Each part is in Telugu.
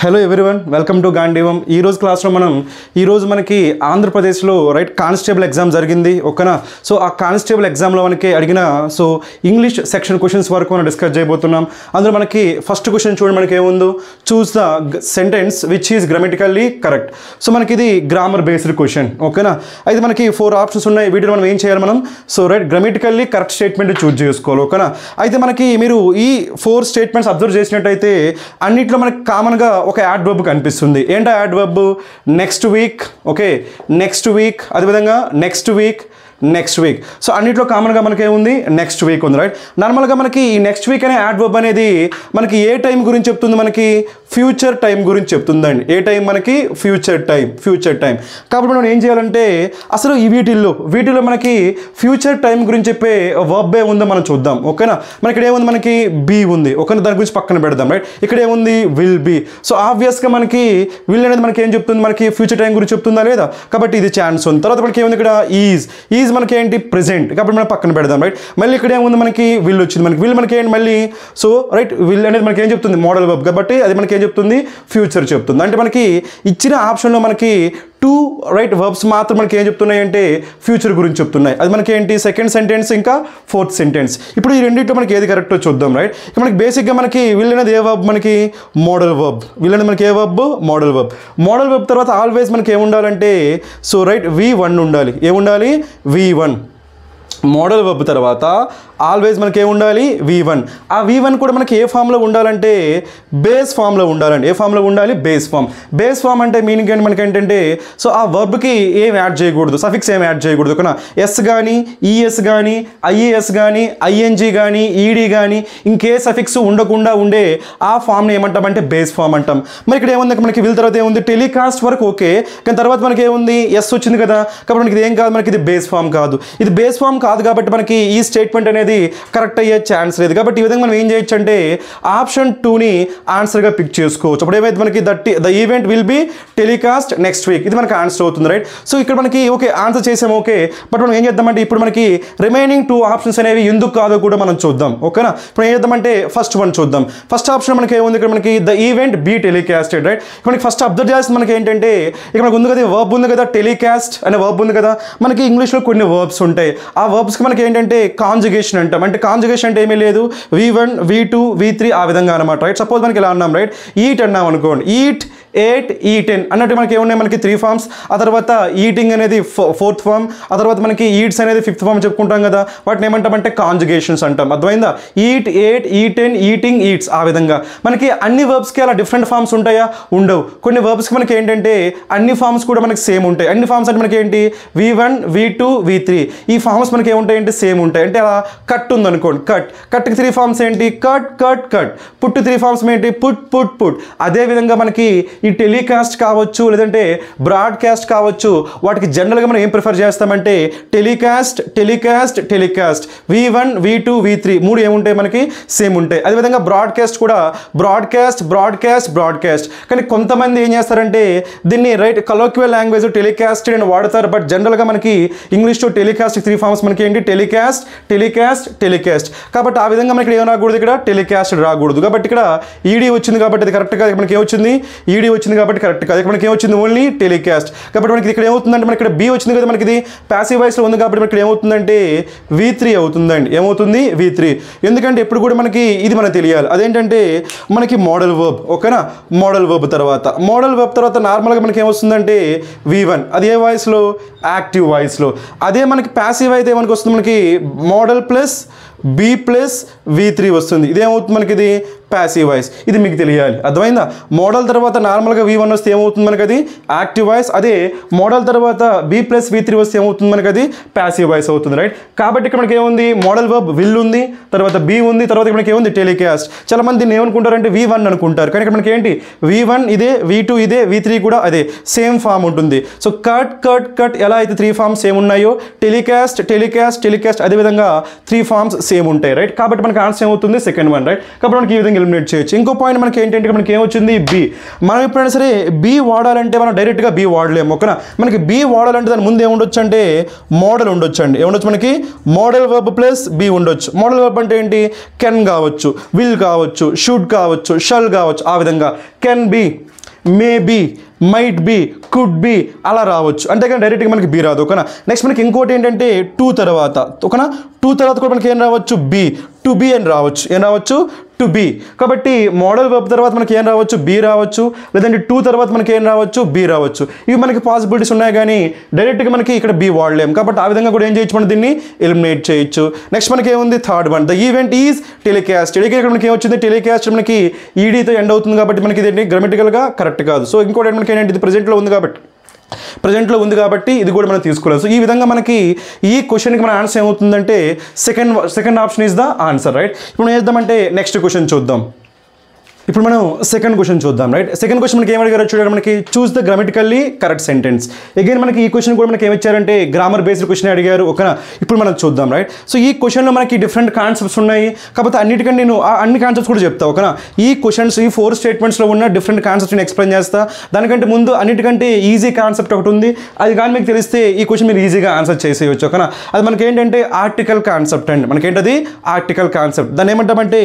హలో ఎవ్రీవన్, వెల్కమ్ టు గాంధీవం. ఈరోజు క్లాస్లో మనకి ఆంధ్రప్రదేశ్లో కానిస్టేబుల్ ఎగ్జామ్ జరిగింది ఓకేనా. సో ఆ కానిస్టేబుల్ ఎగ్జామ్లో మనకి అడిగిన ఇంగ్లీష్ సెక్షన్ క్వశ్చన్స్ వరకు మనం డిస్కస్ చేయబోతున్నాం. అందులో మనకి ఫస్ట్ క్వశ్చన్ చూడండి, మనకి ఏముందో, choose the sentence which is grammatically correct. So మనకి ఇది గ్రామర్ బేస్డ్ క్వశ్చన్ ఓకేనా. అయితే మనకి 4 ఆప్షన్స్ ఉన్నాయి. వీటిలో మనం ఏం చేయాలి, మనం గ్రామటికల్లీ కరెక్ట్ స్టేట్మెంట్ చూస్ చేసుకోవాలి ఓకేనా. అయితే మనకి మీరు ఈ 4 స్టేట్మెంట్స్ అబ్జర్వ్ చేసినట్టయితే అన్నిట్లో మనకి కామన్గా ఒక యాడ్ వర్బ్ కనిపిస్తుంది. ఏంటో adverb? Next week. Okay, next week, అదేవిధంగా next week, next week. So అన్నిట్లో కామన్గా మనకి ఏముంది, నెక్స్ట్ వీక్ ఉంది రైట్. నార్మల్గా మనకి ఈ నెక్స్ట్ వీక్ అనే యాడ్ వర్బ్ అనేది మనకి ఏ టైం గురించి చెప్తుంది, మనకి ఫ్యూచర్ టైం గురించి చెప్తుందండి. ఏ టైం? మనకి ఫ్యూచర్ టైం, ఫ్యూచర్ టైం. కాబట్టి మనం ఏం చేయాలంటే అసలు ఈ వీటిల్లో మనకి ఫ్యూచర్ టైం గురించి చెప్పే వర్బ్ ఏముందో మనం చూద్దాం ఓకేనా. మనకి ఇక్కడ ఏముంది, మనకి బీ ఉంది ఓకేనా, దాని గురించి పక్కన పెడదాం రైట్. ఇక్కడ ఏముంది, విల్ బీ. సో ఆబ్వియస్గా మనకి విల్ అనేది మనకి ఏం చెప్తుంది, మనకి ఫ్యూచర్ టైం గురించి చెప్తుందా లేదా, కాబట్టి ఇది ఛాన్స్ ఉంది. తర్వాత మనకి ఏముంది, ఇక్కడ ఈజ్ మనకి ఏంటి, ప్రెజెంట్, కాబట్టి మనం పక్కన పెడదాం రైట్. మళ్ళీ ఇక్కడ ఏముంది, మనకి విల్ వచ్చింది. మనకి విల్ మనకి ఏంటి మళ్ళీ, సో రైట్, విల్ అనేది మనకి ఏం చెప్తుంది, మోడల్ వర్బ్, కాబట్టి అది మనకి ఏం చెప్తుంది, ఫ్యూచర్ చెప్తుంది. అంటే మనకి ఇచ్చిన ఆప్షన్లో మనకి 2 రైట్ వర్బ్స్ మాత్రం మనకి ఏం చెప్తున్నాయి అంటే ఫ్యూచర్ గురించి చెప్తున్నాయి. అది మనకి ఏంటి, సెకండ్ సెంటెన్స్ ఇంకా ఫోర్త్ సెంటెన్స్. ఇప్పుడు ఈ రెండింటిలో మనకి ఏది కరెక్టో చూద్దాం రైట్. ఇక మనకి బేసిక్గా మనకి విల్ అనేది ఏ వర్బ్, మనకి మోడల్ వర్బ్. విల్ అనేది మనకి a verb, modal verb. Modal verb తర్వాత ఆల్వేస్ మనకి ఏముండాలంటే సో రైట్ V1 ఉండాలి. ఏముండాలి, V1. మోడల్ వర్బ్ తర్వాత ఆల్వేస్ మనకి ఏముండాలి, V1. ఆ V1 కూడా మనకి ఏ ఫామ్లో ఉండాలంటే బేస్ ఫామ్లో ఉండాలండి. ఏ ఫామ్లో ఉండాలి, బేస్ ఫామ్. బేస్ ఫామ్ అంటే మీనింగ్ ఏంటి మనకి ఏంటంటే సో ఆ వర్బ్కి ఏం యాడ్ చేయకూడదు, సఫిక్స్ ఏం యాడ్ చేయకూడదు ఓకేనా. ఎస్ కానీ, ఈఎస్ కానీ, ఐఏఎస్ కానీ, ఐఎన్జీ కానీ, ఈడీ కానీ ఇంకే సఫిక్స్ ఉండకుండా ఉండే ఆ ఫామ్ని ఏమంటామంటే బేస్ ఫామ్ అంటాం. మరి ఇక్కడ ఏముంది, మనకి విల్ తర్వాత ఏముంది, టెలికాస్ట్ వరకు ఓకే, కానీ తర్వాత మనకి ఏముంది, ఎస్ వచ్చింది కదా, కాబట్టి మనకి ఇది ఏం కాదు, మనకి ఇది బేస్ ఫామ్ కాదు. ఇది బేస్ ఫామ్ కాదు కాబట్టి మనకి ఈ స్టేట్మెంట్ అనేది కరెక్ట్ అయ్యే ఛాన్స్ లేదు. కాబట్టి ఈ విధంగా మనం ఏం చేయొచ్చు అంటే ఆప్షన్ 2ని ఆన్సర్గా పిక్ చేసుకోవచ్చు. అప్పుడు ఏమైతే మనకి the event will be telecast next week, ఇది మనకి ఆన్సర్ అవుతుంది రైట్. సో ఇక్కడ మనకి ఓకే ఆన్సర్ చేసాము ఓకే, బట్ మనం ఏం చేద్దామంటే ఇప్పుడు మనకి రిమైనింగ్ 2 ఆప్షన్స్ అనేవి ఎందుకు కాదో కూడా మనం చూద్దాం ఓకేనా. ఇప్పుడు ఏం చేద్దామంటే ఫస్ట్ వన్ చూద్దాం. ఫస్ట్ ఆప్షన్ మనకి ఏముంది, ఇక్కడ మనకి the event be telecasted right. మనకి ఫస్ట్ అబ్జర్వ్ చేయాల్సింది మనకి ఏంటంటే ఇక్కడ మనకు ఉంది కదా వర్బ్ ఉంది కదా, టెలికాస్ట్ అనే వర్బ్ ఉంది కదా. మనకి ఇంగ్లీష్లో కొన్ని వర్బ్స్ ఉంటాయి. ఆ వర్బ్స్కి మనకి ఏంటంటే కాంజుగేషన్ అంటాం. అంటే కాంజుగేషన్ అంటే ఏమీ లేదు, V1 V2 V3 ఆ విధంగా అనమాట రైట్. సపోజ్ మనకి ఇలా అన్నాం రైట్, ఈట్ అన్నాం అనుకోండి, ఈట్, ఎయిట్, ఈటెన్ అన్నట్టు మనకి ఏమున్నాయి, మనకి 3 ఫార్మ్స్. ఆ తర్వాత ఈటింగ్ అనేది 4th ఫార్మ్, ఆ తర్వాత మనకి ఈట్స్ అనేది 5th ఫార్మ్ చెప్పుకుంటాం కదా, వాటిని ఏమంటామంటే కాంజుగేషన్స్ అంటాం. అర్థమైందా, eat, eight, eaten, eating, eats ఆ విధంగా. మనకి అన్ని వర్బ్స్కి అలా డిఫరెంట్ ఫార్మ్స్ ఉంటాయా, ఉండవు. కొన్ని వర్బ్స్కి మనకి ఏంటంటే అన్ని ఫార్మ్స్ కూడా మనకి సేమ్ ఉంటాయి. అన్ని ఫార్మ్స్ అంటే మనకి ఏంటి, V1 V2 V3 ఈ ఫార్మ్స్ మనకి ఏముంటాయి అంటే సేమ్ ఉంటాయి. అంటే అలా కట్ ఉందనుకోండి, కట్కి 3 ఫార్మ్స్ ఏంటి, cut cut cut. Put 3 forms ఏంటి, పుట్ పుట్ పుట్. అదేవిధంగా మనకి ఈ టెలికాస్ట్ కావచ్చు, లేదంటే బ్రాడ్కాస్ట్ కావచ్చు, వాటికి జనరల్గా మనం ఏం ప్రిఫర్ చేస్తామంటే telecast telecast telecast. V1 V2 V3 3 ఏముంటాయి, మనకి సేమ్ ఉంటాయి. అదేవిధంగా బ్రాడ్కాస్ట్ కూడా బ్రాడ్కాస్ట్ బ్రాడ్కాస్ట్ బ్రాడ్కాస్ట్. కానీ కొంతమంది ఏం చేస్తారంటే దీన్ని రైట్ కలోక్యువల్ లాంగ్వేజ్ టెలికాస్టెడ్ అని వాడతారు. బట్ జనరల్గా మనకి ఇంగ్లీష్లో టెలికాస్ట్ 3 ఫార్మ్స్ మనకి ఏంటి, టెలికాస్ట్ టెలికాస్ట్ టెలికాస్ట్. కాబట్టి ఆ విధంగా మనకి ఏం రాకూడదు, ఇక్కడ టెలికాస్ట్ రాకూడదు. కాబట్టి ఇక్కడ ఈడీ వచ్చింది కాబట్టి అది కరెక్ట్ కాదు. మనకి ఏమొచ్చింది, ఈడీ వచ్చింది కాబట్టి కరెక్ట్ కాదు. ఇక్కడ మనకి ఏమొచ్చింది, ఓన్లీ టెలికాస్ట్. కాబట్టి మనకి ఇక్కడ ఏమవుతుందంటే మనకి ఇక్కడ బి వచ్చింది కదా, మనకి ఇది ప్యాసివ్ వాయిస్లో ఉంది కాబట్టి మనకి ఏమవుతుందంటే V3 అవుతుందండి. ఏమవుతుంది, V3. ఎందుకంటే ఎప్పుడు కూడా మనకి ఇది మనకు తెలియాలి, అదేంటంటే మనకి మోడల్ వర్బ్ ఓకేనా. మోడల్ వర్బ్ తర్వాత నార్మల్గా మనకి ఏమొస్తుందంటే V1, అది ఏ వాయిస్లో, యాక్టివ్ వాయిస్లో. అదే మనకి ప్యాసివ్ అయితే మనకి వస్తుంది, మనకి model plus B plus V3 వస్తుంది. ఇదేమవుతుంది, మనకి ఇది ప్యాసివ్ వాయిస్. ఇది మీకు తెలియాలి, అర్థమైందా. మోడల్ తర్వాత నార్మల్గా V1 వస్తే ఏమవుతుంది, మనకి అది యాక్టివ్ వాయిస్. అదే మోడల్ తర్వాత B ప్లస్ V3 వస్తే ఏమవుతుంది, మనకి అది ప్యాసివ్ వాయిస్ అవుతుంది రైట్. కాబట్టి ఇక్కడ మనకి ఏముంది, మోడల్ వర్బ్ విల్ ఉంది, తర్వాత B ఉంది, తర్వాత మనకి ఏముంది, టెలికాస్ట్. చాలా మంది దీన్ని ఏమనుకుంటారంటే V1 అనుకుంటారు, కానీ ఇక్కడ మనకి ఏంటి, V1 ఇదే, V2 ఇదే, V3 కూడా అదే సేమ్ ఫామ్ ఉంటుంది. సో కట్ కట్ కట్ ఎలా అయితే 3 ఫార్మ్స్ సేమ్ ఉన్నాయో టెలికాస్ట్ టెలికాస్ట్ టెలికాస్ట్ అదేవిధంగా 3 ఫార్మ్స్ సేమ్ ఉంటాయి రైట్. కాబట్టి మనకి ఆన్సర్ ఏమవుతుంది సెకండ్ వన్ రైట్. కాబట్టి మనకి ఈ విధంగా ఎలిమినేట్ చేయొచ్చు. ఇంకో పాయింట్ మనకి ఏంటంటే మనకి ఏమొచ్చింది బి. మనం ఎప్పుడైనా సరే బి వాడాలంటే మనం డైరెక్ట్గా బి వాడలేము ఓకేనా. మనకి బి వాడాలంటే దాని ముందు ఏముండొచ్చు అంటే మోడల్ ఉండొచ్చు అండి. ఏముండొచ్చు మనకి మోడల్ వర్బ్ ప్లస్ బి ఉండొచ్చు. మోడల్ వర్బ్ అంటే ఏంటి కెన్ కావచ్చు, విల్ కావచ్చు, షుడ్ కావచ్చు, షల్ కావచ్చు. ఆ విధంగా can be, may be, might be, could be అలా రావచ్చు. అంతేకాని డైరెక్ట్గా మనకి బి రాదు ఓకేనా. నెక్స్ట్ మనకి ఇంకోటి ఏంటంటే టూ తర్వాత ఓకేనా. టూ తర్వాత కూడా మనకి ఏం రావచ్చు బి, టు బి అని రావచ్చు. ఏం రావచ్చు టు బి. కాబట్టి మోడల్ వర్బ్ తర్వాత మనకి ఏం రావచ్చు బి రావచ్చు, లేదంటే టూ తర్వాత మనకి ఏం రావచ్చు బి రావచ్చు. ఇవి మనకి పాసిబిలిటీస్ ఉన్నాయి కానీ డైరెక్ట్గా మనకి ఇక్కడ బి వాడలేము. కాబట్టి ఆ విధంగా కూడా ఏం చేయొచ్చు మనం దీన్ని ఎలిమినేట్ చేయొచ్చు. నెక్స్ట్ మనకి ఏముంది third one the event is telecast. ఇక్కడ మనకి ఏమొచ్చింది టెలికాస్ట్ మనకి ఈడీతో ఎండ్ అవుతుంది కాబట్టి మనకి ఇది గ్రామటికల్గా కరెక్ట్ కాదు. సో ఇంకోటి మనకి ఏంటంటే ఇది ప్రజెంట్లో ఉంది కాబట్టి ఇది కూడా మనం తీసుకోలేదు. సో ఈ విధంగా మనకి ఈ క్వశ్చన్కి మన ఆన్సర్ ఏమవుతుందంటే second option is the answer right. ఇప్పుడు ఏం చేద్దామంటే నెక్స్ట్ క్వశ్చన్ చూద్దాం. ఇప్పుడు మనం సెకండ్ క్వశ్చన్ చూద్దాం రైట్. సెకండ్ క్వశ్చన్ మనకి ఏమడిగారో చూడండి. మనకి choose the grammatically correct sentence. Again మనకి ఈ క్వశ్చన్ కూడా మనకి ఏమిచ్చారంటే గ్రామర్ బేస్డ్ క్వశ్చన్ అడిగారు ఓకేనా. ఇప్పుడు మనం చూద్దాం రైట్. సో ఈ క్వశ్చన్లో మనకి డిఫరెంట్ కాన్సెప్ట్స్ ఉన్నాయి. కాకపోతే అన్నిటికంటే నేను అన్ని కాన్సెప్ట్స్ కూడా చెప్తా ఓకేనా. ఈ క్వశ్చన్స్ ఈ 4 స్టేట్మెంట్స్లో ఉన్న డిఫరెంట్ కాన్సెప్ట్స్ నేను ఎక్స్ప్లెయిన్ చేస్తా. దానికంటే ముందు అన్నిటికంటే ఈజీ కాన్సెప్ట్ ఒకటి ఉంది. అది కానీ మీకు తెలిస్తే ఈ క్వశ్చన్ మీరు ఈజీగా ఆన్సర్ చేసేయచ్చు ఓకేనా. అది మనకి ఏంటంటే ఆర్టికల్ కాన్సెప్ట్ అండి. మనకేంటది ఆర్టికల్ కాన్సెప్ట్. దాన్ని ఏమంటామంటే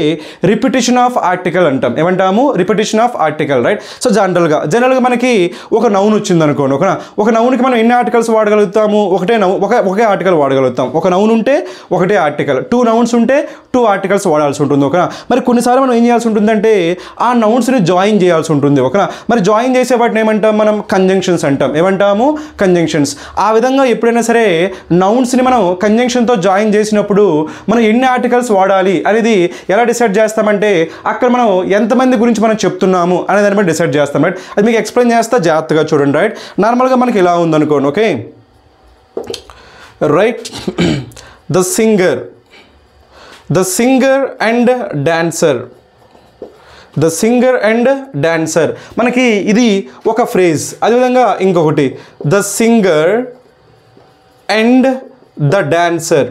రిపిటేషన్ ఆఫ్ ఆర్టికల్ అంటాం. ఏమంటాము repetition of article right. So జనరల్గా మనకి ఒక నౌన్ వచ్చింది అనుకోండి ఓకేనా. ఒక నౌన్కి మనం ఎన్ని ఆర్టికల్స్ వాడగలుగుతాము ఒకే ఆర్టికల్ వాడగలుగుతాం. ఒక నౌన్ ఉంటే ఒకటే ఆర్టికల్, 2 నౌన్స్ ఉంటే 2 ఆర్టికల్స్ వాడాల్సి ఉంటుంది ఓకేనా. మరి కొన్నిసార్లు మనం ఏం చేయాల్సి ఉంటుందంటే ఆ నౌన్స్ని జాయిన్ చేయాల్సి ఉంటుంది ఓకేనా. మరి జాయిన్ చేసే వాటిని ఏమంటాం మనం కంజంక్షన్స్ అంటాం. ఏమంటాము కంజంక్షన్స్. ఆ విధంగా ఎప్పుడైనా సరే నౌన్స్ని మనం కంజంక్షన్తో జాయిన్ చేసినప్పుడు మనం ఎన్ని ఆర్టికల్స్ వాడాలి అనేది ఎలా డిసైడ్ చేస్తామంటే అక్కడ మనం ఎంతమంది గురించి మనం చెప్తున్నాము అనే దాన్ని బట్టి డిసైడ్ చేస్తాం రైట్. అది మీకు ఎక్స్ప్లెయిన్ చేస్తా జాగ్రత్తగా చూడండి రైట్. నార్మల్గా మనకి ఇలా ఉందనుకోండి okay right. The singer and dancer. The singer and dancer మనకి ఇది ఒక ఫ్రేజ్. అదేవిధంగా ఇంకొకటి the singer and the dancer.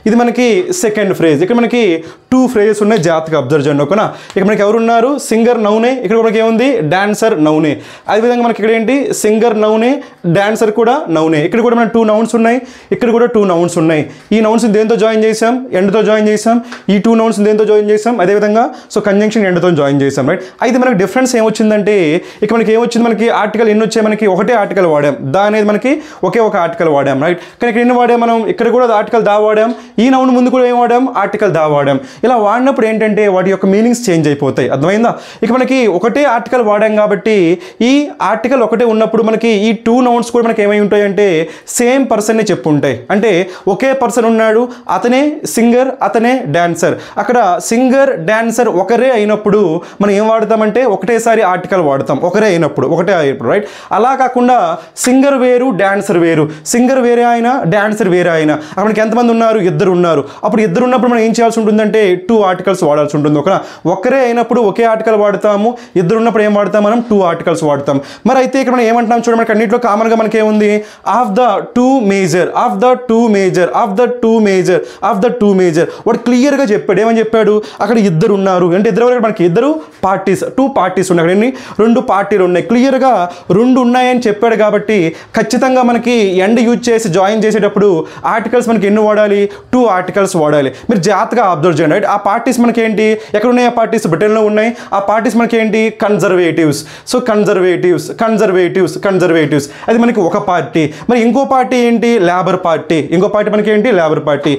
ఇది మనకి సెకండ్ ఫ్రేజ్. ఇక్కడ మనకి 2 ఫ్రేజెస్ ఉన్నాయి. జాగ్రత్తగా అబ్జర్వ్ చేయండి ఓకేనా. ఇక్కడ మనకి ఎవరు ఉన్నారు సింగర్ నౌనే, ఇక్కడ మనకి ఏముంది డాన్సర్ నౌనే. అదేవిధంగా మనకి ఇక్కడ ఏంటి సింగర్ నౌనే, డాన్సర్ కూడా నౌనే. ఇక్కడ కూడా మనకి 2 నౌన్స్ ఉన్నాయి, ఇక్కడ కూడా 2 నౌన్స్ ఉన్నాయి. ఈ నౌన్స్ దేంతో జాయిన్ చేసాం ఎండ్తో జాయిన్ చేసాం. ఈ 2 నౌన్స్ దేంతో జాయిన్ చేసాం అదేవిధంగా సో కంజంక్షన్ ఎండ్తో జాయిన్ చేసాం రైట్. అయితే మనకి డిఫరెన్స్ ఏమొచ్చిందంటే ఇక్కడ మనకి ఏమొచ్చింది మనకి ఆర్టికల్ ఎన్ని వచ్చాయి మనకి ఒకటే ఆర్టికల్ వాడాం. దా అనేది మనకి ఒకే ఒక ఆర్టికల్ వాడాం రైట్. కానీ ఇక్కడ ఎన్ని వాడాం మనం ఇక్కడ కూడా ఆర్టికల్ దా వాడాం. ఈ నౌన్ ముందు కూడా ఏం వాడాం ఆర్టికల్ దా వాడాం. ఇలా వాడినప్పుడు ఏంటంటే వాటి యొక్క మీనింగ్స్ చేంజ్ అయిపోతాయి. అర్థమైందా. ఇక మనకి ఒకటే ఆర్టికల్ వాడాం కాబట్టి ఈ ఆర్టికల్ ఒకటే ఉన్నప్పుడు మనకి ఈ 2 నౌన్స్ కూడా మనకి ఏమై ఉంటాయి అంటే సేమ్ పర్సన్ని చెప్పుంటాయి. అంటే ఒకే పర్సన్ ఉన్నాడు, అతనే సింగర్ అతనే డాన్సర్. అక్కడ సింగర్ డాన్సర్ ఒకరే అయినప్పుడు మనం ఏం వాడతామంటే ఒకటేసారి ఆర్టికల్ వాడతాం. ఒకటే అయినప్పుడు రైట్. అలా కాకుండా సింగర్ వేరు డాన్సర్ వేరు, సింగర్ వేరే ఆయన డాన్సర్ వేరే ఆయన. మనకి ఎంతమంది ఉన్నారు ఇద్దరు ఉన్నారు. అప్పుడు ఇద్దరు ఉన్నప్పుడు మనం ఏం చేయాల్సి ఉంటుందంటే 2 ఆర్టికల్స్ వాడాల్సి ఉంటుంది ఓకేనా. ఒకరే అయినప్పుడు ఒకే ఆర్టికల్ వాడతాము, ఇద్దరు ఉన్నప్పుడు ఏం వాడతాం మనం 2 ఆర్టికల్స్ వాడతాం. మరి అయితే ఇక్కడ మనం ఏమంటున్నాం చూడండి. మనకి అన్నింటిలో కామన్గా మనకి ఏముంది ఆఫ్ ద టూ మేజర్ వాడు క్లియర్గా చెప్పాడు. ఏమని చెప్పాడు అక్కడ ఇద్దరు ఉన్నారు అంటే ఇద్దరు మనకి ఇద్దరు పార్టీస్ 2 పార్టీస్ ఉన్నాయి. అక్కడ 2 పార్టీలు ఉన్నాయి. క్లియర్గా 2 ఉన్నాయని చెప్పాడు కాబట్టి ఖచ్చితంగా మనకి ఎండ్ యూజ్ చేసి జాయిన్ చేసేటప్పుడు ఆర్టికల్స్ మనకి ఎన్ని వాడాలి 2 ఆర్టికల్స్ వాడాలి. మీరు జాగ్రత్తగా అబ్జర్వ్ చేయండి రైట్. ఆ పార్టీస్ మనకి ఏంటి ఎక్కడ ఉన్నాయి ఆ పార్టీస్ బ్రిటన్లో ఉన్నాయి. ఆ పార్టీస్ మనకి ఏంటి కన్జర్వేటివ్స్. సో కన్జర్వేటివ్స్ అది మనకి ఒక పార్టీ. మరి ఇంకో పార్టీ ఏంటి లేబర్ పార్టీ. ఇంకో పార్టీ మనకి ఏంటి లేబర్ పార్టీ.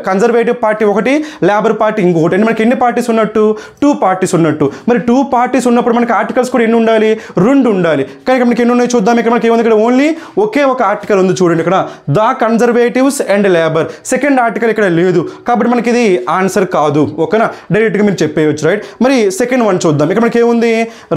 కన్జర్వేటివ్ పార్టీ ఒకటి, లేబర్ పార్టీ ఇంకొకటి. అంటే మనకి ఎన్ని పార్టీస్ ఉన్నట్టు 2 పార్టీస్ ఉన్నట్టు. మరి 2 పార్టీస్ ఉన్నప్పుడు మనకి ఆర్టికల్స్ కూడా ఎన్ని ఉండాలి 2 ఉండాలి. కానీ ఇక్కడ మనకి ఎన్ని ఉన్నాయి చూద్దాం. ఇక్కడ మనకి ఏముంది ఇక్కడ ఓన్లీ ఒకే ఒక ఆర్టికల్ ఉంది చూడండి. ఇక్కడ the conservatives and labour. Second article ఇక్కడ లేదు కాబట్టి మనకి ఇది ఆన్సర్ ఆన్సర్ కాదు. ఓకేనా, డైరెక్ట్గా మీరు చెప్పేయచ్చు. రైట్, మరి సెకండ్ వన్ చూద్దాం. ఇక్కడ మనకి ఏముంది,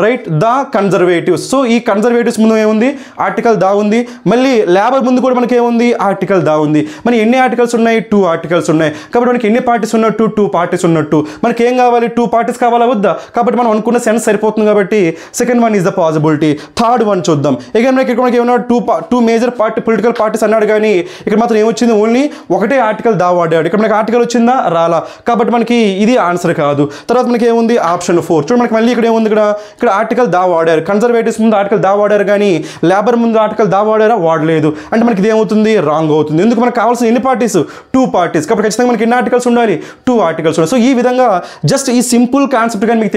రైట్, ద కన్జర్వేటివ్స్. సో ఈ కన్జర్వేటివ్స్ ముందు ఏముంది, ఆర్టికల్ దా ఉంది. మళ్ళీ లేబర్ ముందు కూడా మనకి ఏముంది, ఆర్టికల్ దా ఉంది. మరి ఎన్ని ఆర్టికల్స్ ఉన్నాయి, 2 ఆర్టికల్స్ ఉన్నాయి. కాబట్టి మనకి ఎన్ని పార్టీస్ ఉన్నట్టు, 2 పార్టీస్ ఉన్నట్టు. మనకి ఏం కావాలి, 2 పార్టీస్ కావాలా వద్దా? కాబట్టి మనం అనుకున్న సెన్స్ సరిపోతుంది. కాబట్టి second one is the possibility. Third one చూద్దాం. ఇక్కడ మనకి ఏమన్నా 2 మేజర్ పొలిటికల్ పార్టీస్ అన్నాడు, కానీ ఇక్కడ మాత్రం ఏమొచ్చింది, ఓన్లీ ఒకటే ఆర్టికల్ దా వాడాడు. ఇక్కడ మనకి ఆర్టికల్ వచ్చిందా, రాలా. కాబట్టి మనకి ఇది ఆన్సర్ కాదు. తర్వాత మనకి ఏముంది, ఆప్షన్ 4. చూడండి, మనకి మళ్ళీ ఇక్కడ ఏముంది, ఇక్కడ ఆర్టికల్ దా వాడారు. కన్జర్వేటివ్స్ ముందు ఆర్టికల్ దా వాడారు, కానీ లేబర్ ముందు ఆర్టికల్ దా వాడారా, వాడలేదు. అంటే మనకి ఇది ఏమవుతుంది, రాంగ్ అవుతుంది. ఎందుకు, మనకు కావాల్సిన ఎన్ని పార్టీస్, 2 పార్టీస్. కాబట్టి ఖచ్చితంగా మనకి ఎన్ని ఆర్టికల్స్ ఉండాలి, 2 ఆర్టికల్స్ ఉండాలి. సో ఈ విధంగా జస్ట్ ఈ సింపుల్ కాన్సెప్ట్ కానీ మీకు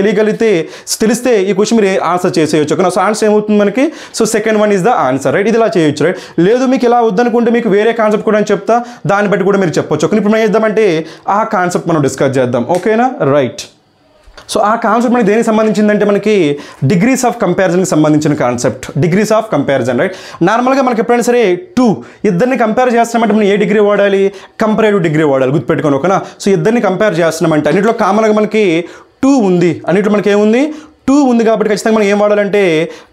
తెలిస్తే ఈ క్వశ్చన్ మీరు ఆన్సర్ చేసేయచ్చు. ఓకేనా, సో ఆన్సర్ ఏమవుతుంది మనకి, so second one is the answer. Right, ఇది ఇలా చేయొచ్చు. రైట్, లేదు మీకు ఇలా వద్దనుకుంటే మీకు వేరే కాన్సెప్ట్ కూడా అని చెప్తా, దాన్ని బట్టి కూడా మీరు చెప్పొచ్చు. ఓకే, ఇప్పుడు మనం చేద్దామంటే ఆ కాన్సెప్ట్ మనం డిస్కస్ చేద్దాం. ఓకేనా, రైట్. సో ఆ కాన్సెప్ట్ మనకి దేనికి సంబంధించిందంటే మనకి డిగ్రీస్ ఆఫ్ కంపారిజన్కి సంబంధించిన concept. Degrees of comparison. Right, నార్మల్గా మనకి ఎప్పుడైనా సరే ఇద్దరిని కంపేర్ చేస్తున్నామంటే మనం ఏ డిగ్రీ వాడాలి, కంపరేటివ్ డిగ్రీ వాడాలి, గుర్తుపెట్టుకోండి. ఓకేనా, సో ఇద్దరిని కంపేర్ చేస్తున్నామంటే అన్నింటిలో కామన్గా మనకి 2 ఉంది. అన్నింటిలో మనకి ఏముంది, 2 ఉంది. కాబట్టి ఖచ్చితంగా మనం ఏం వాడాలంటే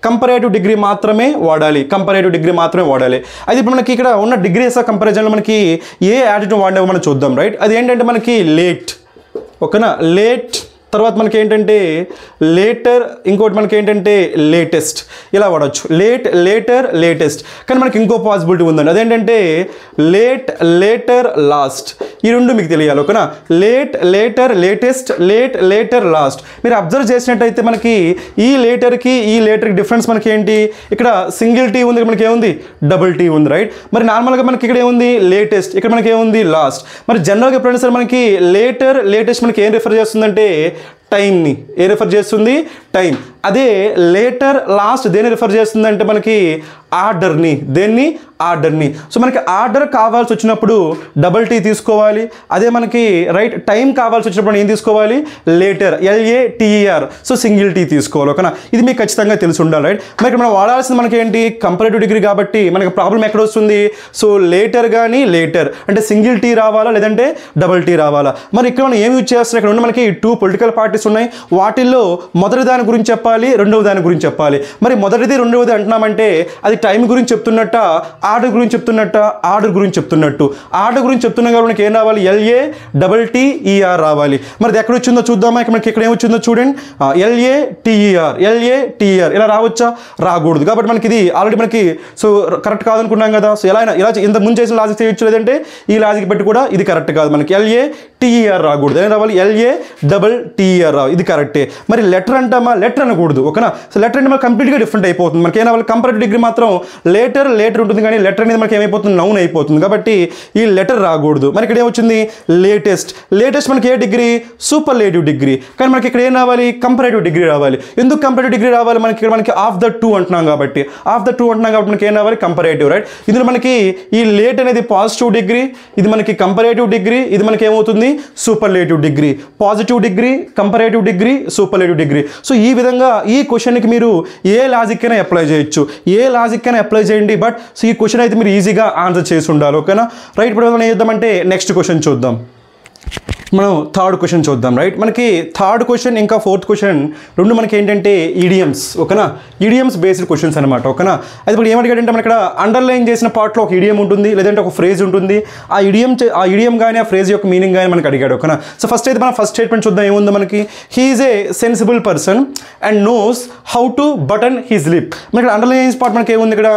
కంపరేటివ్ డిగ్రీ మాత్రమే వాడాలి. కంపరేటివ్ డిగ్రీ మాత్రమే వాడాలి. అది ఇప్పుడు మనకి ఇక్కడ ఉన్న డిగ్రీస్ ఆఫ్ కంపారిజన్లో మనకి ఏ యాటిట్యూడ్ వాడినామో మనం చూద్దాం. రైట్, అది ఏంటంటే మనకి లేట్. ఓకేనా, లేట్. తర్వాత మనకి ఏంటంటే లేటర్, ఇంకోటి మనకి ఏంటంటే లేటెస్ట్. ఇలా వాడచ్చు, లేట్, లేటర్, లేటెస్ట్. కానీ మనకి ఇంకో పాసిబిలిటీ ఉందండి, అదేంటంటే లేట్, లేటర్, లాస్ట్. ఈ రెండు మీకు తెలియాలి. ఓకేనా, late, later, latest, late, later, last. మీరు అబ్జర్వ్ చేసినట్టయితే మనకి ఈ లేటర్కి ఈ లేటర్కి డిఫరెన్స్ మనకి ఏంటి, ఇక్కడ సింగిల్ టీ ఉంది, మనకి ఏముంది, డబుల్ టీ ఉంది. రైట్, మరి నార్మల్గా మనకి ఇక్కడ ఏముంది, లేటెస్ట్, ఇక్కడ మనకి ఏముంది, లాస్ట్. మరి జనరల్గా ఎప్పుడైనా సరే మనకి లేటర్, లేటెస్ట్ మనకి ఏం రిఫర్ చేస్తుందంటే టైంని. ఏ రిఫర్ చేస్తుంది, టైం. అదే లేటర్, లాస్ట్ దేన్ని రిఫర్ చేస్తుందంటే మనకి ఆర్డర్ని. దేన్ని, ఆర్డర్ని. సో మనకి ఆర్డర్ కావాల్సి వచ్చినప్పుడు డబుల్ టీ తీసుకోవాలి. అదే మనకి రైట్ టైం కావాల్సి వచ్చినప్పుడు ఏం తీసుకోవాలి, later, LATER. So single T తీసుకోవాలి. ఓకేనా, ఇది మీకు ఖచ్చితంగా తెలిసి ఉండాలి. రైట్, మరి మనం వాడాల్సింది మనకి ఏంటి, కంపరేటివ్ డిగ్రీ. కాబట్టి మనకి ప్రాబ్లం ఎక్కడ వస్తుంది, సో లేటర్ కానీ లేటర్ అంటే సింగిల్ టీ రావాలా, లేదంటే డబుల్ టీ రావాలా. మరి ఇక్కడ మనం ఏమి యూజ్ చేస్తున్నాం, ఇక్కడ ఉన్న మనకి 2 పొలిటికల్ పార్టీస్ ఉన్నాయి. వాటిల్లో మొదటి దాని గురించి చెప్పాలి, రెండవ దాని గురించి చెప్పాలి. మరి మొదటిది రెండవది అంటున్నామంటే అది టైం గురించి చెప్తున్నట్ట, ఆర్డర్ గురించి చెప్తున్నట్ట, ఆర్డర్ గురించి చెప్తున్నట్టు. ఆర్డర్ గురించి చెప్తున్నాం కాబట్టి మనకి ఏం రావాలి, LATTER రావాలి. మరి ఎక్కడ వచ్చిందో చూద్దామా. మనకి ఇక్కడ ఏమొచ్చిందో చూడండి, LATER ఇలా రావచ్చా, రాకూడదు. కాబట్టి మనకి ఇది ఆల్రెడీ మనకి సో కరెక్ట్ కాదనుకున్నాం కదా. సో ఎలా ఇలా ఇంత ముందు చేసిన లాజిక్ చేయొచ్చు, లేదంటే ఈ లాజిక్ పెట్టి కూడా ఇది కరెక్ట్ కాదు. మనకి LATER రాకూడదు, ఏం రావాలి, LATTER రావాలి. ఇది కరెక్టే. మరి లెటర్ అంటామా, లెటర్ అనకూడదు. ఓకేనా, సో లెటర్ అంటే మనకి కంప్లీట్గా డిఫరెంట్ అయిపోతుంది. మనకి ఏం రావాలి, కంపరేటివ్ డిగ్రీ మాత్రం లేటర్ ఉంటుంది, కానీ లెటర్ అనేది మనకి ఏమైపోతుంది, నౌన్ అయిపోతుంది. కాబట్టి ఈ లెటర్ రాకూడదు. మరి ఇక్కడ ఏమొచ్చింది, లేటెస్ట్. లేటెస్ట్ మనకి ఏ డిగ్రీ, సూపర్లేటివ్ డిగ్రీ. కానీ మనకి ఇక్కడ ఏం రావాలి, కంపరేటివ్ డిగ్రీ రావాలి. ఎందుకు కంపరేటివ్ డిగ్రీ రావాలి, మనకి ఇక్కడ మనకి ఆఫ్ ద టూ అంటున్నాం కాబట్టి మనకి ఏం రావాలి, కంపరేటివ్. రైట్, ఇందులో మనకి ఈ లేట్ అనేది పాజిటివ్ డిగ్రీ, ఇది మనకి కంపరేటివ్ డిగ్రీ, ఇది మనకి ఏమవుతుంది, superlative degree. Positive degree, comparative degree, superlative degree. So ఈ విధంగా ఈ క్వశ్చన్కి మీరు ఏ లాజిక్ అయినా అప్లై చేయొచ్చు, ఏ లాజిక్ అయినా అప్లై చేయండి. బట్ సో ఈ క్వశ్చన్ అయితే మీరు ఈజీగా ఆన్సర్ చేసి ఉండాలి. ఓకేనా, రైట్. ఇప్పుడు మనం ఏం చేద్దామంటే నెక్స్ట్ క్వశ్చన్ చూద్దాం. మనం థర్డ్ క్వశ్చన్ చూద్దాం. రైట్, మనకి థర్డ్ క్వశ్చన్ ఇంకా ఫోర్త్ క్వశ్చన్ రెండు మనకి ఏంటంటే ఈడియమ్స్. ఓకేనా, ఈడియమ్స్ బేస్డ్ క్వశ్చన్స్ అనమాట. ఓకేనా, అయితే ఇప్పుడు ఏమడిగాడంటే మన ఇక్కడ అండర్లైన్ చేసిన పార్ట్లో ఒక ఈడియం ఉంటుంది, లేదంటే ఒక ఫ్రేజ్ ఉంటుంది. ఆ ఈడియం కానీ ఆ ఫ్రేజ్ యొక్క మీనింగ్ కానీ మనకి అడిగాడు. ఓకేనా, సో ఫస్ట్ అయితే మనం ఫస్ట్ స్టేట్మెంట్ చూద్దాం. ఏముందో మనకి, he is a sensible person and knows how to button his lip. మనకి ఇక్కడ అండర్లైన్ చేసిన పార్ట్ మనకి ఏముంది, ఇక్కడ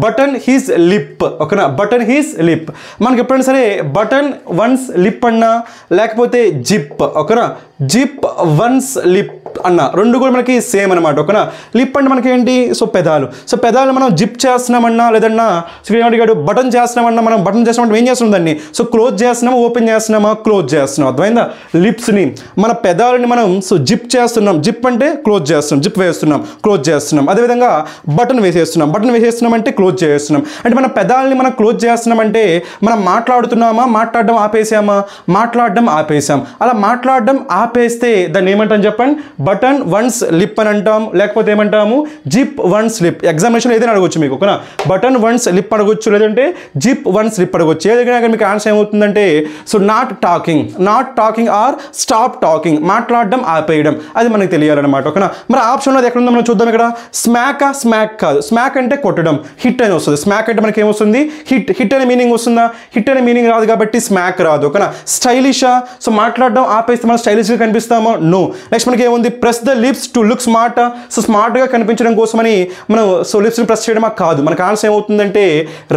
బటన్ హిజ్ లిప్. ఓకేనా, బటన్ హిజ్ లిప్. మనకి ఎప్పుడైనా సరే బటన్ వన్స్ లిప్ అన్నా, లేకపోతే జిప్. ఓకేనా, జిప్ వన్స్ లిప్ అన్న రెండు కూడా మనకి సేమ్ అనమాట. ఓకేనా, లిప్ అంటే మనకి ఏంటి, సో పెదాలు. సో పెదాలు మనం జిప్ చేస్తున్నామన్నా, లేదన్నా సో ఏమడిగాడు, బటన్ చేస్తున్నామన్నా, మనం బటన్ చేస్తున్నామంటే ఏం చేస్తున్నాం, దాన్ని సో క్లోజ్ చేస్తున్నామా, ఓపెన్ చేస్తున్నామా, క్లోజ్ చేస్తున్నాం. అర్థమైందా, లిప్స్ని మన పెదాలని మనం సో జిప్ చేస్తున్నాం. జిప్ అంటే క్లోజ్ చేస్తున్నాం, జిప్ వేస్తున్నాం, క్లోజ్ చేస్తున్నాం. అదేవిధంగా బటన్ వేసేస్తున్నాం అంటే క్లోజ్ చేస్తున్నాం. అంటే మన పెదాలని మనం క్లోజ్ చేస్తున్నామంటే మనం మాట్లాడడం ఆపేసామా, మాట్లాడడం ఆపేసాం. ఆపేసాం. అలా మాట్లాడడం ఆపేస్తే దాన్ని ఏమంటాం చెప్పండి? బటన్ వన్స్ లిప్ అని అంటాం, లేకపోతే ఏమంటాము? Zip once lip. ఎగ్జామినేషన్ ఏదైనా అడగొచ్చు మీకు, ఓకేనా? బటన్ వన్స్ లిప్ అడగొచ్చు, లేదంటే జిప్ వన్స్ లిప్ అడగొచ్చు. ఏదైనా మీకు ఆన్సర్ ఏమవుతుందంటే so not talking or stop talking, మాట్లాడడం ఆపేయడం, అది మనకి తెలియాలన్నమాట, ఓకేనా? మరి ఆప్షన్ అది ఎక్కడ ఉందో మనం చూద్దాం. ఇక్కడ స్మాక్ కాదు, స్మాక్ అంటే కొట్టడం, హిట్ అని వస్తుంది. స్మాక్ అంటే మనకి ఏమొస్తుంది? హిట్ అనే మీనింగ్ వస్తుందా? హిట్ అనే మీనింగ్ రాదు కాబట్టి స్మాక్ రాదు, ఓకేనా? స్టైలిషా, సో మాట్లాడడం ఆపేస్తే మనం స్టైలిష్గా కనిపిస్తామో? నో. నెక్స్ట్ మనకి ఏముంది? Press the lips to look smart, so స్మార్ట్గా కనిపించడం కోసమని మనం సో లిప్స్ని ప్రెస్ చేయడమా? కాదు. మనకు ఆన్సర్ ఏమవుతుందంటే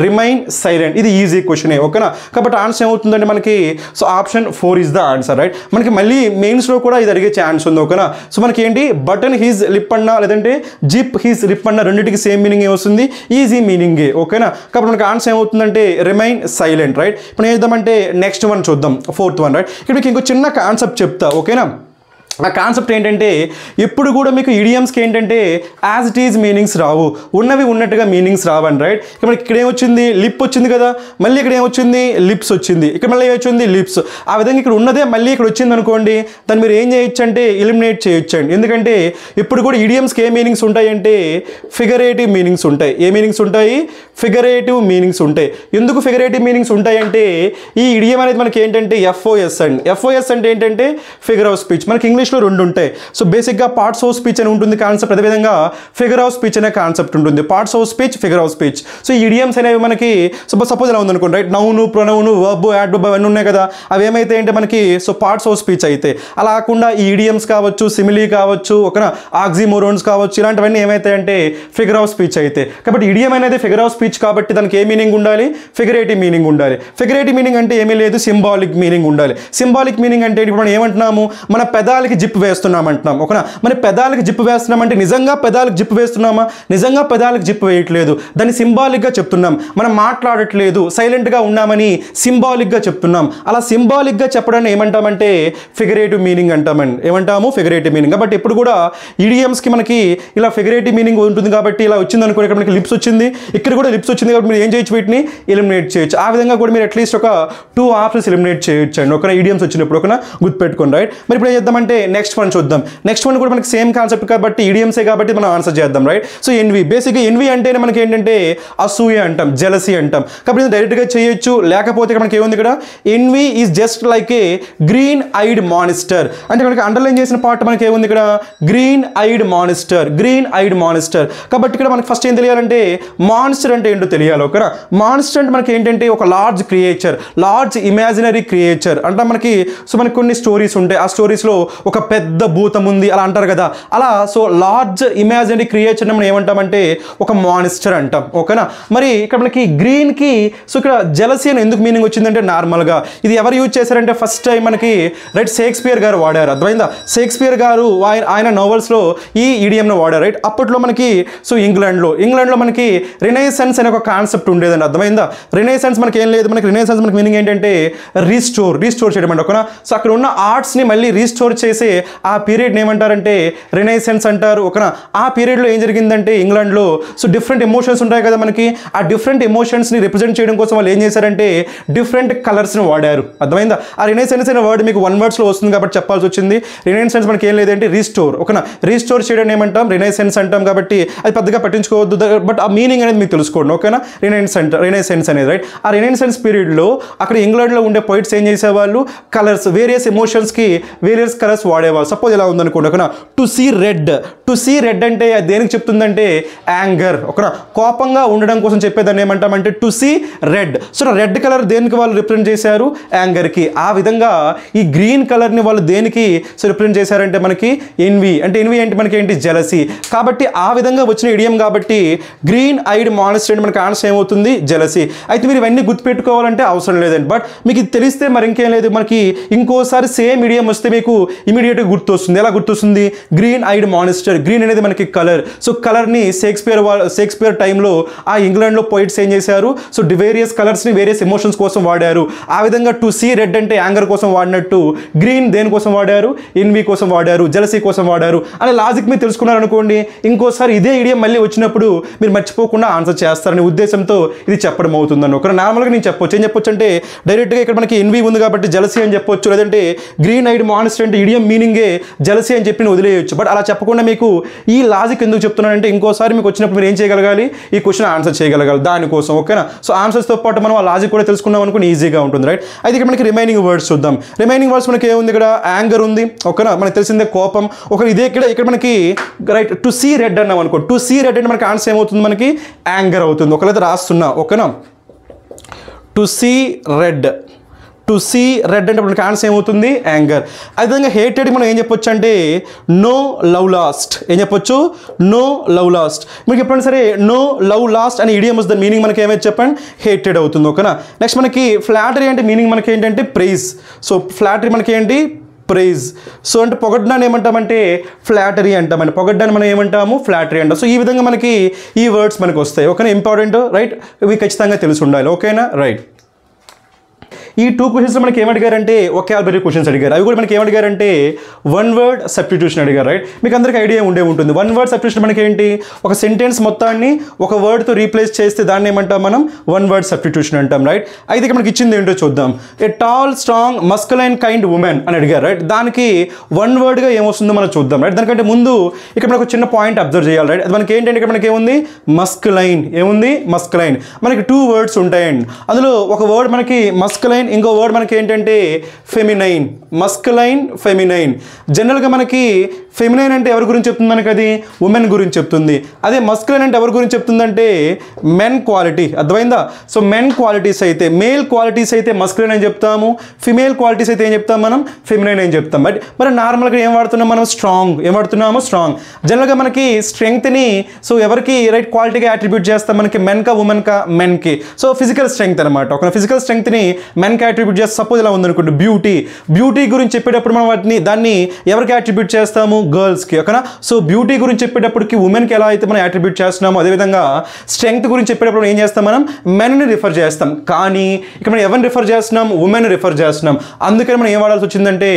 రిమైన్ సైలెంట్. ఇది ఈజీ క్వశ్చన్, ఓకేనా? కాబట్టి ఆన్సర్ ఏమవుతుందంటే మనకి so option 4 is the answer, right? మనకి మళ్ళీ మెయిన్స్లో కూడా ఇది అడిగే ఛాన్స్ ఉంది, ఓకేనా? సో మనకి ఏంటి? బటన్ హీజ్ లిప్ అన్నా లేదంటే జిప్ హీజ్ లిప్ అన్నా రెండింటికి సేమ్ మీనింగ్ ఏమొస్తుంది? ఈజీ మీనింగే, ఓకేనా? కాబట్టి మనకి ఆన్సర్ ఏమవుతుందంటే రిమైన్ సైలెంట్, రైట్? ఇప్పుడు ఏం చేద్దామంటే నెక్స్ట్ వన్ చూద్దాం, 4th వన్, రైట్? ఇక్కడ మీకు ఇంకో చిన్న కాన్సెప్ట్ చెప్తా, ఓకేనా? ఆ కాన్సెప్ట్ ఏంటంటే ఎప్పుడు కూడా మీకు ఇడియమ్స్కి ఏంటంటే యాజ్ ఇట్ ఈజ్ మీనింగ్స్ రావు, ఉన్నవి ఉన్నట్టుగా మీనింగ్స్ రావండి, రైట్? ఇక్కడ ఏమొచ్చింది? లిప్ వచ్చింది కదా, మళ్ళీ ఇక్కడ ఏమొచ్చింది? లిప్స్ వచ్చింది, ఇక్కడ మళ్ళీ ఏమొచ్చింది? లిప్స్. ఆ విధంగా ఇక్కడ ఉన్నదే మళ్ళీ ఇక్కడ వచ్చింది అనుకోండి, దాన్ని మీరు ఏం చేయొచ్చు అంటే ఎలిమినేట్ చేయొచ్చండి. ఎందుకంటే ఇప్పుడు కూడా ఇడియమ్స్కి ఏ మీనింగ్స్ ఉంటాయి అంటే ఫిగరేటివ్ మీనింగ్స్ ఉంటాయి. ఏ మీనింగ్స్ ఉంటాయి? ఫిగరేటివ్ మీనింగ్స్ ఉంటాయి. ఎందుకు ఫిగరేటివ్ మీనింగ్స్ ఉంటాయి అంటే ఈ ఇడియం అనేది మనకి ఏంటంటే ఎఫ్ఓఎస్ అండి. ఎఫ్ఓఎస్ అంటే ఏంటంటే ఫిగర్ ఆఫ్ స్పీచ్. మనకి ఇంగ్లీష్లో 2 ఉంటాయి. సో బేసిక్గా పార్ట్స్ ఆఫ్ స్పీచ్ అని ఉంటుంది కాన్సెప్ట్, అదేవిధంగా ఫిగర్ ఆఫ్ స్పీచ్ అనే కాన్సెప్ట్ ఉంటుంది. Parts of speech, figure of speech. So ఈ ఇడియమ్స్ అనేవి మనకి సపోజ్ ఎలా ఉందనుకోండి, right? Noun, pronoun, verb, adverb అవన్నీ ఉన్నాయి కదా, అవి ఏమైతే అంటే మనకి సో పార్ట్స్ ఆఫ్ స్పీచ్ అయితే. అలా కాకుండా ఈ ఇడియమ్స్ కావచ్చు, సిమిలీ కావచ్చు, ఒక ఆక్సిమోరోన్స్ కావచ్చు, ఇలాంటివన్నీ ఏమైతే అంటే ఫిగర్ ఆఫ్ స్పీచ్ అయితే. కాబట్టి ఇడియం అనేది ఫిగర్ ఆఫ్ స్పీచ్ కాబట్టి దానికి ఏ మీనింగ్ ఉండాలి? ఫిగరేటివ్ మీనింగ్ ఉండాలి. ఫిగరేటివ్ మీనింగ్ అంటే ఏమీ లేదు, సింబాలిక్ మీనింగ్ ఉండాలి. సింబాలిక్ మీనింగ్ అంటే ఇప్పుడు మనం ఏమంటున్నాము? మన పెదాలకి జిప్ వేస్తున్నాం అంటున్నాం, ఓకేనా? మన పెదాలకి జిప్ వేస్తున్నాం అంటే నిజంగా పెదాలకు జిప్ వేస్తున్నామా? నిజంగా పెదాలకు జిప్ వేయట్లేదు, దాన్ని సింబాలిక్గా చెప్తున్నాం. మనం మాట్లాడట్లేదు, సైలెంట్గా ఉన్నామని సింబాలిక్గా చెప్తున్నాం. అలా సింబాలిక్గా చెప్పడాన్ని ఏమంటామంటే ఫిగరేటివ్ మీనింగ్ అంటామండి. ఏమంటాము? Figurative meaning. కాబట్టి ఎప్పుడు కూడా ఇడియమ్స్కి మనకి ఇలా ఫిగరేటివ్ మీనింగ్ ఉంటుంది కాబట్టి ఇలా వచ్చింది అనుకో, ఇక్కడ మనకి లిప్స్ వచ్చింది, ఇక్కడ కూడా లిప్స్ వచ్చింది కాబట్టి మీరు ఏం చేయొచ్చు? వీటిని ఎలిమినేట్ చేయొచ్చు. ఆ విధంగా కూడా మీరు అట్లీస్ట్ ఒక 2 ఆప్షన్స్ ఎలిమినేట్ చేయొచ్చు అండి, ఒక ఇడియమ్స్ వచ్చినప్పుడు, ఒక గుర్తుపెట్టుకోండి, రైట్? మరి ఇప్పుడు ఏం చేద్దామంటే నెక్స్ట్ వన్ చూద్దాం. నెక్స్ట్ వన్ కూడా మనకి సేమ్ కాన్సెప్ట్ కాబట్టి ఇడియమ్సే కాబట్టి మనం ఆన్సర్ చేద్దాం, రైట్? సో ఎన్వి, బేసిక్గా ఎన్వి అంటేనే మనకి ఏంటంటే అసూయ అంటాం, జెలసీ అంటాం. కాబట్టి ఇది డైరెక్ట్గా చేయొచ్చు, లేకపోతే ఇక్కడ మనకి ఏముంది? ఇక్కడ envy is just like a green eyed monster. అంటే మనకి అండర్లైన్ చేసిన పార్ట్ మనకి ఏముంది? ఇక్కడ green eyed monster, green eyed monster. కాబట్టి ఇక్కడ మనకి ఫస్ట్ ఏం తెలియాలంటే మానిస్టర్ అంటే ఏంటో తెలియాలి, ఓకేనా? మానిస్టర్ అంటే మనకి ఏంటంటే ఒక large creature, large imaginary creature అంటే మనకి సో మనకి కొన్ని స్టోరీస్ ఉంటాయి, ఆ స్టోరీస్లో ఒక పెద్ద భూతం ఉంది అలా అంటారు కదా, అలా సో లార్జ్ ఇమాజినరీ క్రియేచర్ మనం ఏమంటామంటే ఒక మానిస్టర్ అంటాం, ఓకేనా? మరి ఇక్కడ మనకి గ్రీన్కి సో ఇక్కడ జెలసీ అని ఎందుకు మీనింగ్ వచ్చిందంటే నార్మల్గా ఇది ఎవరు యూజ్ చేశారంటే ఫస్ట్ టైం మనకి రైట్ షేక్స్పియర్ గారు వాడారు, అర్థమైందా? షేక్స్పియర్ గారు ఆయన నోవెల్స్లో ఈ ఈడియంను వాడారు, రైట్? అప్పట్లో మనకి సో ఇంగ్లాండ్లో మనకి రినైసెన్స్ అనే ఒక కాన్సెప్ట్ ఉండేదండి, అర్థమైందా? రినైసెన్స్ మనకి ఏం లేదు, మనకి రినైసెన్స్ మనకి మీనింగ్ ఏంటంటే రీస్టోర్ చేయడం అండి, ఓకేనా? సో అక్కడ ఉన్న ఆర్ట్స్ని మళ్ళీ రీస్టోర్ చేసే ఆ పీరియడ్ని ఏమంటారంటే రినైసెన్స్ అంటారు, ఓకేనా? ఆ పీరియడ్లో ఏం జరిగిందంటే ఇంగ్లాండ్లో సో డిఫరెంట్ ఎమోషన్స్ ఉంటాయి కదా మనకి, ఆ డిఫరెంట్ ఎమోషన్స్ని రిప్రజెంట్ చేయడం కోసం వాళ్ళు ఏం చేశారంటే డిఫరెంట్ కలర్స్ని వాడారు, అర్థమైందా? ఆ రినైసెన్స్ అనే వర్డ్ మీకు 1 వర్డ్స్లో వస్తుంది కాబట్టి చెప్పాల్సి వచ్చింది. రినైసెన్స్ మనకి ఏం లేదంటే రీస్టోర్, ఓకేనా? రీస్టోర్ చేయడం ఏమంటాం? రినైసెన్స్ అంటాం. కాబట్టి అది పెద్దగా పట్టించుకోవద్దు, బట్ ఆ మీనింగ్ అనేది మీకు తెలుసుకోండి, ఓకేనా? రినైసెన్స్ అనేది, రైట్? ఆ రినైసెన్స్ పీరియడ్లో అక్కడ ఇంగ్లాండ్లో ఉండే పోయిట్స్ ఏం చేసేవాళ్ళు? కలర్స్, వేరియస్ ఎమోషన్స్కి వేరియస్ కలర్స్ వాడేవాళ్ళు. సపోజ్ ఎలా ఉందనుకోండి, ఓకేనా? టు సీ రెడ్ అంటే దేనికి చెప్తుందంటే యాంగర్, ఓకేనా? కోపంగా ఉండడం కోసం చెప్పేదాన్ని ఏమంటామంటే to see red. So red colour దేనికి వాళ్ళు రిప్రజెంట్ చేశారు? యాంగర్కి. ఆ విధంగా ఈ గ్రీన్ కలర్ని వాళ్ళు దేనికి సో రిప్రజెంట్ చేశారంటే మనకి ఎన్వి. అంటే ఎన్వి అంటే మనకి ఏంటి? జెలసీ. కాబట్టి ఆ విధంగా వచ్చిన ఇడియం కాబట్టి గ్రీన్ ఐడ్ మానిస్టర్ అంటే మనకి ఆన్సర్ ఏమవుతుంది? జెలసీ. అయితే మీరు ఇవన్నీ గుర్తుపెట్టుకోవాలంటే అవసరం లేదండి, బట్ మీకు ఇది తెలిస్తే మరి ఇంకేం లేదు, మనకి ఇంకోసారి సేమ్ ఇడియం వస్తే మీకు ఇమీడియట్గా గుర్తొస్తుంది. ఎలా గుర్తొస్తుంది? గ్రీన్ ఐడ్ మానిస్టర్ గ్రీన్ అనేది మనకి కలర్. సో కలర్ని షేక్స్పియర్ టైంలో ఆ ఇంగ్లాండ్లో పోయిట్స్ ఏం చేశారు, సో వేరియస్ కలర్స్ని వేరియస్ ఎమోషన్స్ కోసం వాడారు. ఆ విధంగా టు సీ రెడ్ అంటే యాంగర్ కోసం వాడినట్టు గ్రీన్ దేనికోసం వాడారు, ఎన్వీ కోసం వాడారు, జెలసీ కోసం వాడారు అనే లాజిక్ మీరు తెలుసుకున్నారనుకోండి, ఇంకోసారి ఇదే ఐడియా మళ్ళీ వచ్చినప్పుడు మీరు మర్చిపోకుండా ఆన్సర్ చేస్తారనే ఉద్దేశంతో ఇది చెప్పడం అవుతుందని. ఒక నార్మల్గా నేను చెప్పొచ్చు, ఏం చెప్పొచ్చు అంటే డైరెక్ట్గా ఇక్కడ మనకి ఎన్వీ ఉంది కాబట్టి జెలసీ అని చెప్పొచ్చు, లేదంటే గ్రీన్ ఐడ్ మాన్స్టర్ అంటే ఇడియం మీనింగే జెలసీ అని చెప్పి వదిలేయచ్చు. బట్ అలా చెప్పకుండా మీకు ఈ లాజిక్ ఎందుకు చెప్తున్నానంటే ఇంకోసారి మీకు వచ్చినప్పుడు మీరు ఏం చేయగలగాలి, ఈ క్వశ్చన్ ఆన్సర్ చేయగలగాలి దానికోసం. ఓకేనా. సో ఆన్సర్స్తో పాటు మనం ఆ లాజిక్ కూడా తెలుసుకున్నాం అనుకుని ఈజీగా ఉంటుంది, రైట్. అయితే ఇక్కడ మనకి రిమైనింగ్ వర్డ్స్ చూద్దాం. రిమైనింగ్ వర్డ్స్ మనకి ఏముంది, ఇక్కడ యాంగర్ ఉంది. ఓకేనా, మనకి తెలిసిందే కోపం. ఒక ఇదే ఇక్కడ మనకి రైట్ టు సీ రెడ్ అన్నాం అనుకో, టు సీ రెడ్ అంటే మనకి ఆన్సర్ ఏమవుతుంది, మనకి యాంగర్ అవుతుంది. ఒకవేళ రాస్తున్నా, ఓకేనా, to see red, to see red అంటే మనకి ఆన్సర్ ఏమవుతుంది, యాంగర్. అదేవిధంగా హేటెడ్ మనం ఏం చెప్పొచ్చు అంటే నో లవ్ లాస్ట్. ఏం చెప్పొచ్చు, నో లవ్ లాస్ట్. మీకు ఎప్పుడైనా సరే నో లవ్ లాస్ట్ అని ఇడియం వస్తుంది, మీనింగ్ మనకి ఏమైతే చెప్పండి, హేటెడ్ అవుతుంది. ఓకేనా. నెక్స్ట్ మనకి ఫ్లాటరీ అంటే మీనింగ్ మనకి ఏంటంటే ప్రైజ్. సో ఫ్లాటరీ మనకి ఏంటి, ప్రైజ్. సో అంటే పొగడ్డాన్ని ఏమంటామంటే ఫ్లాటరీ అంటామండి, పొగడ్డాన్ని మనం ఏమంటాము, ఫ్లాటరీ అంటాం. సో ఈ విధంగా మనకి ఈ వర్డ్స్ మనకి వస్తాయి. ఓకేనా, ఇంపార్టెంట్, రైట్. ఇవి ఖచ్చితంగా తెలిసి ఉండాలి. ఓకేనా, రైట్. ఈ 2 క్వశ్చన్స్ మనకి ఏమడిగారంటే వొకాబులరీ క్వశ్చన్స్ అడిగారు. అవి కూడా మనకి ఏమడిగారంటే వన్ వర్డ్ సబ్స్టిట్యూషన్ అడిగారు, రైట్. మీకు అందరికీ ఐడియా ఉండే ఉంటుంది. వన్ వర్డ్ సబ్స్టిట్యూషన్ మనకి ఏంటి, ఒక సెంటెన్స్ మొత్తాన్ని ఒక వర్డ్తో రీప్లేస్ చేస్తే దాన్ని ఏమంటాం మనం, వన్ వర్డ్ సబ్స్టిట్యూషన్ అంటాం, రైట్. అయితే ఇక్కడ మనకి ఇచ్చింది ఏంటో చూద్దాం. ఏ tall strong masculine kind women అని అడిగారు, రైట్. దానికి వన్ వర్డ్గా ఏమొస్తుందో మనం చూద్దాం, రైట్. దానికంటే ముందు ఇక్కడ మనకు చిన్న పాయింట్ అబ్జర్వ్ చేయాలి, రైట్. అది మనకి ఏంటంటే ఇక్కడ మనకి ఏముంది, మస్కులైన్. ఏముంది, మస్కులైన్. మనకి 2 వర్డ్స్ ఉంటాయండి. అందులో ఒక వర్డ్ మనకి మస్కులైన్, ఇంకో వర్డ్ మనకి ఏంటంటే ఫెమినైన్. Masculine, feminine. జనరల్గా మనకి ఫెమినైన్ అంటే ఎవరి గురించి చెప్తుంది, మనకి అది ఉమెన్ గురించి చెప్తుంది. అదే మస్కులైన్ అంటే ఎవరి గురించి చెప్తుందంటే మెన్ క్వాలిటీ. అర్థమైందా. సో మెన్ క్వాలిటీస్ అయితే, మేల్ క్వాలిటీస్ అయితే మస్కులైన్ అని చెప్తాము, ఫిమేల్ క్వాలిటీస్ అయితే ఏం చెప్తాం మనం, ఫెమినైన్ అని చెప్తాం. బట్ మరి నార్మల్గా ఏం వాడుతున్నాం మనం, స్ట్రాంగ్. ఏం వాడుతున్నాము, స్ట్రాంగ్. జనరల్గా మనకి స్ట్రెంగ్త్ని సో ఎవరికి రైట్ క్వాలిటీగా అట్రిబ్యూట్ చేస్తాం, మనకి మెన్కా ఉమెన్కా, మెన్కి. సో ఫిజికల్ స్ట్రెంగ్త్ అనమాట. ఒక ఫిజికల్ స్ట్రెంగ్త్ని మెన్కి అట్రిబ్యూట్ చేస్తే, సపోజ్ ఇలా ఉందనుకోండి బ్యూటీ. బ్యూటీ గురించి చెప్పేటప్పుడు మనం దాన్ని ఎవరికి అట్రిబ్యూట్ చేస్తాము, గర్ల్స్కి. ఓకేనా. సో బ్యూటీ గురించి చెప్పేటప్పటికి ఉమెన్కి ఎలా అయితే మనం అట్రిబ్యూట్ చేస్తున్నామో అదేవిధంగా స్ట్రెంగ్త్ గురించి చెప్పేటప్పుడు ఏం చేస్తాం, మనం మెన్ని రిఫర్ చేస్తాం. కానీ ఇక్కడ మనం ఎవరిని రిఫర్ చేస్తున్నాం, ఉమెన్ రిఫర్ చేస్తున్నాం. అందుకని మనం ఏం వాడాల్సి వచ్చిందంటే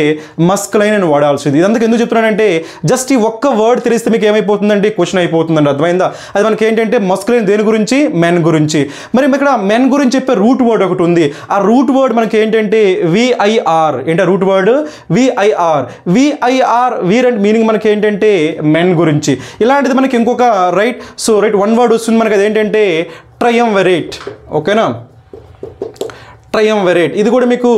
మస్కులైన్ అని వాడాల్సి ఉంది. ఇదంతా ఎందుకు చెప్తున్నానంటే జస్ట్ ఈ ఒక్క వర్డ్ తెలిస్తే మీకు ఏమైపోతుందంటే క్వశ్చన్ అయిపోతుందండి. అర్థమైందా. అది మనకి ఏంటంటే మస్కులైన్ దేని గురించి, మెన్ గురించి. మరి ఇక్కడ మెన్ గురించి చెప్పే రూట్ వర్డ్ ఒకటి ఉంది. ఆ రూట్ వర్డ్ మనకి ఏంటంటే విఐఆర్. ఏంటో root word VIR. VIR vir and meaning మనకి ఏంటంటే మెన్ గురించి. ఇలాంటిది మనకి ఇంకొక right. So right one word వస్తుంది మనకి, అదేంటంటే ట్రయంవిరేట్. ఓకేనా, ట్రయంవిరేట్. ఇది కూడా మీకు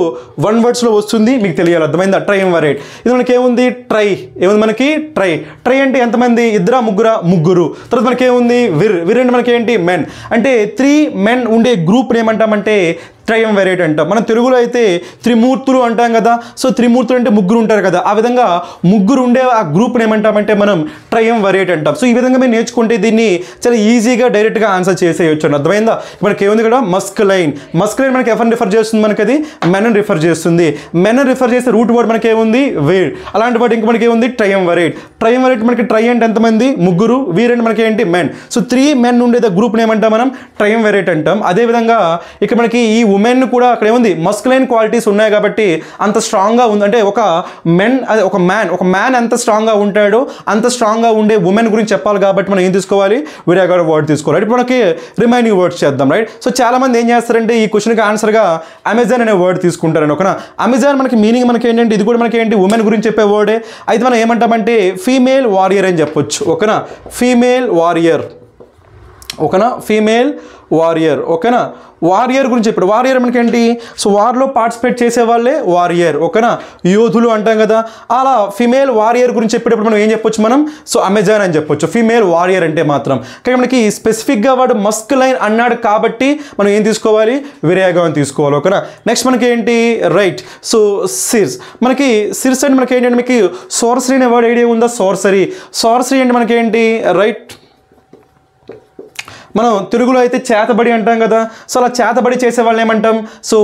వన్ వర్డ్స్లో వస్తుంది, మీకు తెలియాలి. అర్థమైందా. ట్రయంవిరేట్. ఇది మనకి ఏముంది, ట్రై. ఏముంది మనకి, ట్రై. ట్రై అంటే ఎంతమంది, ఇద్దరా, ముగ్గురా, ముగ్గురు. తర్వాత మనకి ఏముంది, విర్. విర్ అంటే మనకి ఏంటి, మెన్. అంటే 3 మెన్ ఉండే గ్రూప్ ఏమంటామంటే ట్రయంవిరేట్ అంటాం. మనం తెలుగులో అయితే త్రిమూర్తులు అంటాం కదా. సో త్రిమూర్తులు అంటే ముగ్గురు ఉంటారు కదా, ఆ విధంగా ముగ్గురు ఉండే ఆ గ్రూప్ని ఏమంటామంటే మనం ట్రయంవిరేట్ అంటాం. సో ఈ విధంగా మీరు నేర్చుకుంటే దీన్ని చాలా ఈజీగా డైరెక్ట్గా ఆన్సర్ చేసేయచ్చు. అర్థమైందా. మనకి ఏముంది ఇక్కడ మస్కులైన్. మస్కులైన్ మనకి ఎవరిని రిఫర్ చేస్తుంది, మనకి అది మెన్ రిఫర్ చేస్తుంది. మెన్ రిఫర్ చేస్తే రూట్ వర్డ్ మనకి ఏముంది, వేర్. అలాంటి వర్డ్ ఇంకా మనకి ఏముంది, ట్రయంవిరేట్. ట్రయంవిరేట్ మనకి ట్రై అంటే ఎంతమంది, ముగ్గురు. వీర్ అంటే మనకి ఏంటి, మెన్. సో 3 మెన్ ఉండేది గ్రూప్ని ఏమంటాం మనం, ట్రయంవిరేట్ అంటాం. అదేవిధంగా ఇక్కడ మనకి ఈ ఉమెన్ కూడా అక్కడ ఏముంది, మస్కులైన్ క్వాలిటీస్ ఉన్నాయి కాబట్టి అంత స్ట్రాంగ్గా ఉంది. అంటే ఒక మెన్, అదే ఒక మ్యాన్ ఎంత స్ట్రాంగ్గా ఉంటాడో అంత స్ట్రాంగ్గా ఉండే ఉమెన్ గురించి చెప్పాలి కాబట్టి మనం ఏం తీసుకోవాలి, విరాగర్ వర్డ్ తీసుకోవాలి. ఇప్పుడు మనకి రిమైనింగ్ వర్డ్స్ చేద్దాం, రైట్. సో చాలా మంది ఏం చేస్తారంటే ఈ క్వశ్చన్కి ఆన్సర్గా అమెజాన్ అనే వర్డ్ తీసుకుంటారండి. ఓకేనా. అమెజాన్ మనకి మీనింగ్ మనకి ఏంటంటే ఇది కూడా మనకి ఏంటి, ఉమెన్ గురించి చెప్పే వర్డే. అయితే మనం ఏమంటామంటే ఫీమేల్ వారియర్ అని చెప్పొచ్చు. ఓకేనా, ఫీమేల్ వారియర్. ఓకేనా, ఫీమేల్ వారియర్. ఓకేనా. వారియర్ గురించి చెప్పాడు. వారియర్ మనకి ఏంటి, సో వార్లో పార్టిసిపేట్ చేసే వాళ్ళే వారియర్. ఓకేనా, యోధులు అంటాం కదా. అలా ఫిమేల్ వారియర్ గురించి చెప్పేటప్పుడు మనం ఏం చెప్పొచ్చు, మనం సో అమెజాన్ అని చెప్పొచ్చు. ఫీమేల్ వారియర్ అంటే మాత్రం. కానీ మనకి స్పెసిఫిక్గా వాడు మస్కులైన్ అన్నాడు కాబట్టి మనం ఏం తీసుకోవాలి, విరాగం అని తీసుకోవాలి. ఓకేనా. నెక్స్ట్ మనకి ఏంటి, రైట్. సో సిర్స్. మనకి సిర్స్ అంటే మనకి ఏంటంటే మీకు సోర్సరీ అనే వర్డ్ ఐడియా ఉందా, సోర్సరీ. సోర్సరీ అంటే మనకి ఏంటి, రైట్. మనం తెలుగులో అయితే చేతబడి అంటాం కదా. సో అలా చేతబడి చేసే వాళ్ళని ఏమంటాం? సో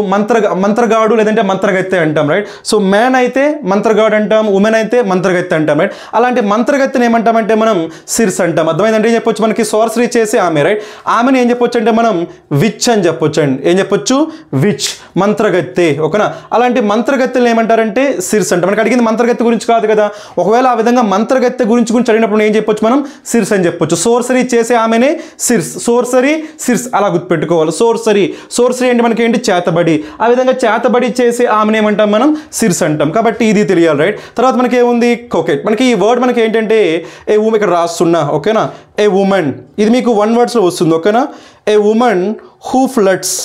మంత్రగాడు లేదంటే మంత్రగత్తె అంటాం, రైట్. సో మ్యాన్ అయితే మంత్రగాడు అంటాం, ఉమెన్ అయితే మంత్రగత్తె అంటాం, రైట్. అలాంటి మంత్రగత్తెని ఏమంటామంటే మనం సిర్స్ అంటాం. అర్థమైందంటే ఏం చెప్పొచ్చు? మనకి సోర్సరీ చేసే ఆమె, రైట్. ఆమెను ఏం చెప్పొచ్చు అంటే మనం విచ్ అని చెప్పొచ్చు అండి. ఏం చెప్పొచ్చు? విచ్, మంత్రగత్తె. ఓకేనా? అలాంటి మంత్రగత్తెలు ఏమంటారంటే సిర్స్ అంటాం. మనకి అడిగింది మంత్రగత్తె గురించి కాదు కదా. ఒకవేళ ఆ విధంగా మంత్రగత్తె గురించి అడిగినప్పుడు ఏం చెప్పొచ్చు? మనం సిర్స్ అని చెప్పొచ్చు. సోర్సరీ చేసే ఆమెనే సిర్స్. సోర్సరీ సిర్స్ అలా గుర్తుపెట్టుకోవాలి. సోర్సరీ అంటే మనకి ఏంటి? చేతబడి. ఆ విధంగా చేతబడి చేసే ఆమెను ఏమంటాం? మనం సిర్స్ అంటాం. కాబట్టి ఇది తెలియాలి, రైట్. తర్వాత మనకి ఏముంది? కోకెట్. మనకి ఈ వర్డ్ మనకి ఏంటంటే ఏ ఉమెన్, ఇక్కడ రాస్తున్నా, ఓకేనా. ఏ ఉమెన్, ఇది మీకు వన్ వర్డ్స్లో వస్తుంది, ఓకేనా. A women who floods,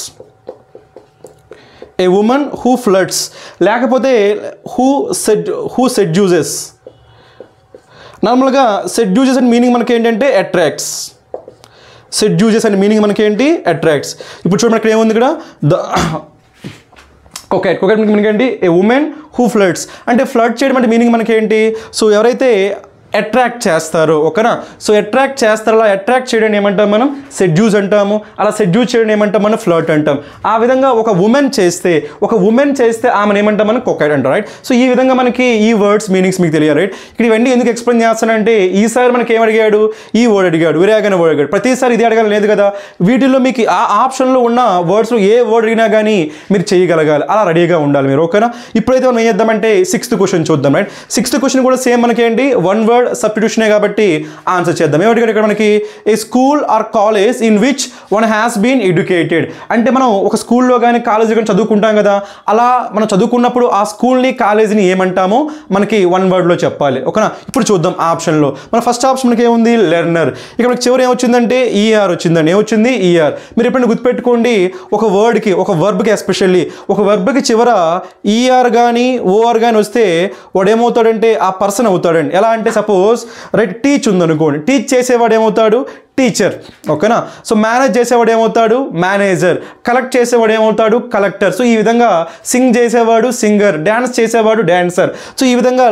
a women who floods, లేకపోతే హూ సెడ్యూజెస్. నార్మల్గా సెడ్యూజెస్ అండ్ మీనింగ్ మనకి ఏంటంటే అట్రాక్ట్స్. సెడ్యూజెస్ అండ్ మీనింగ్ మనకి ఏంటి? అట్రాక్ట్స్. ఇప్పుడు చూడండి ఇక్కడ ఏముంది? ఇక్కడ కోకెట్ మీనింగ్ ఏంటి? ఏ ఉమెన్ హూ ఫ్లడ్స్ అంటే ఫ్లడ్ చేయడం అంటే మీనింగ్ మనకి ఏంటి? సో ఎవరైతే అట్రాక్ట్ చేస్తారు, ఓకేనా. సో అట్రాక్ట్ చేస్తారు, అలా అట్రాక్ట్ చేయడం ఏమంటాం? మనం సెడ్యూస్ అంటాము. అలా సెడ్యూస్ చేయడం ఏమంటాం? మనం ఫ్లర్ట్ అంటాం. ఆ విధంగా ఒక ఉమెన్ చేస్తే ఆమెను ఏమంటాం? మనం కోకెట్ అంటాం, రైట్. సో ఈ విధంగా మనకి ఈ వర్డ్స్ మీనింగ్స్ మీకు తెలియాలి, రైట్. ఇక్కడ ఇవన్నీ ఎందుకు ఎక్స్ప్లెయిన్ చేస్తానంటే ఈసారి మనకి ఏం అడిగాడు? ఈ వర్డ్ అడిగాడు, విరాగన వర్డ్ అడిగాడు. ప్రతిసారి ఇది అడగాలి లేదు కదా. వీటిల్లో మీకు ఆ ఆప్షన్లో ఉన్న వర్డ్స్లో ఏ వర్డ్ అడిగినా కానీ మీరు చేయగలగాలి. అలా రెడీగా ఉండాలి మీరు, ఓకేనా. ఇప్పుడైతే మనం ఏం చేద్దామంటే 6th క్వశ్చన్ చూద్దాం, రైట్. 6th క్వశ్చన్ కూడా సేమ్ మనకి ఏంటి? వన్ వర్డ్ సబ్స్టిట్యూషనే కాబట్టి ఆన్సర్ చేద్దాం. ఏమిటి ఇక్కడ మనకి? A school or college in which one has been educated. అంటే మనం ఒక స్కూల్లో కానీ కాలేజీ కానీ చదువుకుంటాం కదా. అలా మనం చదువుకున్నప్పుడు ఆ స్కూల్ని కాలేజీని ఏమంటామో మనకి వన్ వర్డ్లో చెప్పాలి, ఓకేనా. ఇప్పుడు చూద్దాం ఆప్షన్లో. మన ఫస్ట్ ఆప్షన్ మనకి ఏముంది? లెర్నర్. ఇక్కడ మనకి చివరి ఏమొచ్చిందంటే ఈఆర్ వచ్చిందండి. ఏమొచ్చింది? ఈఆర్. మీరు ఎప్పుడైనా గుర్తుపెట్టుకోండి, ఒక వర్డ్కి, ఒక వర్బ్కి, ఎస్పెషల్లీ ఒక వర్బ్కి చివర ఈఆర్ కానీ ఓఆర్ కానీ వస్తే వాడు ఏమవుతాడంటే ఆ పర్సన్ అవుతాడండి. ఎలా అంటే సపోజ్, రైట్, టీచ్ ఉందనుకోండి. టీచ్ చేసేవాడు ఏమవుతాడు? టీచర్, ఓకేనా. సో మేనేజ్ చేసేవాడు ఏమవుతాడు? మేనేజర్. కలెక్ట్ చేసేవాడు ఏమవుతాడు? కలెక్టర్. సో ఈ విధంగా సింగ్ చేసేవాడు సింగర్, డ్యాన్స్ చేసేవాడు డాన్సర్. సో ఈ విధంగా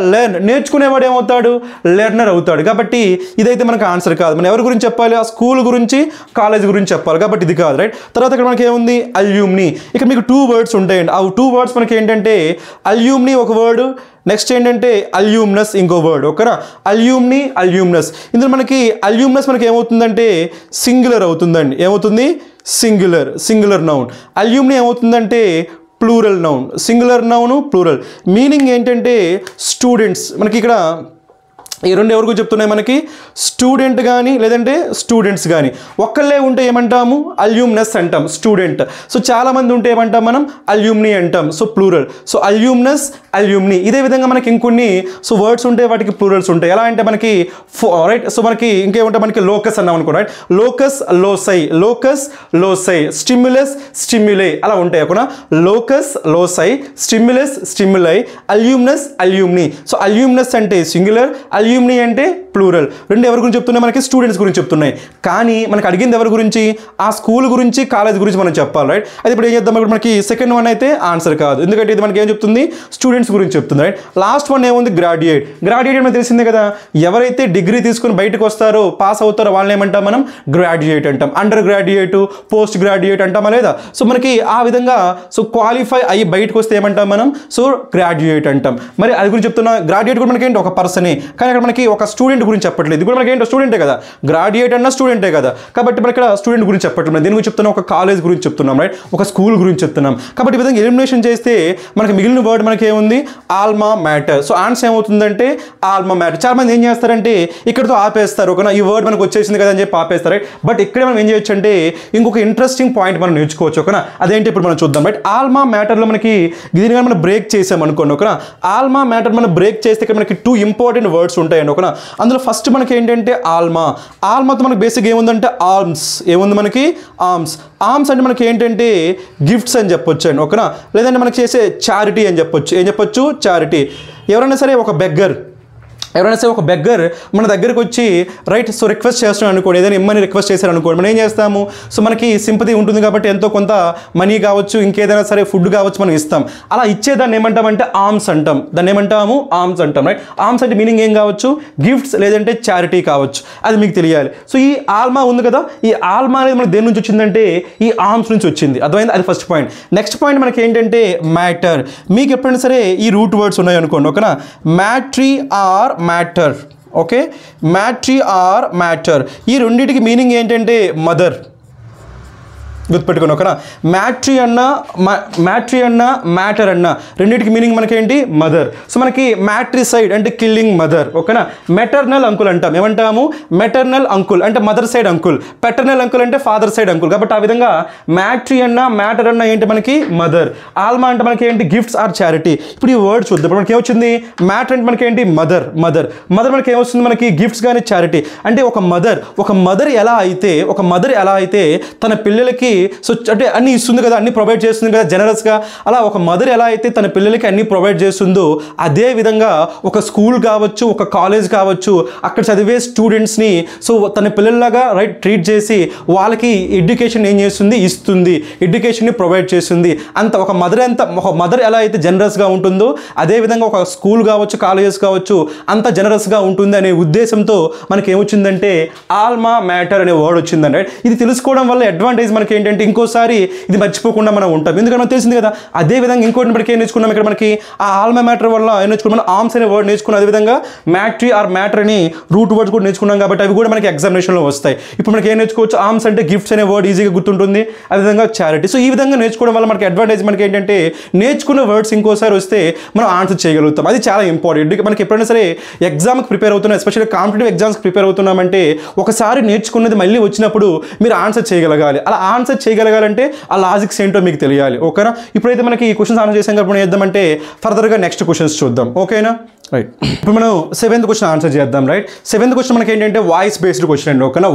నేర్చుకునేవాడు ఏమవుతాడు? లెర్నర్ అవుతాడు. కాబట్టి ఇదైతే మనకు ఆన్సర్ కాదు. మనం ఎవరి గురించి చెప్పాలి? ఆ స్కూల్ గురించి, కాలేజ్ గురించి చెప్పాలి. కాబట్టి ఇది కాదు, రైట్. తర్వాత ఇక్కడ మనకి ఏముంది? అల్యూమ్ని. ఇక్కడ మీకు 2 వర్డ్స్ ఉంటాయండి. ఆ 2 వర్డ్స్ మనకి ఏంటంటే అల్యూమ్ని ఒక వర్డ్, నెక్స్ట్ ఏంటంటే అల్యూమ్నస్ ఇంకో వర్డ్, ఓకేనా. Alumni, alumnus. ఇందులో మనకి అల్యూమ్నస్ మనకి ఏమవుతుందంటే సింగులర్ అవుతుందండి. ఏమవుతుంది? Singular noun. అల్యూమ్ని ఏమవుతుందంటే plural noun. Singular noun, plural. Meaning ఏంటంటే స్టూడెంట్స్. మనకి ఇక్కడ ఈ రెండు ఎవరి గురించి చెప్తున్నాయి? మనకి స్టూడెంట్ కానీ లేదంటే స్టూడెంట్స్ కానీ. ఒక్కళ్ళే ఉంటే ఏమంటాము? అల్యూమ్నస్ అంటాం, స్టూడెంట్. సో చాలామంది ఉంటే ఏమంటాం మనం? అల్యూమ్ని అంటాం. So plural. So alumnus, alumni. ఇదే విధంగా మనకి ఇంకొన్ని వర్డ్స్ ఉంటాయి, వాటికి ప్లూరల్స్ ఉంటాయి. ఎలా అంటే మనకి రైట్. సో మనకి ఇంకేముంటాయి? మనకి లోకస్ అన్నాం అనుకో, right. Locus, loci, stimulus, stimuli అలా ఉంటాయి, ఓకేనా. Locus, loci, stimuli, alumnus, alumni. So alumnus అంటే సింగులర్, అల్యూమ్ని అంటే ప్లూరల్. రెండు ఎవరి గురించి చెప్తున్నాయి? మనకి స్టూడెంట్స్ గురించి చెప్తున్నాయి. కానీ మనకి అడిగింది ఎవరి గురించి? ఆ స్కూల్ గురించి, కాలేజ్ గురించి మనం చెప్పాలి, రైట్. అయితే ఇప్పుడు ఏం చేద్దాం? ఇప్పుడు మనకి సెకండ్ వన్ అయితే ఆన్సర్ కాదు, ఎందుకంటే ఇది మనకి ఏం చెప్తుంది? స్టూడెంట్స్ గురించి చెప్తుంది, రైట్. లాస్ట్ వన్ ఏముంది? గ్రాడ్యుయేట్. గ్రాడ్యుయేట్ మనకు తెలిసిందే కదా. ఎవరైతే డిగ్రీ తీసుకుని బయటకు వస్తారో, పాస్ అవుతారో వాళ్ళని ఏమంటాం మనం? గ్రాడ్యుయేట్ అంటాం. అండర్ గ్రాడ్యుయేట్, పోస్ట్ గ్రాడ్యుయేట్ అంటామా లేదా? సో మనకి ఆ విధంగా సో క్వాలిఫై అయ్యి బయటకు వస్తే ఏమంటాం మనం? సో గ్రాడ్యుయేట్ అంటాం. మరి అది గురించి చెప్తున్నా. గ్రాడ్యుయేట్ కూడా మనకి ఏంటి? ఒక పర్సనే. కానీ అక్కడ మనకి ఒక స్టూడెంట్ గురించి చెప్పట్లేదు. ఇది కూడా మనకి ఏంటో స్టూడెంటే కదా. గ్రాడ్యుయేట్ అన్న స్టూడెంటే కదా. కాబట్టి మనకి ఇక్కడ స్టూడెంట్ గురించి చెప్పట్లేదు. దీని గురించి చెప్తున్నాం, ఒక కాలేజ్ గురించి చెప్తున్నాం, రైట్. ఒక స్కూల్ గురించి చెప్తున్నాం. కాబట్టి ఈ విధంగా ఎలిమినేషన్ చేస్తే మనకి మిగిలిన వర్డ్ మనకి ఏముంది? ఆల్మా మ్యాటర్. సో ఆన్సర్ ఏమవుతుందంటే ఆల్మా మ్యాటర్. చాలా మంది ఏం చేస్తారంటే ఇక్కడతో ఆపేస్తారు, ఓకేనా. ఈ వర్డ్ మనకు వచ్చేసింది కదా అని చెప్పి ఆపేస్తారు, రైట్. బట్ ఇక్కడే మనం ఏం చేయొచ్చు అంటే ఇంకొక ఇంట్రెస్టింగ్ పాయింట్ మనం నేర్చుకోవచ్చు, ఓకేనా. అదేంటి ఇప్పుడు మనం చూద్దాం, రైట్. ఆల్మా మ్యాటర్లో మనకి దీనిగా మనం బ్రేక్ చేసాం అనుకోండి, ఓకేనా. ఆల్మా మ్యాటర్ మనం బ్రేక్ చేస్తే ఇక్కడ మనకి 2 ఇంపార్టెంట్ వర్డ్స్ ఉంటాయండి, ఓకేనా. అందులో ఫస్ట్ మనకి ఏంటంటే ఆల్మాతో మనకి బేసిక్ ఏముందంటే ఆర్మ్స్. ఏముంది మనకి? ఆర్మ్స్ అంటే మనకి ఏంటంటే గిఫ్ట్స్ అని చెప్పొచ్చు అండి, ఓకేనా. లేదంటే మనకి చేసే చారిటీ అని చెప్పొచ్చు. ఏం చెప్పొచ్చు? చారిటీ. ఎవరైనా సరే ఒక బెగ్గర్ ఎవరైనా సరే ఒక బెగ్గర్ మన దగ్గరికి వచ్చి రైట్ సో రిక్వెస్ట్ చేస్తున్నాం అనుకోండి, ఏదైనా ఇమ్మని రిక్వెస్ట్ చేశారు అనుకోండి, మనం ఏం చేస్తాము, సో మనకి సింపతి ఉంటుంది కాబట్టి ఎంతో కొంత మనీ కావచ్చు, ఇంకేదైనా సరే ఫుడ్ కావచ్చు మనం ఇస్తాం. అలా ఇచ్చేదాన్ని ఏమంటామంటే ఆర్మ్స్ అంటాం. దాన్ని ఏమంటాము ఆర్మ్స్ అంటాం. రైట్, ఆర్మ్స్ అంటే మీనింగ్ ఏం కావచ్చు, గిఫ్ట్స్ లేదంటే చారిటీ కావచ్చు, అది మీకు తెలియాలి. సో ఈ ఆల్మా ఉంది కదా, ఈ ఆల్మా అనేది మనకి దేని నుంచి వచ్చిందంటే ఈ ఆర్మ్స్ నుంచి వచ్చింది. అర్థమైంది, అది ఫస్ట్ పాయింట్. నెక్స్ట్ పాయింట్ మనకి ఏంటంటే మ్యాటర్. మీకు ఎప్పుడైనా సరే ఈ రూట్ వర్డ్స్ ఉన్నాయి అనుకోండి, ఓకేనా, మ్యాట్రీ ఆర్ మ్యాటర్. ఓకే, మ్యాట్రీ ఆర్ మ్యాటర్, ఈ రెండింటికి మీనింగ్ ఏంటంటే మదర్. గుర్తుపెట్టుకోండి, ఓకేనా. మ్యాట్రీ అన్న మ్యాటర్ అన్న రెండింటికి మీనింగ్ మనకేంటి మదర్. సో మనకి మ్యాట్రిసైడ్ అంటే కిల్లింగ్ మదర్, ఓకేనా. మెటర్నల్ అంకుల్ అంటాం, ఏమంటాము మెటర్నల్ అంకుల్ అంటే mother side uncle, paternal uncle అంటే ఫాదర్ సైడ్ అంకుల్. కాబట్టి ఆ విధంగా మ్యాట్రీ అన్న మ్యాటర్ అన్న ఏంటి మనకి మదర్. ఆల్మా అంటే మనకి ఏంటి గిఫ్ట్స్ ఆర్ చారిటీ. ఇప్పుడు ఈ వర్డ్ చూద్దాం. ఇప్పుడు మనకి ఏమొచ్చింది, మ్యాటర్ అంటే మనకి ఏంటి మదర్. మదర్ మనకి ఏమొస్తుంది, మనకి గిఫ్ట్స్ కానీ చారిటీ. అంటే ఒక మదర్ ఎలా అయితే తన పిల్లలకి సో అంటే అన్ని ఇస్తుంది కదా, అన్ని ప్రొవైడ్ చేస్తుంది కదా జనరస్గా, అలా ఒక మదర్ ఎలా అయితే తన పిల్లలకి అన్ని ప్రొవైడ్ చేస్తుందో అదే విధంగా ఒక స్కూల్ కావచ్చు, ఒక కాలేజ్ కావచ్చు, అక్కడ చదివే స్టూడెంట్స్ని సో తన పిల్లల్లాగా రైట్ ట్రీట్ చేసి వాళ్ళకి ఎడ్యుకేషన్ ఏం చేస్తుంది, ఇస్తుంది, ఎడ్యుకేషన్ని ప్రొవైడ్ చేస్తుంది. అంత ఒక మదర్ ఎలా అయితే జనరస్గా ఉంటుందో అదే విధంగా ఒక స్కూల్ కావచ్చు, కాలేజెస్ కావచ్చు అంత జనరస్గా ఉంటుంది అనే ఉద్దేశంతో మనకి ఏమొచ్చిందంటే ఆల్మా మ్యాటర్ అనే వర్డ్ వచ్చిందండి. ఇది తెలుసుకోవడం వల్ల అడ్వాంటేజ్ మనకి ఏంటంటే ఇంకోసారి ఇది మర్చిపోకుండా మనం ఉంటాం, ఎందుకంటే మనకు తెలిసింది కదా. అదే విధంగా ఇంకోటి మనకి ఏం నేర్చుకున్నాం, ఇక్కడ మనకి ఆ ఆల్మా మ్యాటర్ వల్ల ఏం నేర్చుకున్నాం, మనం ఆర్మ్స్ అనే వర్డ్ నేర్చుకున్నాం. అదేవిధంగా మ్యాట్రీ ఆర్ మ్యాటర్ అని రూట్ వర్డ్స్ కూడా నేర్చుకున్నాం కాబట్టి అవి కూడా మనకి ఎగ్జామినేషన్లో వస్తాయి. ఇప్పుడు మనకి ఏం నేర్చుకోవచ్చు, ఆర్మ్స్ అంటే గిఫ్ట్స్ అనే వర్డ్ ఈజీగా గుర్తుంటుంది, అదేవిధంగా చారిటీ. సో ఈ విధంగా నేర్చుకోవడం వల్ల మనకి అడ్వాంటేజ్ మనకి ఏంటంటే నేర్చుకున్న వర్డ్స్ ఇంకోసారి వస్తే మనం ఆన్సర్ చేయగలుగుతాం. అది చాలా ఇంపార్టెంట్. మనకి ఎప్పుడైనా సరే ఎగ్జామ్కి ప్రిపేర్ అవుతున్నాం, ఎస్పెషల్లీ కాంపిటేటివ్ ఎగ్జామ్స్కి ప్రిపేర్ అవుతున్నామంటే ఒకసారి నేర్చుకున్నది మళ్ళీ వచ్చినప్పుడు మీరు ఆన్సర్ చేయగలగాలి. అలా ఆన్సర్ చేయగలగాలంటే ఆ లాజిక్స్ ఏంటో మీకు తెలియాలి, ఓకేనా. ఇప్పుడైతే మనకి ఈ క్వశ్చన్స్ ఆన్సర్ చేసాం కాబట్టి చేద్దామంటే ఫర్దర్గా నెక్స్ట్ క్వశ్చన్స్ చూద్దాం, ఓకేనా. రైట్, ఇప్పుడు మనం 7th క్వశ్చన్ ఆన్సర్ చేద్దాం. రైట్, 7th క్వశ్చన్ మనకి ఏంటంటే వాయిస్ బేస్డ్ క్వశ్చన్ అండి, ఓకేనా.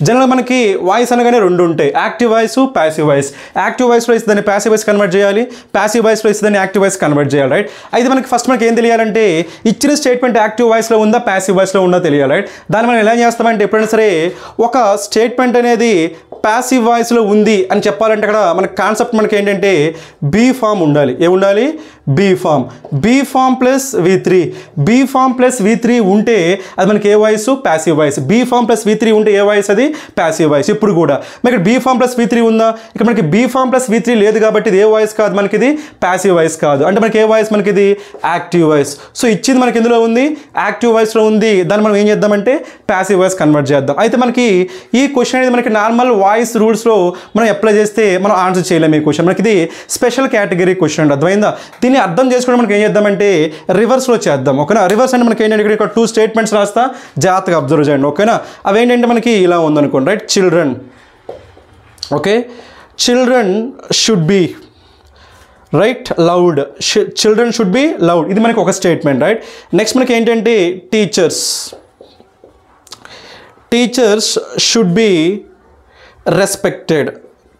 జనరల్గా మనకి వాయిస్ అనగానే రెండు ఉంటాయి, active voice, passive voice. Active వాయిస్లో ఇస్తే దాన్ని ప్యాసివ్ వాయిస్ కన్వర్ట్ చేయాలి, ప్యాసివ్ వాయిస్లో ఇస్తే దాన్ని యాక్టివ్ వాయిస్ కన్వర్ట్ చేయాలి. రైట్, అయితే మనకి ఫస్ట్ మనకి ఏం తెలియాలంటే ఇచ్చిన స్టేట్మెంట్ యాక్టివ్ వాయిస్లో ఉందా ప్యాసివ్ వాయిస్లో ఉందా తెలియాలి. రైట్, దాన్ని మనం ఎలా చేస్తామంటే ఎప్పుడైనా సరే ఒక స్టేట్మెంట్ అనేది ప్యాసివ్ వాయిస్లో ఉంది అని చెప్పాలంటే అక్కడ మన కాన్సెప్ట్ మనకి ఏంటంటే బీ ఫామ్ ఉండాలి. ఏముండాలి, be form plus V3. Be form plus V3 ఉంటే అది మనకి a voice, passive voice. Be form plus V3 ఉంటే ఏ వాయిస్, అది ప్యాసివ్ వాయిస్. ఇప్పుడు కూడా మనకి ఇక్కడ బీ ఫామ్ ప్లస్ V3 ఉందా, ఇక్కడ మనకి బీ ఫామ్ ప్లస్ V3 లేదు కాబట్టి ఇది ఏ వాయిస్ కాదు, మనకి ఇది ప్యాసివ్ వాయిస్ కాదు. అంటే మనకి ఏ వాయిస్, మనకి ఇది యాక్టివ్ వాయిస్. సో ఇచ్చింది మనకి ఎందులో ఉంది, యాక్టివ్ వాయిస్లో ఉంది. దాన్ని మనం ఏం చేద్దామంటే ప్యాసివ్ వాయిస్ కన్వర్ట్ చేద్దాం. అయితే మనకి ఈ క్వశ్చన్ అనేది మనకి నార్మల్ వాయిస్ రూల్స్లో మనం అప్లై చేస్తే మనం ఆన్సర్ చేయలేము ఈ క్వశ్చన్. మనకి ఇది స్పెషల్ కేటగిరీ క్వశ్చన్ అండి, అర్థమైందా. దీన్ని అర్థం చేసుకోవడం మనకి ఏం చేద్దామంటే రివర్స్లో చేద్దాం, ఓకేనా. రివర్స్ అంటే మనకి ఏంటంటే ఇక్కడ 2 స్టేట్మెంట్స్ రాస్తా, జాగ్రత్తగా అబ్జర్వ్ చేయండి, ఓకేనా. అవేంటంటే మనకి ఇలా ఉందనుకోండి. Right, children, okay, children should be right loud, children should be loud, ఇది మనకి ఒక స్టేట్మెంట్. రైట్, నెక్స్ట్ మనకి ఏంటంటే teachers should be respected,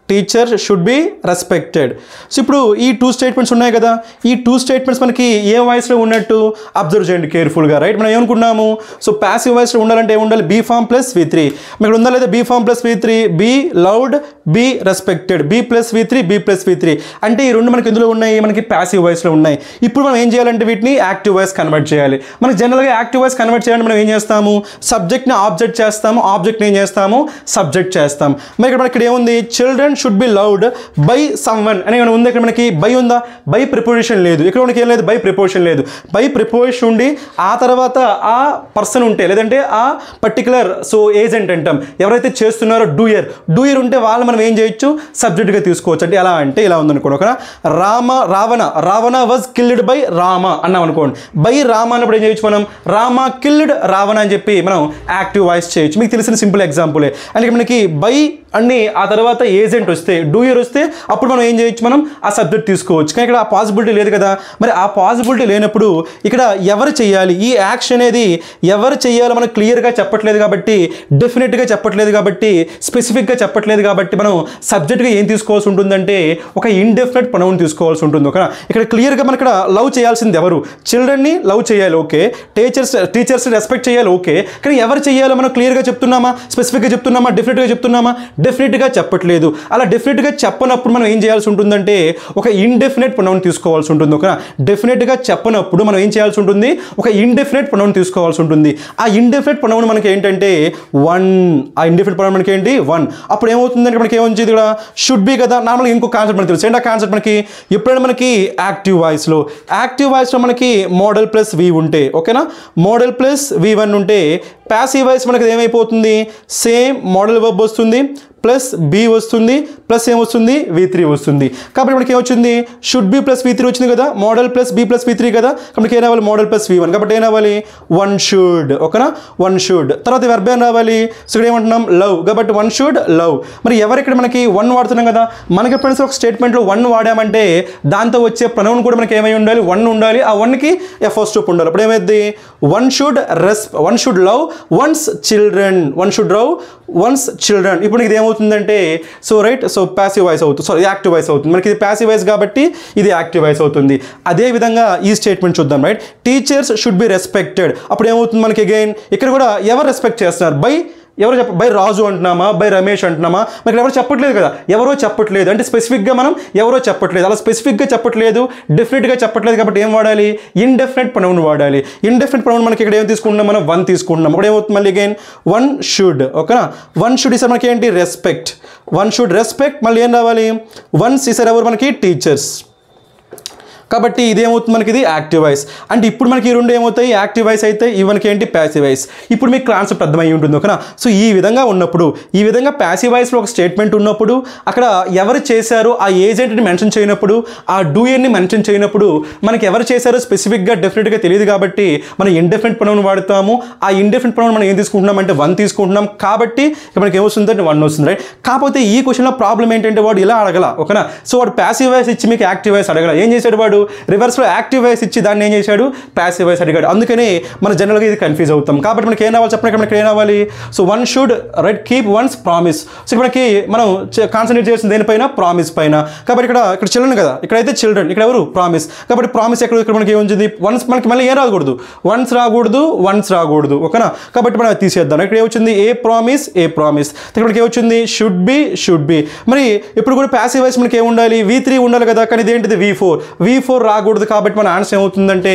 teacher should be respected. So ఇప్పుడు ఈ 2 స్టేట్మెంట్స్ ఉన్నాయి కదా, ఈ 2 స్టేట్మెంట్స్ మనకి ఏ వాయిస్లో ఉన్నట్టు అబ్జర్వ్ చేయండి కేర్ఫుల్గా. రైట్, మనం ఏమనుకున్నాము, సో ప్యాసివ్ వాయిస్లో ఉండాలంటే ఏముండాలి, బీ ఫామ్ ప్లస్ V3. మీకు ఉందా లేదా, be form plus V3, be loud, be respected, be plus V3, be plus V3. అంటే ఈ రెండు మనకి ఎందులో ఉన్నాయి, మనకి ప్యాసివ్ వాయిస్లో ఉన్నాయి. ఇప్పుడు మనం ఏం చేయాలంటే వీటిని యాక్టివ్ వాయిస్ కన్వర్ట్ చేయాలి. మనకి జనరల్గా యాక్టివ్ వాయిస్ కన్వర్ట్ చేయాలంటే మనం ఏం చేస్తాము, సబ్జెక్ట్ని ఆబ్జెక్ట్ చేస్తాము, ఆబ్జెక్ట్ని ఏం చేస్తాము, సబ్జెక్ట్ చేస్తాం. మరి ఇక్కడ ఏముంది, children should be loud by someone అని ఏమైనా ఉంది. ఇక్కడ మనకి బై ఉందా, బై ప్రిపోజిషన్ లేదు. ఇక్కడ మనకి ఏం లేదు, బై ప్రిపోజిషన్ లేదు. బై ప్రిపోజిషన్ ఉండి ఆ తర్వాత ఆ పర్సన్ ఉంటే లేదంటే ఆ పర్టికులర్ సో ఏజెంట్ అంటాం, ఎవరైతే చేస్తున్నారో డూయర్ ఉంటే వాళ్ళు మనం ఏం చేయొచ్చు, సబ్జెక్ట్గా తీసుకోవచ్చు. అంటే ఎలా అంటే ఇలా ఉందనుకోండి, ఓకేనా. Ravana was killed by Rama అన్నాం అనుకోండి. బై రామ అన్నప్పుడు ఏం చేయొచ్చు మనం, రామ కిల్డ్ రావణ అని చెప్పి మనం యాక్టివ్ వాయిస్ చేయొచ్చు. మీకు తెలిసిన సింపుల్ ఎగ్జాంపులే. అంటే మనకి బై అన్ని ఆ తర్వాత ఏజెంట్ పాయింట్ వస్తే డూ ఇయర్ వస్తే అప్పుడు మనం ఏం చేయొచ్చు, మనం ఆ సబ్జెక్ట్ తీసుకోవచ్చు. కానీ ఇక్కడ ఆ పాసిబిలిటీ లేదు కదా. మరి ఆ పాసిబిలిటీ లేనప్పుడు ఇక్కడ ఎవరు చేయాలి, ఈ యాక్షన్ అనేది ఎవరు చేయాలో మనకు క్లియర్గా చెప్పట్లేదు కాబట్టి, డెఫినెట్గా చెప్పట్లేదు కాబట్టి, స్పెసిఫిక్గా చెప్పట్లేదు కాబట్టి మనం సబ్జెక్ట్గా ఏం తీసుకోవాల్సి ఉంటుందంటే ఒక ఇండెఫినెట్ ప్రొనౌన్ తీసుకోవాల్సి ఉంటుంది. ఓకే, ఇక్కడ క్లియర్గా మనం ఇక్కడ లవ్ చేయాల్సింది ఎవరు, చిల్డ్రన్ని లవ్ చేయాలి. ఓకే, టీచర్స్ రెస్పెక్ట్ చేయాలి. ఓకే, కానీ ఎవరు చేయాలో మనం క్లియర్గా చెప్తున్నామా, స్పెసిఫిక్గా చెప్తున్నామా, డెఫినెట్గా చెప్తున్నామా? డెఫినెట్గా చెప్పట్లేదు. అలా డెఫినెట్గా చెప్పనప్పుడు మనం ఏం చేయాల్సి ఉంటుందంటే ఒక ఇండెఫినెట్ ప్రొనౌన్ తీసుకోవాల్సి ఉంటుంది. ఓకే, డెఫినెట్గా చెప్పనప్పుడు మనం ఏం చేయాల్సి ఉంటుంది, ఒక ఇండెఫినెట్ ప్రొనౌన్ తీసుకోవాల్సి ఉంటుంది. ఆ ఇండెఫినెట్ ప్రొనౌన్ మనకి ఏంటంటే వన్. ఆ ఇండెఫినెట్ ప్రొనౌన్ మనకి ఏంటి, వన్. అప్పుడు ఏమవుతుందంటే మనకి ఏమొచ్చింది ఇక్కడ షుడ్ బి కదా. నార్మల్గా ఇంకో కాన్సెప్ట్ మనకి తెలుసు ఏంటి, ఆ కాన్సెప్ట్ మనకి ఎప్పుడైనా మనకి యాక్టివ్ వాయిస్లో మనకి మోడల్ ప్లస్ వి ఉంటే, ఓకేనా, మోడల్ ప్లస్ V1 ఉంటే ప్యాసివ్ వాయిస్ మనకి ఏమైపోతుంది, సేమ్ మోడల్ వర్బ్ వస్తుంది ప్లస్ బి వస్తుంది ప్లస్ ఏమొస్తుంది, V3 వస్తుంది. కాబట్టి మనకి ఏమొచ్చింది, షుడ్ బి ప్లస్ V3 వచ్చింది కదా, model plus B plus V3 కదా. కాబట్టి ఏం రావాలి, మోడల్ ప్లస్ V1. కాబట్టి ఏం రావాలి, వన్ షుడ్. ఓకేనా, వన్ షుడ్. తర్వాత వెర్బ్ ఏం రావాలి, సో ఇక్కడ ఏమంటున్నాం, లవ్. కాబట్టి వన్ షుడ్ లవ్. మరి ఎవరు ఇక్కడ మనకి వన్ వాడుతున్నాం కదా, మనకి ఎప్పుడైనా ఒక స్టేట్మెంట్లో వన్ వాడామంటే దాంతో వచ్చే ప్రొనౌన్ కూడా మనకి ఏమై ఉండాలి, వన్ ఉండాలి. ఆ వన్కి ఫస్ట్ స్టెప్ ఉండాలి. అప్పుడు ఏమైంది, one should love once children. One should love once children. ఇప్పుడు ఇది ఏమవుతుందంటే so right, so passive voice అవుతుంది, సారీ యాక్టివ్ వాయిస్ అవుతుంది. మనకి ఇది ప్యాసివ్ వాయిస్ కాబట్టి ఇది యాక్టివ్ వాయిస్ అవుతుంది. అదేవిధంగా ఈ స్టేట్మెంట్ చూద్దాం. Right, teachers should be respected. అప్పుడు ఏమవుతుంది మనకి అగైన్ ఇక్కడ కూడా ఎవరు రెస్పెక్ట్ చేస్తున్నారు, బై రాజు అంటున్నామా, బై రమేష్ అంటున్నామా, మనకి ఎవరు చెప్పట్లేదు కదా, ఎవరో చెప్పట్లేదు అంటే స్పెసిఫిక్గా మనం ఎవరో చెప్పట్లేదు. అలా స్పెసిఫిక్గా చెప్పట్లేదు, డెఫినెట్గా చెప్పట్లేదు కాబట్టి ఏం వాడాలి, ఇండెఫినెట్ ప్రొనౌన్ వాడాలి. ఇండెఫినెట్ ప్రొనౌన్ మనకి ఇక్కడ ఏం తీసుకుంటున్నాం, మనం వన్ తీసుకుంటున్నాం. అప్పుడు ఏమవుతుంది మళ్ళీ అగైన్ వన్ షుడ్. ఓకేనా, వన్ షుడ్ ఈసారి మనకి ఏంటి, రెస్పెక్ట్. One should respect. మళ్ళీ ఏం రావాలి, వన్స్ ఈసారి ఎవరు మనకి, టీచర్స్. కాబట్టి ఇదేమవుతుంది మనకి, ఇది యాక్టివ్ వాయిస్. అంటే ఇప్పుడు మనకి ఈ రెండు ఏమవుతాయి, యాక్టివ్ వాయిస్ అయితే ఇవి మనకి ఏంటి, ప్యాసివ్ వాయిస్. ఇప్పుడు మీకు కాన్సెప్ట్ అర్థమై ఉంటుంది. ఓకేనా, సో ఈ విధంగా ఉన్నప్పుడు, ఈ విధంగా ప్యాసివ్ వాయిస్లో ఒక స్టేట్మెంట్ ఉన్నప్పుడు అక్కడ ఎవరు చేశారో ఆ ఏజెంట్ని మెన్షన్ చేయనప్పుడు, ఆ డూయర్ని మెన్షన్ చేయనప్పుడు మనకి ఎవరు చేశారో స్పెసిఫిక్గా డెఫినెట్గా తెలియదు కాబట్టి మనం ఇండెఫినెట్ ప్రొనౌన్ వాడుతాము. ఆ ఇండెఫినెట్ ప్రొనౌన్ మనం ఏం తీసుకుంటున్నాం అంటే వన్ తీసుకుంటున్నాం. కాబట్టి మనకి ఏమొస్తుంది అంటే వన్ వస్తుంది. రైట్, కాకపోతే ఈ క్వశ్చన్లో ప్రాబ్లం ఏంటంటే వాడు ఇలా అడగల. ఓకేనా, సో వాడు ప్యాసివ్ వాయిస్ ఇచ్చి మీకు యాక్టివ్ వాయిస్ అడగల. ఏం చేశాడు వాడు, రివర్స్లో యాక్టివ్ వాయిస్ ఇచ్చి దాన్ని ఏం చేశాడు, ప్యాసివ్ వాయిస్ అడిగాడు. అందుకనే మన జనరల్గా ఇది కన్ఫ్యూజ్ అవుతాం. కాబట్టి మనకి ఏం రావాలి చెప్పండి, మనకి ఏం రావాలి, so one should write keep once promise. So మనకి మనం కాన్సన్ట్రేట్ చేసిన దేనిపైన, ప్రామిస్ పైన. కాబట్టి ఇక్కడ చిల్డ్రన్ కదా, ఇక్కడైతే చిల్డ్రన్, ఇక్కడ ఎవరు, ప్రామిస్. కాబట్టి ప్రామిస్ ఇక్కడ మనకి ఏముంది, వన్స్ మనకి మళ్ళీ ఏం రాకూడదు, వన్స్ రాకూడదు. ఓకేనా, కాబట్టి మనం తీసేద్దాం. ఇక్కడ ఏమొచ్చింది, ఏ ప్రామిస్. ఇక్కడ మనకి ఏమొచ్చింది, షుడ్ బి. మరి ఇప్పుడు కూడా ప్యాసివ్ వాయిస్ మనకి ఏముండాలి, V3 ఉండాలి కదా, కానీ ఇదేంటిది V4 రాకూడదు. కాబట్టి మన ఆన్సర్ ఏమవుతుందంటే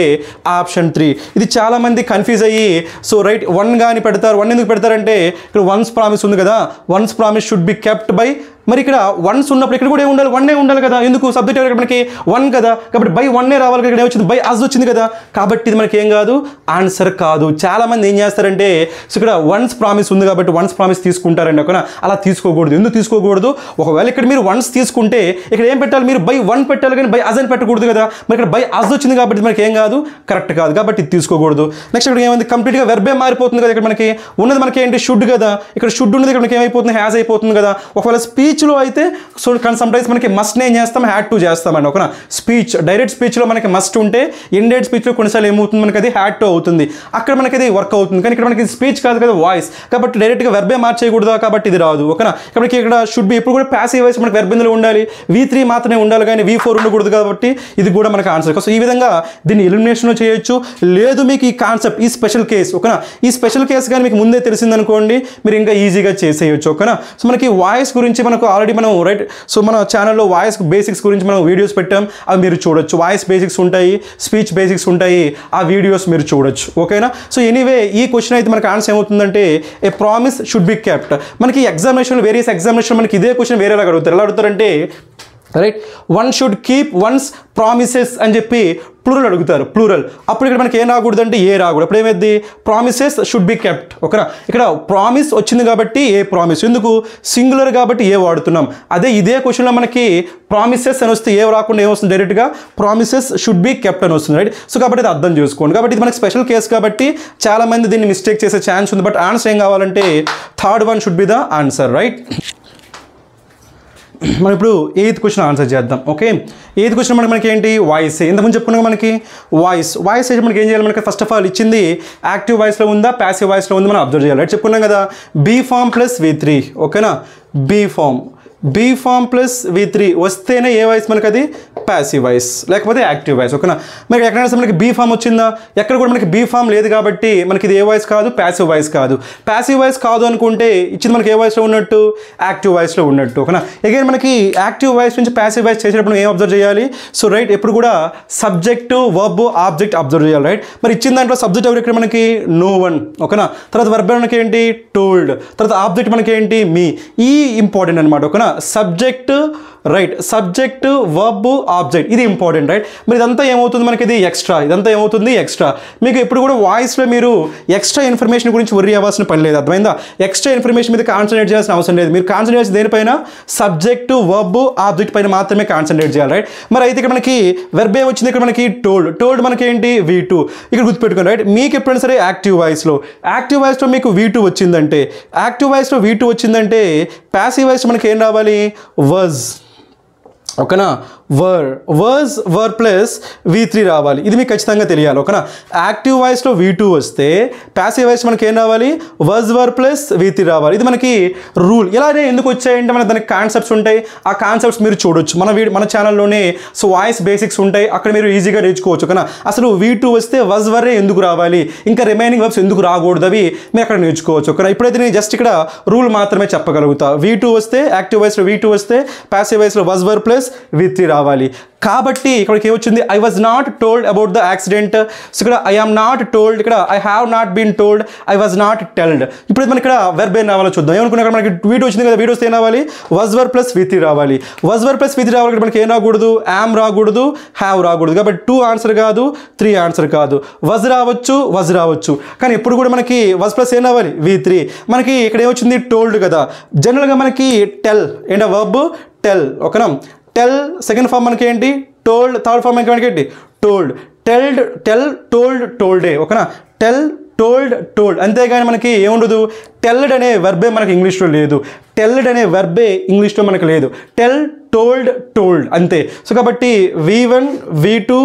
ఆప్షన్ 3. ఇది చాలా మంది కన్ఫ్యూజ్ అయ్యి సో రైట్ వన్ గాని పెడతారు. వన్ ఎందుకు పెడతారంటే ఇక్కడ వన్స్ ప్రామిస్ ఉంది కదా, once promise should be kept by. మరి ఇక్కడ వన్స్ ఉన్నప్పుడు ఇక్కడ కూడా ఏముండాలి, వన్నే ఉండాలి కదా. ఎందుకు, సబ్జెక్ట్ ఎవరు మనకి వన్ కదా, కాబట్టి బై వన్నే రావాలి. ఇక్కడ ఏమొచ్చింది, బై అజ్ వచ్చింది కదా. కాబట్టి ఇది మనకి ఏం కాదు, ఆన్సర్ కాదు. చాలా మంది ఏం చేస్తారంటే సో ఇక్కడ వన్స్ ప్రామిస్ ఉంది కాబట్టి వన్స్ ప్రామిస్ తీసుకుంటారండి. ఓకేనా, అలా తీసుకోకూడదు. ఎందుకు తీసుకోకూడదు, ఒకవేళ ఇక్కడ మీరు వన్స్ తీసుకుంటే ఇక్కడ ఏం పెట్టాలి, మీరు బై వన్ పెట్టాలి కానీ బై అజ్ అని పెట్టకూడదు కదా. మరి ఇక్కడ బై అజ్ వచ్చింది కాబట్టి మనకి ఏం కాదు, కరెక్ట్ కాదు. కాబట్టి ఇది తీసుకోకూడదు. నెక్స్ట్ ఇక్కడ ఏమైంది, కంప్లీట్గా వెర్బే మారిపోతుంది కదా. ఇక్కడ మనకి ఉన్నది మనకి ఏంటి, షుడ్ కదా. ఇక్కడ షుడ్ ఉన్నది ఇక్కడ మనకి ఏమైపోతుంది, హ్యాజ్ అయిపోతుంది కదా. ఒకవేళ స్పీచ్లో అయితే సో సమ్టైమ్స్ మనకి మస్ట్ ఏం చేస్తాం, హ్యాడ్ టు చేస్తామండి. ఓకేనా, స్పీచ్ డైరెక్ట్ స్పీచ్లో మనకి మస్ట్ ఉంటే ఇండైరెక్ట్ స్పీచ్లో కొన్నిసార్లు ఏమవుతుంది మనకి అది హ్యాడ్ టు అవుతుంది. అక్కడ మనకి అది వర్క్ అవుతుంది. కానీ ఇక్కడ మనకి స్పీచ్ కాదు కదా, వాయిస్. కాబట్టి డైరెక్ట్గా వెర్బే మార్చేయకూడదు కాబట్టి ఇది రాదు. ఓకేనా, కాబట్టి ఇక్కడ షుడ్ బి ఇప్పుడు కూడా ప్యాసివ్ వాయిస్ మనకి వెర్బ్ ఇందులో ఉండాలి. V3 మాత్రమే ఉండాలి కానీ V4 ఉండకూడదు. కాబట్టి ఇది కూడా మనకి ఆన్సర్. సో ఈ విధంగా దీన్ని ఎలిమినేషన్ చేయొచ్చు. లేదు మీకు ఈ కాన్సెప్ట్, ఈ స్పెషల్ కేస్, ఓకేనా, ఈ స్పెషల్ కేస్ కానీ మీకు ముందే తెలిసిందనుకోండి, మీరు ఇంకా ఈజీగా చేసేయచ్చు. ఓకేనా, సో మనకి వాయిస్ గురించి మనకు ఆల్రెడీ మనం రైట్ సో మన ఛానల్లో వాయిస్ బేసిక్స్ గురించి మనం వీడియోస్ పెట్టాం. అవి మీరు చూడొచ్చు. వాయిస్ బేసిక్స్ ఉంటాయి, స్పీచ్ బేసిక్స్ ఉంటాయి. ఆ వీడియోస్ మీరు చూడొచ్చు. ఓకేనా, సో ఎనీవే ఈ క్వశ్చన్ అయితే మనకి ఆన్సర్ ఏమవుతుందంటే a promise should be kept. మనకి ఎగ్జామినేషన్, వేరియస్ ఎగ్జామినేషన్ మనకి ఇదే క్వశ్చన్ వేరేలాగా అడుగుతారు. ఎలా అడుగుతారంటే right one should keep one's promises అని చెప్పి ప్లూరల్ అడుగుతారు, ప్లూరల్. అప్పుడు ఇక్కడ మనకి ఏం రాకూడదంటే ఏ రాకూడదు. అప్పుడు ఏమైంది, ప్రామిసెస్ షుడ్ బి కెప్ట్. ఓకేనా, ఇక్కడ ప్రామిస్ వచ్చింది కాబట్టి ఏ ప్రామిస్, ఎందుకు సింగులర్ కాబట్టి ఏ వాడుతున్నాం. అదే ఇదే క్వశ్చన్లో మనకి ప్రామిసెస్ అని వస్తే ఏ రాకుండా ఏమొస్తుంది, డైరెక్ట్గా ప్రామిసెస్ షుడ్ బి కెప్ట్ అని వస్తుంది. రైట్, సో కాబట్టి ఇది అర్థం చేసుకోండి. కాబట్టి ఇది మనకి స్పెషల్ కేసు కాబట్టి చాలా మంది దీన్ని మిస్టేక్ చేసే ఛాన్స్ ఉంది. బట్ ఆన్సర్ ఏం కావాలంటే third one should be the answer. Right, మనం ఇప్పుడు 8th క్వశ్చన్ ఆన్సర్ చేద్దాం. ఓకే, 8th క్వశ్చన్ మనకి ఏంటి, వాయిస్. ఇంతకుముందు చెప్పుకున్నాం మనకి వాయిస్ అయితే మనకి ఏం చేయాలి, మనకి ఫస్ట్ ఆఫ్ ఆల్ ఇచ్చింది యాక్టివ్ వాయిస్లో ఉందా ప్యాసివ్ వాయిస్లో ఉందా మనం అబ్జర్వ్ చేయాలి. రైట్, చెప్పుకున్నాం కదా, బీ ఫామ్ ప్లస్ V3. ఓకేనా, బీ ఫామ్ ప్లస్ V3 వస్తేనే ఏ వాయిస్ మనకి అది ప్యాసివ్ వాయిస్, లేకపోతే యాక్టివ్ వాయిస్. ఓకేనా, మరి ఎక్కడైనా సరే మనకి బీ ఫామ్ వచ్చిందా, ఎక్కడ కూడా మనకి బీ ఫామ్ లేదు కాబట్టి మనకి ఇది ఏ వాయిస్ కాదు, ప్యాసివ్ వాయిస్ కాదు. ప్యాసివ్ వాయిస్ కాదు అనుకుంటే ఇచ్చింది మనకి ఏ వాయిస్లో ఉన్నట్టు, యాక్టివ్ వాయిస్లో ఉన్నట్టు. ఓకేనా, అగైన్ మనకి యాక్టివ్ వాయిస్ నుంచి ప్యాసివ్ వాయిస్ చేసేటప్పుడు ఏం అబ్జర్వ్ చేయాలి, సో రైట్ ఎప్పుడు కూడా సబ్జెక్టు వర్బ్ ఆబ్జెక్ట్ అబ్జర్వ్ చేయాలి. రైట్, మరి ఇచ్చిన దాంట్లో సబ్జెక్ట్ ఎవరు ఇక్కడ మనకి నో వన్. ఓకేనా, తర్వాత వర్బ్ మనకి ఏంటి టోల్డ్, తర్వాత ఆబ్జెక్ట్ మనకి ఏంటి మీ. ఈ ఇంపార్టెంట్ అనమాట. ఓకేనా, subject right, subject verb object ఇది ఇంపార్టెంట్. రైట్, మరి ఇదంతా ఏమవుతుంది మనకి, ఇది ఎక్స్ట్రా, ఇదంతా ఏమవుతుంది ఎక్స్ట్రా. మీకు ఎప్పుడు కూడా వాయిస్లో మీరు ఎక్స్ట్రా ఇన్ఫర్మేషన్ గురించి వర్రీ అవ్వాల్సిన పని లేదు. అర్థమైందా, ఎక్స్ట్రా ఇన్ఫర్మేషన్ మీద కాన్సన్ట్రేట్ చేయాల్సిన అవసరం లేదు. మీరు కాన్సన్ట్రేట్ చేసి దేనిపైన, సబ్జెక్టు వర్బ్ ఆబ్జెక్ట్ పైన మాత్రమే కాన్సన్ట్రేట్ చేయాలి. రైట్, మరి అయితే ఇక్కడ మనకి వెర్బ్ ఏం వచ్చింది, ఇక్కడ మనకి టోల్డ్ మనకి ఏంటి V2. ఇక్కడ గుర్తుపెట్టుకోండి. రైట్, మీకు ఎప్పుడైనా సరే యాక్టివ్ వాయిస్లో మీకు V2 వచ్చిందంటే, యాక్టివ్ వాయిస్లో V2 వచ్చిందంటే ప్యాసివ్ వాయిస్ మనకి ఏం రావాలి, వాజ్. ఓకేనా, వర్ ప్లస్ V3 రావాలి. ఇది మీకు ఖచ్చితంగా తెలియాలి. ఓకేనా, యాక్టివ్ వాయిస్లో V2 వస్తే ప్యాసివ్ వాయిస్ మనకి ఏం రావాలి, వర్ ప్లస్ V3 రావాలి. ఇది మనకి రూల్. ఇలానే ఎందుకు వచ్చాయంటే మనకి దానికి కాన్సెప్ట్స్ ఉంటాయి. ఆ కాన్సెప్ట్స్ మీరు చూడొచ్చు మన ఛానల్లోనే. సో వాయిస్ బేసిక్స్ ఉంటాయి, అక్కడ మీరు ఈజీగా నేర్చుకోవచ్చు. ఓకేనా, అసలు V2 వస్తే వరే ఎందుకు రావాలి, ఇంకా రిమైనింగ్ వర్బ్స్ ఎందుకు రాకూడదు, అవి మీరు అక్కడ నేర్చుకోవచ్చు. ఓకేనా, ఇప్పుడైతే నేను జస్ట్ ఇక్కడ రూల్ మాత్రమే చెప్పగలుగుతా. V2 వస్తే యాక్టివ్ వాయిస్లో V2 వస్తే ప్యాసివ్ వాయిస్లో వర్ ప్లస్ V3 రావాలి. కాబట్టి ఇక్కడికి ఏమొచ్చింది, I was not told about the accident. So ఇక్కడ ఐ ఆమ్ నాట్ టోల్డ్, ఇక్కడ I have not been told, I was not telled. ఇప్పుడు మనకి ఇక్కడ వెర్బ్ ఏం రావాలో చూద్దాం. ఏమనుకున్నా మనకి V2 వచ్చింది కదా, V2 వస్తే ఏం రావాలి, వర్ ప్లస్ V3 రావాలి. వర్ ప్లస్ V3 రావాలి. మనకి ఏం రాకూడదు, యామ్ రాకూడదు, హ్యావ్ రాకూడదు. కాబట్టి 2 ఆన్సర్ కాదు, 3 ఆన్సర్ కాదు. వజ్ రావచ్చు, కానీ ఎప్పుడు కూడా మనకి వజ్ ప్లస్ ఏం రావాలి, V3. మనకి ఇక్కడ ఏమొచ్చింది, టోల్డ్ కదా. జనరల్గా మనకి టెల్ ఏంటో వర్బ్ టెల్. ఓకేనా, టెల్ సెకండ్ ఫామ్ మనకి ఏంటి టోల్డ్, థర్డ్ ఫామ్ మనకి ఏంటి టోల్డ్. టోల్డే. ఓకేనా, టోల్డ్ అంతేగాని మనకి ఏముండదు, టెల్డ్ అనే వెర్బే మనకి ఇంగ్లీష్లో లేదు. మనకి లేదు. టోల్డ్ అంతే. సో కాబట్టి V1 V2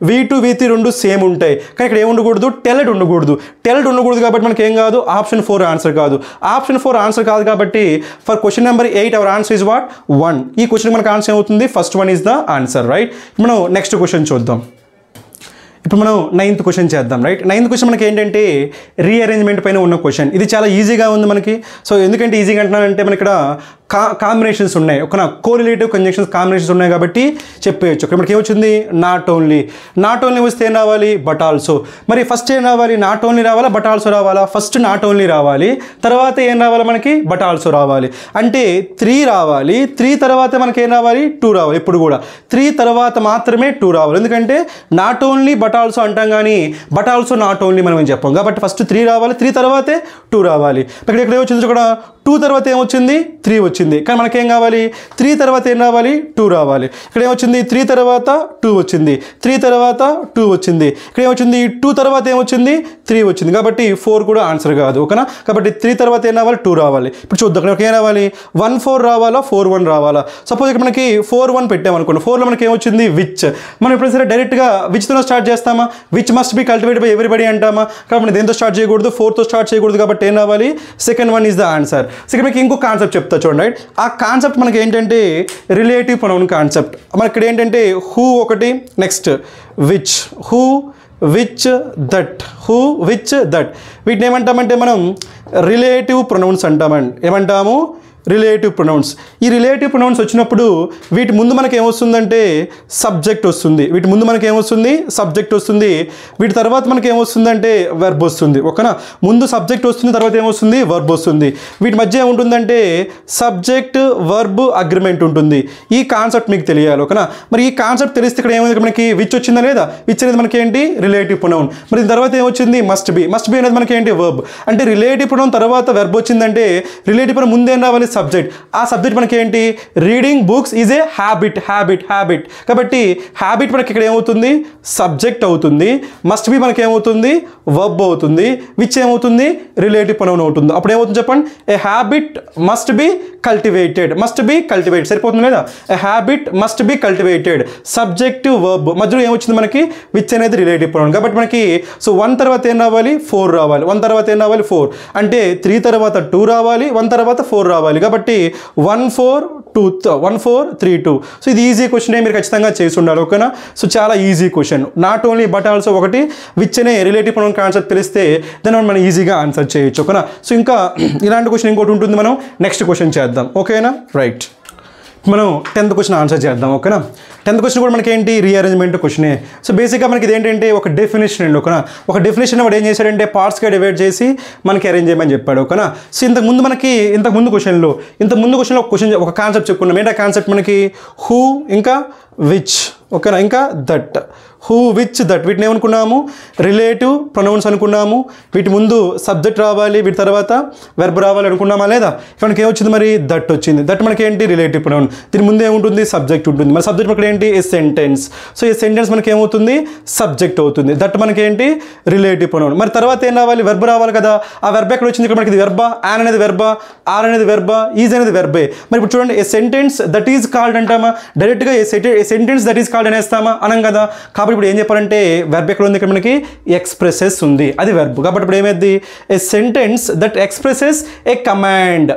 V3 రెండు సేమ్ ఉంటాయి, కానీ ఇక్కడ ఏముండకూడదు, టెల్డ్ ఉండకూడదు కాబట్టి మనకి ఏం కాదు, ఆప్షన్ 4 ఆన్సర్ కాదు. ఆప్షన్ 4 ఆన్సర్ కాదు కాబట్టి for question number 8 our answer is what 1. ఈ క్వశ్చన్ మనకి ఆన్సర్ ఏమవుతుంది, first 1 is the answer. Right, మనం నెక్స్ట్ క్వశ్చన్ చూద్దాం. ఇప్పుడు మనం 9th క్వశ్చన్ చేద్దాం. రైట్, 9th క్వశ్చన్ మనకి ఏంటంటే రీఅరేంజ్మెంట్ పైన ఉన్న క్వశ్చన్. ఇది చాలా ఈజీగా ఉంది మనకి. సో ఎందుకంటే ఈజీగా అంటున్నానంటే మనకి ఇక్కడ కాంబినేషన్స్ ఉన్నాయి. ఒక కోరిలేటివ్ కంజంక్షన్స్ కాంబినేషన్స్ ఉన్నాయి కాబట్టి చెప్పేయచ్చు. ఇక్కడ మనకి ఏమొచ్చింది, నాట్ ఓన్లీ వస్తే ఏం రావాలి, బట్ ఆల్సో. మరి ఫస్ట్ ఏం రావాలి, నాట్ ఓన్లీ రావాలా బట్ ఆల్సో రావాలా, ఫస్ట్ నాట్ ఓన్లీ రావాలి, తర్వాత ఏం రావాలి మనకి, బట్ ఆల్సో రావాలి. అంటే 3 రావాలి, 3 తర్వాత మనకి ఏం రావాలి, 2 రావాలి. ఇప్పుడు కూడా 3 తర్వాత మాత్రమే 2 రావాలి. ఎందుకంటే నాట్ ఓన్లీ బట్ ఆల్సో అంటాం కానీ బట్ ఆల్సో నాట్ ఓన్లీ మనం ఏం చెప్పాం కాబట్టి ఫస్ట్ 3 రావాలి, 3 తర్వాతే 2 రావాలి. ఇక్కడ ఏమొచ్చింది, ఇక్కడ 2 తర్వాత ఏమొచ్చింది, 3 వచ్చింది. కానీ మనకేం కావాలి, 3 తర్వాత ఏం రావాలి, 2 రావాలి. ఇక్కడ ఏమొచ్చింది, 3 తర్వాత 2 వచ్చింది, 3 తర్వాత 2 వచ్చింది. ఇక్కడ ఏమొచ్చింది, 2 తర్వాత ఏమొచ్చింది, 3 వచ్చింది. కాబట్టి 4 కూడా ఆన్సర్ కాదు. ఓకేనా, కాబట్టి 3 తర్వాత ఏం రావాలి, 2 రావాలి. ఇప్పుడు చూద్దాం, ఇక్కడ ఏం రావాలి, 1 4 రావాలా, 4 1 రావాలా. సపోజ్ ఇక్కడ మనకి 4 1 పెట్టామనుకోండి, 4లో మనకి ఏమొచ్చింది, విచ్. మనం ఎప్పుడైనా సరే డైరెక్ట్గా విచ్తో స్టార్ట్ చేస్తామా, which must be cultivated by everybody అంటామా. కాబట్టి దేంతో స్టార్ట్ చేయకూడదు, 4తో స్టార్ట్ చేయకూడదు. కాబట్టి ఏం రావాలి, సెకండ్ 1 ఈజ్ ద ఆన్సర్. ఇక్కడ మీకు ఇంకో కాన్సెప్ట్ చెప్తా చూడండి. రైట్, ఆ కాన్సెప్ట్ మనకి ఏంటంటే రిలేటివ్ ప్రొనౌన్ కాన్సెప్ట్. మనకి ఇక్కడ ఏంటంటే హూ ఒకటి, next which, who which that. వీటిని ఏమంటామంటే మనం రిలేటివ్ ప్రొనౌన్స్ అంటామండి. ఏమంటాము, రిలేటివ్ ప్రొనౌన్స్. ఈ రిలేటివ్ ప్రొనౌన్స్ వచ్చినప్పుడు వీటి ముందు మనకి ఏమొస్తుందంటే సబ్జెక్ట్ వస్తుంది. వీటి తర్వాత మనకి ఏమొస్తుందంటే వెర్బ్ వస్తుంది. ఓకేనా, ముందు సబ్జెక్ట్ వస్తుంది, తర్వాత ఏమొస్తుంది, వర్బ్ వస్తుంది. వీటి మధ్య ఏముంటుందంటే సబ్జెక్ట్ వర్బ్ అగ్రిమెంట్ ఉంటుంది. ఈ కాన్సెప్ట్ మీకు తెలియాలి. ఓకేనా, మరి ఈ కాన్సెప్ట్ తెలిస్తే ఇక్కడ ఏమైంది, మనకి విచ్ వచ్చిందా లేదా, విచ్ అనేది మనకి ఏంటి, రిలేటివ్ ప్రొనౌన్. మరి దీని తర్వాత ఏమొచ్చింది, మస్ట్ బి అనేది మనకి ఏంటి, వర్బ్. అంటే రిలేటివ్ ప్రొనౌన్ తర్వాత వెర్బ్ వచ్చిందంటే రిలేటివ్ ప్రొనౌన్ ముందు ఏం రావాలి, సబ్జెక్ట్. ఆ సబ్జెక్ట్ మనకి ఏంటి? Reading books is a habit. కాబట్టి హ్యాబిట్ మనకి ఇక్కడ ఏమవుతుంది? సబ్జెక్ట్ అవుతుంది. మస్ట్ బి మనకి ఏమవుతుంది? వర్బ్ అవుతుంది. విచ్ ఏమవుతుంది? రిలేటివ్ ప్రొనౌన్ అవుతుంది. అప్పుడు ఏమవుతుంది చెప్పండి? A habit must be cultivated. సరిపోతుంది లేదా? A habit must be cultivated. Subject verb మధ్యలో ఏమొచ్చింది మనకి? విచ్ అనేది రిలేటివ్ ప్రొనౌన్. కాబట్టి మనకి సో 1 తర్వాత ఏం రావాలి? 4 రావాలి. 1 తర్వాత ఏం రావాలి? 4. అంటే 3 తర్వాత 2 రావాలి, 1 తర్వాత 4 రావాలి. కాబట్టి 1 4 2 1 4 3 2. సో ఇది ఈజీ క్వశ్చన్ మీరు ఖచ్చితంగా చేసి ఉండాలి. ఓకేనా? సో చాలా easy question. Not only but also ఒకటి విచ్ అనే రిలేటివ్ ప్రొనౌన్ కాన్సెప్ట్ తెలిస్తే దాన్ని మనం ఈజీగా ఆన్సర్ చేయొచ్చు. ఓకేనా? సో ఇంకా ఇలాంటి క్వశ్చన్ ఇంకోటి ఉంటుంది. మనం నెక్స్ట్ క్వశ్చన్ చేద్దాం. ఓకేనా? రైట్. మనం 10th క్వశ్చన్ ఆన్సర్ చేద్దాం. ఓకేనా? 10th క్వశ్చన్ కూడా మనకి ఏంటి? రీఅరేంజ్మెంట్ క్వశ్చనే. సో బేసిక్గా మనకి ఇదేంటంటే ఒక డెఫినేషన్ అండి. ఓకేనా? ఒక డెఫినేషన్ వాడు ఏం చేశాడంటే పార్ట్స్గా డివైడ్ చేసి మనకి అరేంజ్ చేయమని చెప్పాడు. ఓకేనా? సో ఇంతకుముందు క్వశ్చన్లో ఒక క్వశ్చన్ ఒక కాన్సెప్ట్ చెప్పుకున్నాం. ఏంటి ఆ కాన్సెప్ట్? మనకి హూ ఇంకా విచ్. ఓకేనా? ఇంకా దట్. హూ విచ్ దట్ వీటిని ఏమనుకున్నాము? రిలేటివ్ ప్రొనౌన్స్ అనుకున్నాము. వీటి ముందు సబ్జెక్ట్ రావాలి, వీటి తర్వాత వెర్బ్ రావాలి అనుకున్నామా లేదా? మనకి ఏమొచ్చింది మరి? దట్ వచ్చింది. దట్ మనకి ఏంటి? Relative pronoun. దీని ముందు ఏముంటుంది? సబ్జెక్ట్ ఉంటుంది. మన సబ్జెక్ట్ మనకి ఏంటి? ఏ సెంటెన్స్. సో ఈ సెంటెన్స్ మనకి ఏమవుతుంది? సబ్జెక్ట్ అవుతుంది. దట్ మనకి ఏంటి? Relative pronoun. మరి తర్వాత ఏం రావాలి? వెర్బ్ రావాలి కదా. ఆ వెర్బ్ ఎక్కడ వచ్చింది? ఇక్కడ మనకి ఇది వెర్బా? యాన్ అనేది వెర్బా? ఆర్ అనేది వెర్బా? ఈజ్ అనేది వెర్బే. మరి ఇప్పుడు చూడండి, ఏ సెంటెన్స్ దట్ ఈజ్ కాల్డ్ అంటామా? డైరెక్ట్గా ఏ సెంటెన్స్ దట్ ఈజ్ కాల్డ్ అనేస్తామా? అనం కదా. కాబట్టి ఇప్పుడు ఏం చెప్పాలంటే వెర్బ్ ఎక్కడ ఉంది? ఇక్కడ మనకి ఎక్స్ప్రెసెస్ ఉంది. అది వెర్బ్. కాబట్టి ఇప్పుడు ఏమైంది? A sentence that expresses a command.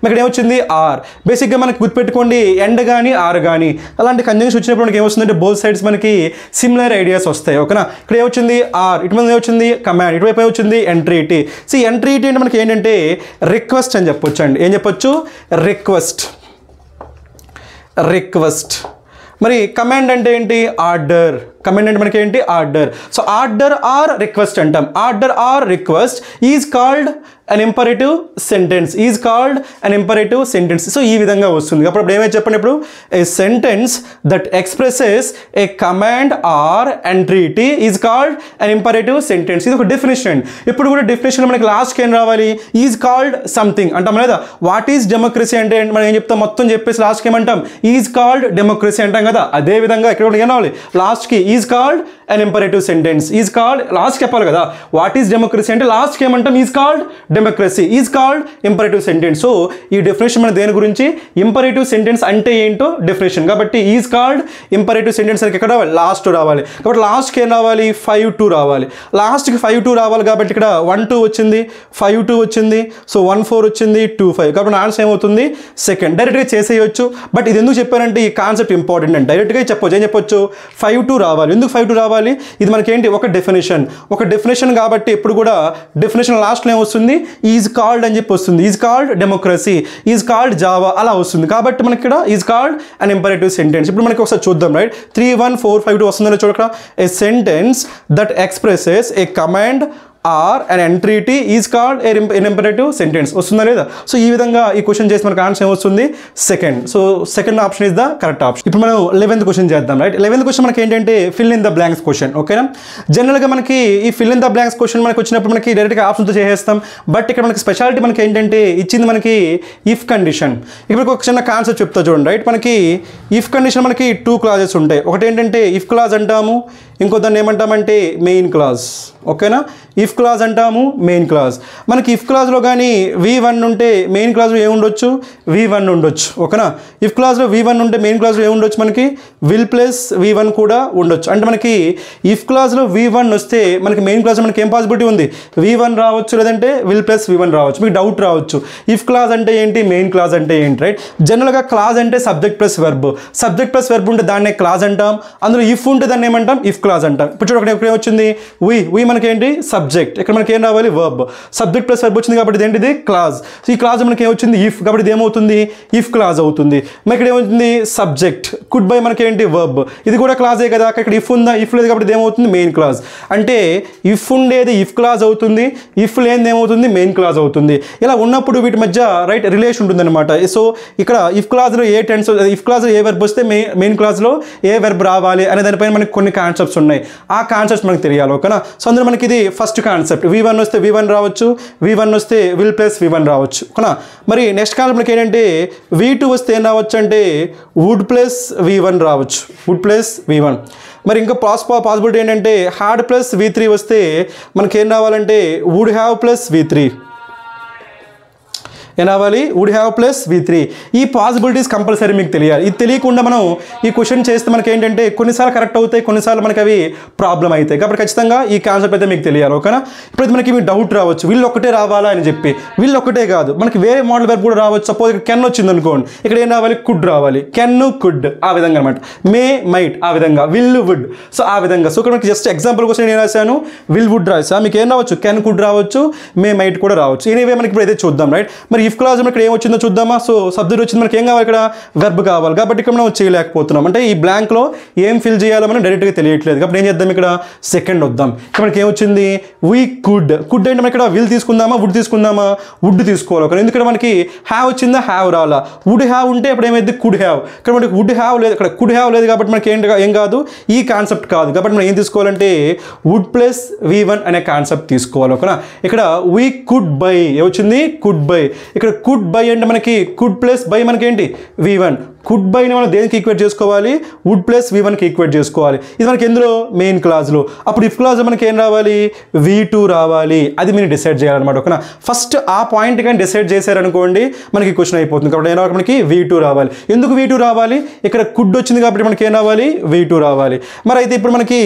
ఇక్కడ ఏమొచ్చింది? ఆర్. బేసిక్గా మనకి గుర్తుపెట్టుకోండి, ఎండ్ కానీ ఆర్ కానీ అలాంటి కంజంక్షన్ వచ్చినప్పుడు మనకి ఏమొస్తుందంటే బోత్ సైడ్స్ మనకి సిమిలర్ ఐడియాస్ వస్తాయి. ఓకేనా? ఇక్కడ ఏమొచ్చింది? ఆర్. ఇటు మీద ఏమొచ్చింది? కమాండ్. ఇటువైపు ఏమొచ్చింది? ఎంట్రీటీ. సో ఎంట్రీటీ అంటే మనకి ఏంటంటే రిక్వెస్ట్ అని చెప్పొచ్చు అండి. ఏం చెప్పొచ్చు? రిక్వెస్ట్. మరి కమాండ్ అంటే ఏంటి? ఆర్డర్. కమాండ్ అంటే మనకి ఏంటి? Order. So order or request అంటాం. Order or request is called an imperative sentence. So ఈ విధంగా వస్తుంది. అప్పుడు ఏమైతే చెప్పండి? ఇప్పుడు a sentence that expresses a command or entreaty is called an imperative sentence. ఇది ఒక డెఫినేషన్. ఇప్పుడు కూడా డెఫినేషన్ మనకి లాస్ట్కి ఏం రావాలి? ఈజ్ కాల్డ్ సంథింగ్ అంటాం లేదా? వాట్ ఈజ్ డెమోక్రసీ అంటే మనం ఏం చెప్తాం? మొత్తం చెప్పేసి లాస్ట్కి ఏమంటాం? ఈజ్ కాల్డ్ డెమోక్రసీ అంటాం కదా. అదే విధంగా ఇక్కడ కూడా ఏం రావాలి? లాస్ట్కి is called an imperative sentence. Is called last చెప్పాలి కదా. వాట్ ఈజ్ డెమోక్రసీ అంటే లాస్ట్కి ఏమంటాం? Is called democracy. Is called imperative sentence. So ఈ డెఫినేషన్ మన దేని గురించి? ఇంపరేటివ్ సెంటెన్స్ అంటే ఏంటో డెఫినేషన్. కాబట్టి ఈజ్ కాల్డ్ ఇంపరేటివ్ సెంటెన్స్ అని ఎక్కడ లాస్ట్ రావాలి. కాబట్టి లాస్ట్కి ఏం రావాలి? 5 2 రావాలి. లాస్ట్కి 5 2 రావాలి. కాబట్టి ఇక్కడ 1 2 వచ్చింది, 5 2 వచ్చింది. సో 1 4 వచ్చింది, 2 5. కాబట్టి ఆన్సర్ ఏమవుతుంది? సెకండ్. డైరెక్ట్గా చేసేయచ్చు. బట్ ఇది ఎందుకు చెప్పారంటే ఈ కాన్సెప్ట్ ఇంపార్టెంట్ అండి. డైరెక్ట్గా చెప్పొచ్చు. ఏం చెప్పొచ్చు? 5 2 రావాలి. ఎందుకు 5 2 రావాలి? ఇది మనకి ఏంటి? ఒక డెఫినేషన్ కాబట్టి ఎప్పుడు కూడా డెఫినేషన్ లాస్ట్లో ఏమొస్తుంది? ఈజ్ కాల్డ్ అని చెప్పి వస్తుంది. Is called democracy, is called Java అలా వస్తుంది. కాబట్టి మనకి ఇక్కడ is called an imperative sentence. ఇప్పుడు మనకి ఒకసారి చూద్దాం. రైట్? 3 1 4 5 2 వస్తుందని చూడక. A sentence that expresses a command or an entity is called an imperative sentence. వస్తుందా లేదా? సో ఈ విధంగా ఈ క్వశ్చన్ చేసి మనకు ఆన్సర్ ఏమొస్తుంది? Second. So second option is the correct option. ఇప్పుడు మనం 11th క్వశ్చన్ చేద్దాం. రైట్? 11th క్వశ్చన్ మనకి ఏంటంటే fill in the blanks question. ఓకేనా? జనరల్గా మనకి ఈ fill in the blanks question మనకి వచ్చినప్పుడు మనకి డైరెక్ట్గా ఆప్షన్తో చేసేస్తాం. బట్ ఇక్కడ మనకి స్పెషాలిటీ మనకి ఏంటంటే ఇచ్చింది మనకి ఇఫ్ కండిషన్. ఇప్పుడు ఒక చిన్న కాన్సెప్ట్ చెప్తా చూడండి. రైట్? మనకి ఇఫ్ కండిషన్ మనకి 2 క్లాజెస్ ఉంటాయి. ఒకటి ఏంటంటే ఇఫ్ క్లాజ్ అంటాము, ఇంకో దాన్ని ఏమంటామంటే మెయిన్ క్లాజ్. ఓకేనా? ఇఫ్ క్లాజ్ అంటాము, మెయిన్ క్లాజ్. మనకి ఇఫ్ క్లాజ్లో కానీ V1 ఉంటే మెయిన్ క్లాజ్లో ఏముండొచ్చు? V1 ఉండొచ్చు. ఓకేనా? ఇఫ్ క్లాజ్లో V1 ఉంటే మెయిన్ క్లాజ్లో ఏముండొచ్చు? మనకి విల్ ప్లస్ V1 కూడా ఉండొచ్చు. అంటే మనకి ఇఫ్ క్లాజ్లో V1 వస్తే మనకి మెయిన్ క్లాజ్లో మనకి ఏం పాసిబిలిటీ ఉంది? V1 రావచ్చు, లేదంటే విల్ ప్లస్ V1 రావచ్చు. మీకు డౌట్ రావచ్చు, ఇఫ్ క్లాజ్ అంటే ఏంటి, మెయిన్ క్లాజ్ అంటే ఏంటి? రైట్? జనరల్గా క్లాజ్ అంటే subject plus verb. Subject plus verb ఉంటే దాన్నే క్లాజ్ అంటాం. అందులో ఇఫ్ ఉంటే దాన్ని ఏమంటాం? ఇఫ్ క్లాజ్ అంటాం. ఇప్పుడు చూడండి, ఇక్కడ ఏమొచ్చింది? వి మనకి ఏంటి? సబ్జెక్ట్. ఇక్కడ మనకి ఏం రావాలి? వర్బ్. సబ్జెక్ట్ ప్లస్ వెర్బ్ వచ్చింది కాబట్టి ఏంటిది? క్లాజ్. సో ఈ క్లాజ్ మనకి ఏమొచ్చింది? ఇఫ్. కాబట్టి ఇది ఏమవుతుంది? ఇఫ్ క్లాజ్ అవుతుంది. మరి ఇక్కడ ఏమవుతుంది? సబ్జెక్ట్. కుడ్ బై మనకి ఏంటి? వర్బ్. ఇది కూడా క్లాజే కదా. ఇక్కడ ఇఫ్ ఉందా? ఇఫ్ లేదు కాబట్టి ఇది ఏమవుతుంది? Main clause. అంటే ఇఫ్ ఉండేది ఇఫ్ క్లాజ్ అవుతుంది, ఇఫ్ లేనిది ఏమవుతుంది? మెయిన్ క్లాజ్ అవుతుంది. ఇలా ఉన్నప్పుడు వీటి మధ్య రైట్ రిలేషన్ ఉంటుంది అనమాట. సో ఇక్కడ ఇఫ్ క్లాజ్లో ఏ టెన్స్, ఇఫ్ క్లాజ్లో ఏ వెర్బ్ వస్తే మెయిన్ క్లాజ్లో ఏ వెర్బ్ రావాలి అనే దానిపైన మనకి కొన్ని కాన్సెప్ట్స్ కాన్సెప్ట్స్ ఉన్నాయి, ఆ కాన్సెప్ట్స్ మనకు తెలియాలి. ఓకేనా? సో అందులో మనకి ఇది ఫస్ట్ కాన్సెప్ట్, V1 వస్తే V1 రావచ్చు, V1 వస్తే విల్ ప్లస్ V1 రావచ్చు. ఓకేనా? మరి నెక్స్ట్ కాన్సెప్ట్ మనకి ఏంటంటే V2 వస్తే ఏం రావచ్చు అంటే వుడ్ ప్లస్ V1 రావచ్చు, వుడ్ ప్లస్ V1. మరి ఇంకా పాసిబిలిటీ ఏంటంటే హ్యాడ్ ప్లస్ V3 వస్తే మనకి ఏం రావాలంటే వుడ్ హ్యావ్ ప్లస్ V3. ఏం రావాలి? Would have plus V3. ఈ పాసిబిలిటీస్ కంపల్సరీ మీకు తెలియాలి. ఇది తెలియకుండా మనం ఈ క్వశ్చన్ చేస్తే మనకి ఏంటంటే కొన్నిసార్లు కరెక్ట్ అవుతాయి, కొన్నిసార్లు మనకి అవి ప్రాబ్లం అవుతాయి. కాబట్టి ఖచ్చితంగా ఈ కాన్సెప్ట్ అయితే మీకు తెలియాలి. ఓకేనా? ఇప్పుడైతే మనకి మీ డౌట్ రావచ్చు, వీళ్ళు ఒక్కటే రావాలా అని చెప్పి. వీళ్ళు ఒక్కటే కాదు, మనకి వేరే మోడల్ వెర్బ్ కూడా రావచ్చు. సపోజ్ ఇక్కడ కెన్ వచ్చింది అనుకోండి, ఇక్కడ ఏం రావాలి? కుడ్ రావాలి. కెన్, కుడ్, ఆ విధంగా అనమాట. మే, మైట్, ఆ విధంగా. విల్, వుడ్, సో ఆ విధంగా. సో ఇక్కడ మనకి జస్ట్ ఎగ్జాంపుల్ కోసం నేను రాశాను, విల్, వుడ్ రాసా. మీకు ఏం రావచ్చు? కెన్, కుడ్ రావచ్చు, మే, మైట్ కూడా రావచ్చు. ఎనీవే మనకి ఇప్పుడు అయితే చూద్దాం. రైట్? మరి ఇఫ్ క్లాజ్ ఇక్కడ ఏం వచ్చిందో చూద్దామా? సో సబ్జెక్ట్ వచ్చింది, మనకి ఏం కావాలి? ఇక్కడ వెర్బ్ కావాలి. కాబట్టి ఇక్కడ మనం చేయలేకపోతున్నాం. అంటే ఈ బ్లాంక్లో ఏం ఫిల్ చేయాలో మనం డైరెక్ట్గా తెలియట్లేదు. కాబట్టి ఏం చేద్దాం? ఇక్కడ సెకండ్ వద్దాం. ఇక్కడ మనకి ఏమొచ్చింది? We could. కుడ్ అంటే మనం ఇక్కడ విల్ తీసుకుందామా, వుడ్ తీసుకుందామా? వుడ్ తీసుకోవాలి. ఓకే? ఎందుకంటే మనకి హ్యావ్ వచ్చిందా, హ్యావ్ రాలా. వుడ్ హ్యావ్ ఉంటే ఇప్పుడు ఏమైంది? Could have. ఇక్కడ మనకి వుడ్ హ్యావ్ లేదు, ఇక్కడ కుడ్ హ్యావ్ లేదు. కాబట్టి మనకి ఏం కాదు, ఈ కాన్సెప్ట్ కాదు. కాబట్టి మనం ఏం తీసుకోవాలంటే వుడ్ ప్లస్ V1 అనే కాన్సెప్ట్ తీసుకోవాలి. ఓకేనా? ఇక్కడ వీ కుడ్ బై ఏమొచ్చింది? Could buy. ఇక్కడ కుడ్ బై అంటే మనకి కుడ్ ప్లస్ బై మనకి ఏంటి? V1. కుడ్ బైని మనం దేనికి ఈక్వేట్ చేసుకోవాలి? వుడ్ ప్లస్ V1కి ఈక్వేట్ చేసుకోవాలి. ఇది మనకి ఎందులో? మెయిన్ క్లాజ్లో. అప్పుడు ఇఫ్ క్లాజ్లో మనకి ఏం రావాలి? V2 రావాలి. అది మీరు డిసైడ్ చేయాలన్నమాట. ఓకేనా? ఫస్ట్ ఆ పాయింట్ కానీ డిసైడ్ చేశారనుకోండి మనకి క్వశ్చన్ అయిపోతుంది. కాబట్టి ఏం రావాలి? మనకి V2 రావాలి. ఎందుకు V2 రావాలి? ఇక్కడ కుడ్ వచ్చింది కాబట్టి మనకి ఏం రావాలి? V2 రావాలి. మరి అయితే ఇప్పుడు మనకి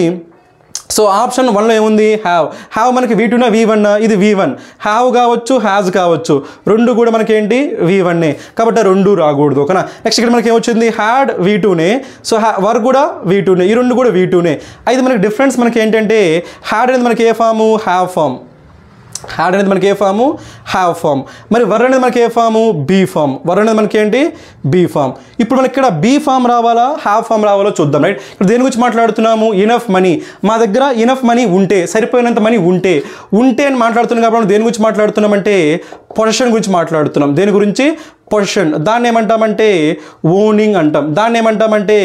సో ఆప్షన్ 1లో ఏముంది? హ్యావ్. హ్యావ్ మనకి V2నా V1 ఇది V1. హ్యావ్ కావచ్చు, హ్యాజ్ కావచ్చు, రెండు కూడా మనకి ఏంటి? V1నే. కాబట్టి రెండు రాకూడదు. ఓకేనా? నెక్స్ట్ ఇక్కడ మనకి ఏమొచ్చింది? హ్యాడ్ V2నే. సో వర్ కూడా V2నే. ఈ రెండు కూడా V2నే. అయితే మనకి డిఫరెన్స్ మనకి ఏంటంటే హ్యాడ్ అనేది మనకి ఏ ఫాము? Have form. హ్యాడ్ అనేది మనకి ఏ ఫాము? Have form. మరి వర్ అనేది మనకి ఏ ఫాము? Be form. వర్ అనేది మనకి ఏంటి? Be form. ఇప్పుడు మనకి ఇక్కడ బీ ఫామ్ రావాలా, హ్యావ్ ఫామ్ రావాలో చూద్దాం. రైట్? ఇక్కడ దేని గురించి మాట్లాడుతున్నాము? Enough money. మా దగ్గర ఇనఫ్ మనీ ఉంటే, సరిపోయినంత మనీ ఉంటే అని మాట్లాడుతున్నాం. కాబట్టి మనం దేని గురించి మాట్లాడుతున్నామంటే పొజిషన్ గురించి మాట్లాడుతున్నాం. దేని గురించి? పొజిషన్. దాన్ని ఏమంటామంటే ఓనింగ్ అంటాం. దాన్ని ఏమంటామంటే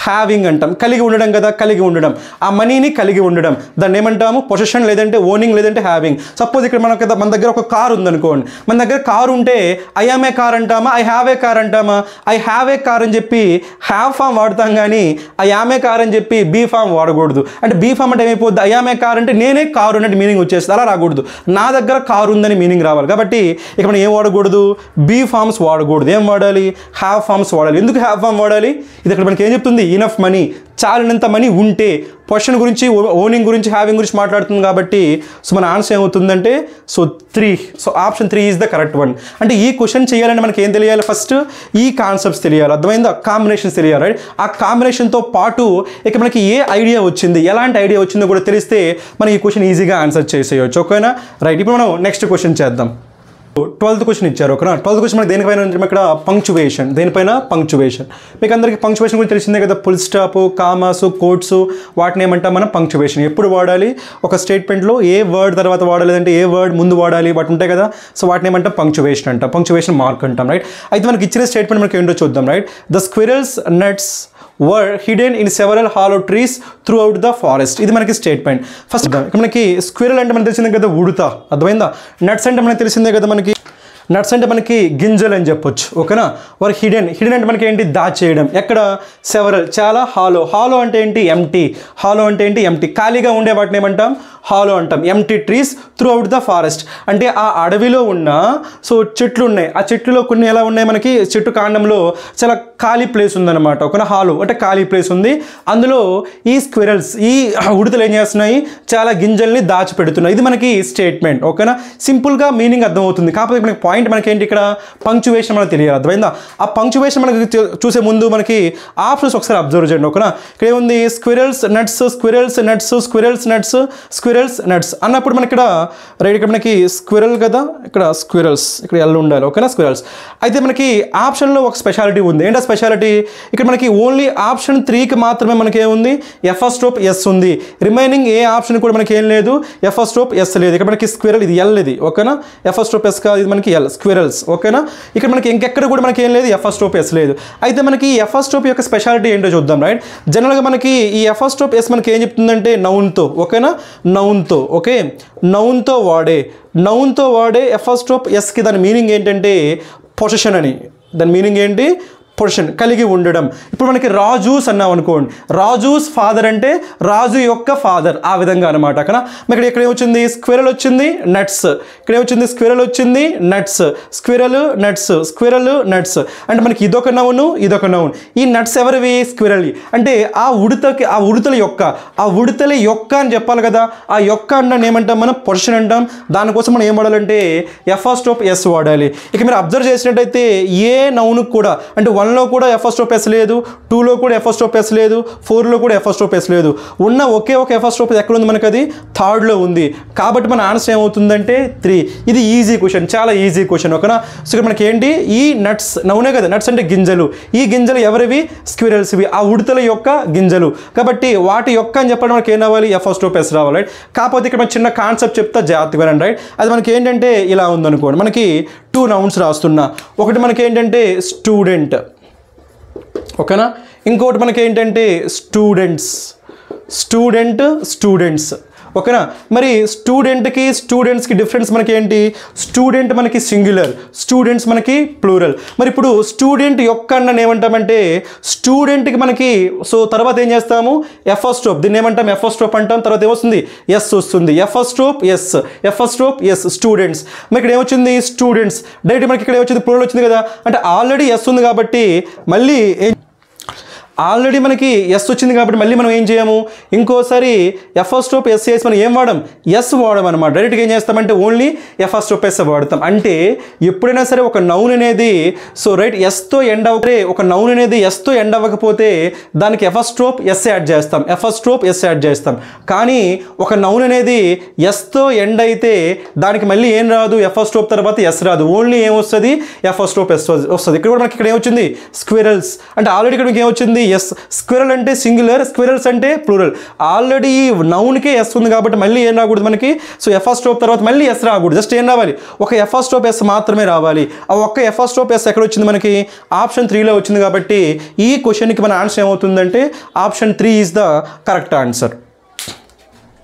హ్యావింగ్ అంటాం. కలిగి ఉండడం కదా, కలిగి ఉండడం. ఆ మనీని కలిగి ఉండడం, దాన్ని ఏమంటాము? పొజిషన్, లేదంటే ఓనింగ్, లేదంటే హ్యావింగ్. సపోజ్ ఇక్కడ మన దగ్గర ఒక కార్ ఉందనుకోండి. మన దగ్గర కారు ఉంటే ఐ యామ్ ఏ కార్ అంటామా, ఐ హ్యావ్ ఏ కార్ అంటామా? ఐ హ్యావ్ ఏ కార్ అని చెప్పి హ్యావ్ ఫామ్ వాడతాం, కానీ ఐ యామ్ ఏ కార్ అని చెప్పి బీ ఫామ్ వాడకూడదు. అంటే బీ ఫామ్ అంటే ఏమైపోద్ది? ఐ యామ్ ఏ కార్ అంటే నేనే కారు అన్నట్టు మీనింగ్ వచ్చేస్తుంది. అలా రాకూడదు. నా దగ్గర కారు ఉందని మీనింగ్ రావాలి. కాబట్టి ఇక్కడ మనం ఏం వాడకూడదు? బీ ఫామ్స్ వాడకూడదు. ఏం వాడాలి? హ్యావ్ ఫామ్స్ వాడాలి. ఎందుకు హ్యావ్ ఫామ్ వాడాలి? ఇది ఇక్కడ మనకి ఏం చెప్తుంది? ఇనఫ్ మనీ, చాలినంత మనీ ఉంటే. పొజిషన్ గురించి, ఓనింగ్ గురించి, హ్యావింగ్ గురించి మాట్లాడుతుంది. కాబట్టి సో మన ఆన్సర్ ఏమవుతుందంటే so 3. So option 3 is the correct one. అంటే ఈ క్వశ్చన్ చేయాలంటే మనకి ఏం తెలియాలి? ఫస్ట్ ఈ కాన్సెప్ట్స్ తెలియాలి. అర్థమైందా? కాంబినేషన్స్ తెలియాలి. రైట్? ఆ కాంబినేషన్తో పాటు ఇక మనకి ఏ ఐడియా వచ్చింది, ఎలాంటి ఐడియా వచ్చిందో కూడా తెలిస్తే మనం ఈ క్వశ్చన్ ఈజీగా ఆన్సర్ చేసేయచ్చు. ఓకేనా? రైట్? ఇప్పుడు మనం నెక్స్ట్ క్వశ్చన్ చేద్దాం. 12th క్వశ్చన్ ఇచ్చారు. ఓకేనా? 12th క్వశ్చన్ మనకి దేనిపైన ఇక్కడ పంక్చువేషన్. దేనిపైన? పంక్చువేషన్. మీకు అందరికీ పంక్చువేషన్ గురించి తెలిసిందే కదా. ఫుల్ స్టాప్, కామాస్, కోట్స్, వాటిని ఏమంటాం మనం? పంక్చువేషన్. ఎప్పుడు వాడాలి? ఒక స్టేట్మెంట్లో ఏ వర్డ్ తర్వాత వాడాలి, లేదంటే ఏ వర్డ్ ముందు వాడాలి, వాటి ఉంటాయి కదా. సో వాటిని ఏమంటాం? పంక్చువేషన్ అంటాం. పంక్చువేషన్ మార్క్ అంటాం. రైట్? అయితే మనకి ఇచ్చిన స్టేట్మెంట్ మనకి ఏంటో చూద్దాం. Right? The squirrels nuts were hidden in several hollow trees throughout the forest. ఇది మనకి స్టేట్మెంట్. ఫస్ట్ మనకి స్క్విరల్ అంటే మనకు తెలిసిందే కదా, ఉడత. అర్థమైందా? నట్స్ అంటే మనకు తెలిసిందే కదా, మనకి నట్స్ అంటే మనకి గింజలు అని చెప్పొచ్చు. ఓకేనా? వర్ హిడెన్. హిడెన్ అంటే మనకి ఏంటి? దాచేయడం. ఎక్కడ? సెవరల్, చాలా. హాలో. హాలో అంటే ఏంటి? ఎంటీ. హాలో అంటే ఏంటి? ఎంటీ. ఖాళీగా ఉండే వాటిని ఏమంటాం? హాలో అంటాం. Empty trees through out the forest అంటే ఆ అడవిలో ఉన్న సో చెట్లు ఉన్నాయి. ఆ చెట్లులో కొన్ని ఎలా ఉన్నాయి? మనకి చెట్టు కాండంలో చాలా ఖాళీ ప్లేస్ ఉందన్నమాట. ఒక హాలో అంటే ఖాళీ ప్లేస్ ఉంది. అందులో ఈ స్క్విరల్స్, ఈ ఉడతలు ఏం చేస్తున్నాయి? చాలా గింజల్ని దాచిపెడుతున్నాయి. ఇది మనకి స్టేట్మెంట్. ఓకేనా? సింపుల్గా మీనింగ్ అర్థమవుతుంది. కాకపోతే మనకి పాయింట్ మనకి ఏంటి? ఇక్కడ పంక్చువేషన్ మనకు తెలియాలి. అర్థమైందా? ఆ పంక్చువేషన్ మనకి చూసే ముందు మనకి ఆప్షన్స్ ఒకసారి అబ్జర్వ్ చేయండి. ఓకేనా? ఇక్కడ ఏముంది? Squirrels nuts, squirrels nuts, squirrels nuts, squirrels squirrels nuts అన్నప్పుడు మనకి ఇక్కడ రైట్ ఇక్కడ మనకి స్క్విరల్ కదా, ఇక్కడ స్క్విరల్స్, ఇక్కడ ఎల్ ఉండాలి. ఓకేనా, స్క్విరల్స్. అయితే మనకి ఆప్షన్లో ఒక స్పెషాలిటీ ఉంది. ఏంటో స్పెషాలిటీ? ఇక్కడ మనకి ఓన్లీ ఆప్షన్ 3కి మాత్రమే మనకి ఏముంది, ఎఫ్ ఎస్ ఉంది. రిమైనింగ్ ఏ ఆప్షన్ కూడా మనకి ఏం లేదు, ఎఫ్ ఎస్ లేదు. ఇక్కడ మనకి స్క్విరల్, ఇది ఎల్, ఇది ఓకేనా, ఎఫ్ ఎస్ కాదు, ఇది మనకి ఎల్, స్క్విరల్స్. ఓకేనా, ఇక్కడ మనకి ఇంకెక్కడ కూడా మనకి ఏం లేదు, ఎఫ్ ఎస్ లేదు. అయితే మనకి ఈ ఎఫ్ యొక్క స్పెషాలిటీ ఏంటో చూద్దాం. రైట్, జనరల్గా మనకి ఈ ఎఫ్ ఎస్ మనకి ఏం చెప్తుందంటే నౌన్తో. ఓకేనా, నౌన్తో. ఓకే, నౌన్తో వాడే ఎఫ్ ఎస్కి దాని మీనింగ్ ఏంటంటే పొజిషన్ అని. దాని మీనింగ్ ఏంటి, పొజిషన్, కలిగి ఉండడం. ఇప్పుడు మనకి రాజూస్ అన్నాం అనుకోండి, రాజూస్ ఫాదర్ అంటే రాజు యొక్క ఫాదర్, ఆ విధంగా అనమాట. అక్కడ ఇక్కడ ఇక్కడ ఏమొచ్చింది, స్క్విరల్ వచ్చింది, నట్స్. ఇక్కడ ఏమొచ్చింది, స్క్విరల్ వచ్చింది, nuts, squirrel nuts, squirrel nuts. అంటే మనకి ఇదొక నౌను, ఇదొక నౌన్. ఈ నట్స్ ఎవరివి, స్క్విరల్. అంటే ఆ ఉడతల యొక్క అని చెప్పాలి కదా. ఆ యొక్క అంటే ఏమంటాం మనం, పొజిషన్ అంటాం. దానికోసం మనం ఏం వాడాలంటే ఎఫ్ ఎస్ వాడాలి. ఇక మీరు అబ్జర్వ్ చేసినట్టయితే ఏ నౌను కూడా, అంటే 1లో కూడా ఎఫ్ ఎస్ లేదు, 2లో కూడా ఎఫ్ ఎస్ లేదు, 4లో కూడా ఎఫ్ ఎస్ లేదు. ఉన్న ఒకే ఒక ఎఫ్ ఎస్ ఎక్కడ ఉంది మనకి, అది 3ర్డ్లో ఉంది. కాబట్టి మన ఆన్సర్ ఏమవుతుందంటే 3. ఇది ఈజీ క్వశ్చన్, చాలా ఈజీ క్వశ్చన్. ఓకేనా, సో ఇక్కడ మనకి ఏంటి, ఈ నట్స్ నౌనే కదా, నట్స్ అంటే గింజలు. ఈ గింజలు ఎవరివి, స్క్విరల్స్వి, ఆ ఉడతల యొక్క గింజలు. కాబట్టి వాటి యొక్క అని చెప్పడం మనకి ఏం రావాలి, ఎఫ్ ఎస్ రావాలి. రైట్, కాకపోతే ఇక్కడ చిన్న కాన్సెప్ట్ చెప్తా జాగ్రత్తగా. రైట్, అది మనకి ఏంటంటే ఇలా ఉందనుకోండి, మనకి 2 నౌన్స్ రాస్తున్నా. ఒకటి మనకి ఏంటంటే స్టూడెంట్, ఓకేనా, ఇంకోటి మనకి ఏంటంటే స్టూడెంట్స్. ఓకేనా, మరి స్టూడెంట్స్కి డిఫరెన్స్ మనకి ఏంటి, స్టూడెంట్ మనకి సింగులర్, స్టూడెంట్స్ మనకి ప్లూరల్. మరి ఇప్పుడు స్టూడెంట్ యొక్క అన్న ఏమంటామంటే స్టూడెంట్కి మనకి, సో తర్వాత ఏం చేస్తాము, ఎఫ్ దీన్ని ఏమంటాం, ఎఫ్ అంటాం. తర్వాత ఏమొస్తుంది, ఎస్ వస్తుంది, ఎఫ్ ఎస్ స్టూడెంట్స్. మరి ఇక్కడ ఏమొచ్చింది, స్టూడెంట్స్. డైరెక్ట్ మనకి ఇక్కడ ఏమొచ్చింది, ప్లూరల్ వచ్చింది కదా. అంటే ఆల్రెడీ ఎస్ ఉంది కాబట్టి మళ్ళీ ఆల్రెడీ మనకి ఎస్ వచ్చింది కాబట్టి మళ్ళీ మనం ఏం చేయము, ఇంకోసారి ఎఫ్ ఎస్ చేసి మనం ఏం వాడడం, ఎస్ వాడడం అనమాట. డైరెక్ట్గా ఏం చేస్తామంటే ఓన్లీ ఎఫ్ ఎస్ వాడతాం. అంటే ఎప్పుడైనా సరే ఒక నౌన్ అనేది, సో రైట్, ఎస్తో ఎండ్ అవుతే, ఒక నౌన్ అనేది ఎస్తో ఎండ్ అవ్వకపోతే దానికి ఎఫ్ ఎస్ యాడ్ చేస్తాం. కానీ ఒక నౌన్ అనేది ఎస్తో ఎండ్ అయితే దానికి మళ్ళీ ఏం రాదు, ఎఫ్ తర్వాత ఎస్ రాదు, ఓన్లీ ఏమొస్తుంది, ఎఫ్ ఎస్ వస్తుంది. ఇక్కడ కూడా మనకి ఇక్కడ ఏమొచ్చింది, స్క్విరల్స్. అంటే ఆల్రెడీ ఇక్కడ మీకు ఏమొచ్చింది, ఎస్. స్క్విరల్ అంటే సింగులర్, స్క్విరల్స్ అంటే ప్లూరల్. ఆల్రెడీ నౌన్కే ఎస్ ఉంది కాబట్టి మళ్ళీ ఏం రాకూడదు మనకి, సో ఎఫ్ తర్వాత మళ్ళీ ఎస్ రాకూడదు. జస్ట్ ఏం రావాలి, ఒక ఎఫ్ ఎస్ మాత్రమే రావాలి. ఆ ఒక్క ఎఫ్ ఎస్ ఎక్కడ వచ్చింది మనకి, ఆప్షన్ 3లో వచ్చింది. కాబట్టి ఈ క్వశ్చన్కి మన ఆన్సర్ ఏమవుతుందంటే option 3 is the correct answer.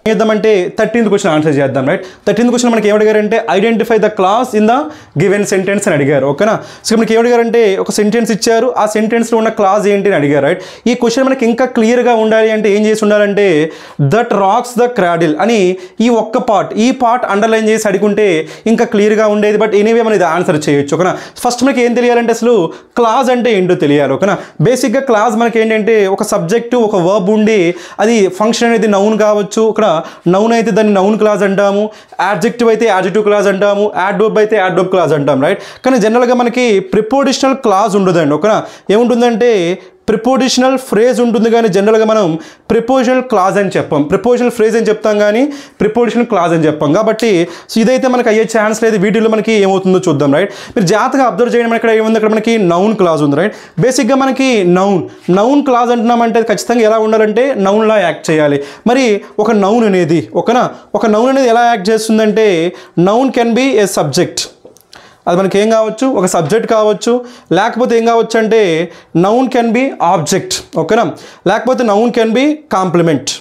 చేద్దామంటే 13th క్వశ్చన్ ఆన్సర్ చేద్దాం. రైట్, 13th క్వశ్చన్ మనకి ఏమడిగారంటే identify the clause in the given sentence అని అడిగారు. ఓకేనా, సో మనకి ఏమడిగారంటే ఒక సెంటెన్స్ ఇచ్చారు, ఆ సెంటెన్స్లో ఉన్న క్లాజ్ ఏంటి అని అడిగారు. రైట్, ఈ క్వశ్చన్ మనకి ఇంకా క్లియర్గా ఉండాలి అంటే ఏం చేసి ఉండాలంటే దట్ రాక్స్ ద క్రాడిల్ అని ఈ పార్ట్ అండర్లైన్ చేసి అడుగుంటే ఇంకా క్లియర్గా ఉండేది. బట్ ఎనీవే మనం ఇది ఆన్సర్ చేయొచ్చు. ఓకేనా, ఫస్ట్ మనకి ఏం తెలియాలంటే అసలు క్లాజ్ అంటే ఏంటో తెలియాలి. ఓకేనా, బేసిక్గా క్లాజ్ మనకి ఏంటంటే ఒక సబ్జెక్టు, ఒక వర్బ్ ఉండి అది ఫంక్షన్ అనేది నౌన్ కావచ్చు. ఇక్కడ నౌన్ అయితే దాన్ని నౌన్ క్లాజ్ అంటాము, యాడ్జెక్టివ్ అయితే యాడ్జెక్టివ్ క్లాజ్ అంటాము, యాడ్వర్బ్ అయితే యాడ్వర్బ్ క్లాజ్ అంటాం. రైట్, కానీ జనరల్గా మనకి ప్రిపోజిషనల్ క్లాజ్ ఉండదండి. ఓకేనా, ఏముంటుందంటే ప్రిపోజిషనల్ ఫ్రేజ్ ఉంటుంది, కానీ జనరల్గా మనం ప్రిపోజిషనల్ క్లాజ్ అని చెప్పాం, ప్రిపోజిషనల్ ఫ్రేజ్ అని చెప్తాం కానీ ప్రిపోజిషనల్ క్లాజ్ అని చెప్పాం. కాబట్టి సో ఇదైతే మనకి అయ్యే ఛాన్స్ లేదు. వీటిలో మనకి ఏమవుతుందో చూద్దాం. రైట్, మీరు జాగ్రత్తగా అబ్జర్వ్ చేయడం, ఇక్కడ ఏముంది, అక్కడ మనకి నౌన్ క్లాజ్ ఉంది. రైట్, బేసిక్గా మనకి నౌన్ క్లాజ్ అంటున్నామంటే ఖచ్చితంగా ఎలా ఉండాలంటే నౌన్లా యాక్ట్ చేయాలి. మరి ఒక నౌన్ అనేది, ఒక నౌన్ అనేది ఎలా యాక్ట్ చేస్తుందంటే noun can be A subject, అది మనకి ఏం కావచ్చు, ఒక సబ్జెక్ట్ కావచ్చు, లేకపోతే ఏం కావచ్చు అంటే నౌన్ కెన్ బి ఆబ్జెక్ట్. ఓకేనా, లేకపోతే నౌన్ కెన్ బి కాంప్లిమెంట్.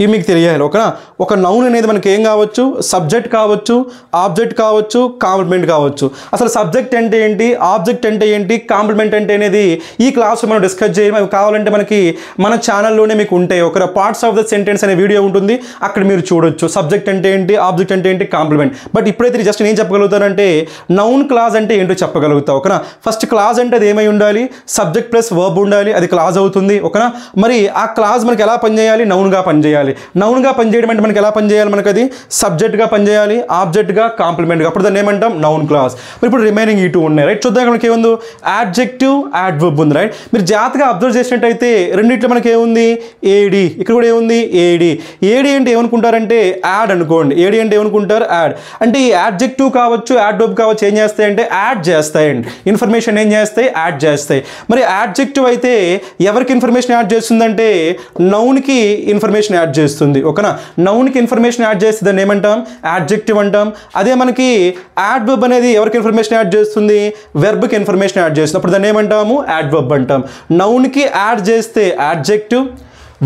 ఇవి మీకు తెలియాలి. ఓకేనా, ఒక నౌన్ అనేది మనకి ఏం కావచ్చు, సబ్జెక్ట్ కావచ్చు, ఆబ్జెక్ట్ కావచ్చు, కాంప్లిమెంట్ కావచ్చు. అసలు సబ్జెక్ట్ అంటే ఏంటి, ఆబ్జెక్ట్ అంటే ఏంటి, కాంప్లిమెంట్ అంటే అనేది ఈ క్లాస్లో మనం డిస్కస్ చేయడం. అవి కావాలంటే మనకి మన ఛానల్లోనే మీకు ఉంటాయి. ఒక పార్ట్స్ ఆఫ్ ద సెంటెన్స్ అనే వీడియో ఉంటుంది, అక్కడ మీరు చూడొచ్చు సబ్జెక్ట్ అంటే ఏంటి, ఆబ్జెక్ట్ అంటే ఏంటి, కాంప్లిమెంట్. బట్ ఇప్పుడైతే జస్ట్ నేను చెప్పగలుగుతానంటే నౌన్ క్లాజ్ అంటే ఏంటో చెప్పగలుగుతా. ఓకేనా, ఫస్ట్ క్లాజ్ అంటే అది ఏమై ఉండాలి, సబ్జెక్ట్ ప్లస్ వర్బ్ ఉండాలి, అది క్లాజ్ అవుతుంది. ఓకేనా, మరి ఆ క్లాజ్ మనకి ఎలా పనిచేయాలి, నౌన్గా పనిచేయాలి. పనిచేయాలి. నౌన్గా పనిచేయడం అంటే మనకి ఎలా పనిచేయాలి, మనకి అది సబ్జెక్ట్గా పనిచేయాలి, ఆబ్జెక్ట్గా, కాంప్లిమెంట్గా. అప్పుడు దాన్ని ఏమంటాం, నౌన్ క్లాస్. మరి ఇప్పుడు రిమైనింగ్ ఈ 2 ఉన్నాయి రైట్. చూద్దాం మనకి ఏముంది, యాడ్జెక్టివ్, యాడ్వర్బ్ ఉంది రైట్. మీరు జాగ్రత్తగా అబ్జర్వ్ చేసినట్టయితే రెండిట్లో మనకి ఏముంది, ఏడి. ఇక్కడ కూడా ఏముంది, ఏడి. ఏడి అంటే ఏమనుకుంటారంటే యాడ్ అనుకోండి. ఏడి అంటే ఏమనుకుంటారు, యాడ్. అంటే ఈ యాడ్జెక్టివ్ కావచ్చు, యాడ్వర్బ్ కావచ్చు, ఏం చేస్తాయి అంటే యాడ్ చేస్తాయండి. ఇన్ఫర్మేషన్ ఏం చేస్తాయి, యాడ్ చేస్తాయి. మరి యాడ్జెక్టివ్ అయితే ఎవరికి ఇన్ఫర్మేషన్ యాడ్ చేస్తుందంటే నౌన్కి ఇన్ఫర్మేషన్ యాడ్ చేస్తుంది. ఓకేనా, నౌన్కి ఇన్ఫర్మేషన్ యాడ్ చేస్తే దాన్ని ఏమంటాం, యాడ్జెక్టివ్ అంటాం. అదే మనకి యాడ్వర్బ్ అనేది ఎవరికి ఇన్ఫర్మేషన్ యాడ్ చేస్తుంది, వెర్బ్కి ఇన్ఫర్మేషన్ యాడ్ చేస్తుంది. అప్పుడు దాన్ని ఏమంటాము, యాడ్వర్బ్ అంటాం. నౌన్కి యాడ్ చేస్తే యాడ్జెక్టివ్,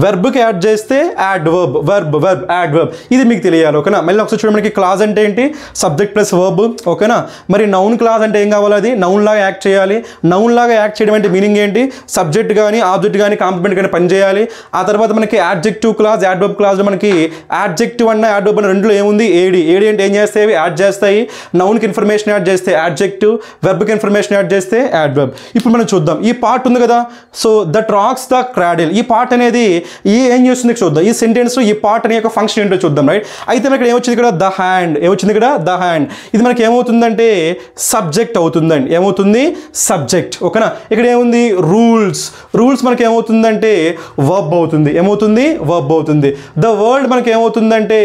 వెర్బ్కి యాడ్ చేస్తే యాడ్వర్బ్, వెర్బ్ యాడ్వర్బ్. ఇది మీకు తెలియాలి. ఓకేనా, మళ్ళీ ఒకసారి చూడండి, మనకి క్లాజ్ అంటే ఏంటి, సబ్జెక్ట్ ప్లస్ వర్బ్. ఓకేనా, మరి నౌన్ క్లాజ్ అంటే ఏం కావాలి, అది నౌన్ లాగా యాక్ట్ చేయాలి. నౌన్ లాగా యాక్ట్ చేయడం అంటే మీనింగ్ ఏంటి, సబ్జెక్ట్ కానీ, ఆబ్జెక్ట్ కానీ, కాంప్లిమెంట్ కానీ పనిచేయాలి. ఆ తర్వాత మనకి యాడ్జెక్టివ్ క్లాజ్, యాడ్వర్బ్ క్లాజ్. మనకి యాడ్జెక్టివ్ అన్న యాడ్వర్బ్ అన్న రెండులో ఏముంది, ఏడి. ఏడి అంటే ఏం చేస్తాయి, యాడ్ చేస్తాయి. నౌన్కి ఇన్ఫర్మేషన్ యాడ్ చేస్తే యాడ్జెక్టివ్, వెర్బ్కి ఇన్ఫర్మేషన్ యాడ్ చేస్తే యాడ్వర్బ్. ఇప్పుడు మనం చూద్దాం, ఈ పార్ట్ ఉంది కదా, so that rocks the cradle. ఈ పార్ట్ అనేది ఏం చేస్తుంది చూద్దాం. ఈ సెంటెన్స్ ఈ పార్ట్ అనే యొక్క ఫంక్షన్ ఏంటో చూద్దాం రైట్. అయితే మనకి ఏమొచ్చింది ఇక్కడ, ద హ్యాండ్. ఏమొచ్చింది ఇక్కడ, ద హ్యాండ్. ఇది మనకి ఏమవుతుందంటే సబ్జెక్ట్ అవుతుందండి. ఏమవుతుంది, సబ్జెక్ట్. ఓకేనా, ఇక్కడ ఏముంది, రూల్స్. రూల్స్ మనకి ఏమవుతుందంటే వర్బ్ అవుతుంది. ఏమవుతుంది, వర్బ్ అవుతుంది. ద వర్డ్ మనకి ఏమవుతుందంటే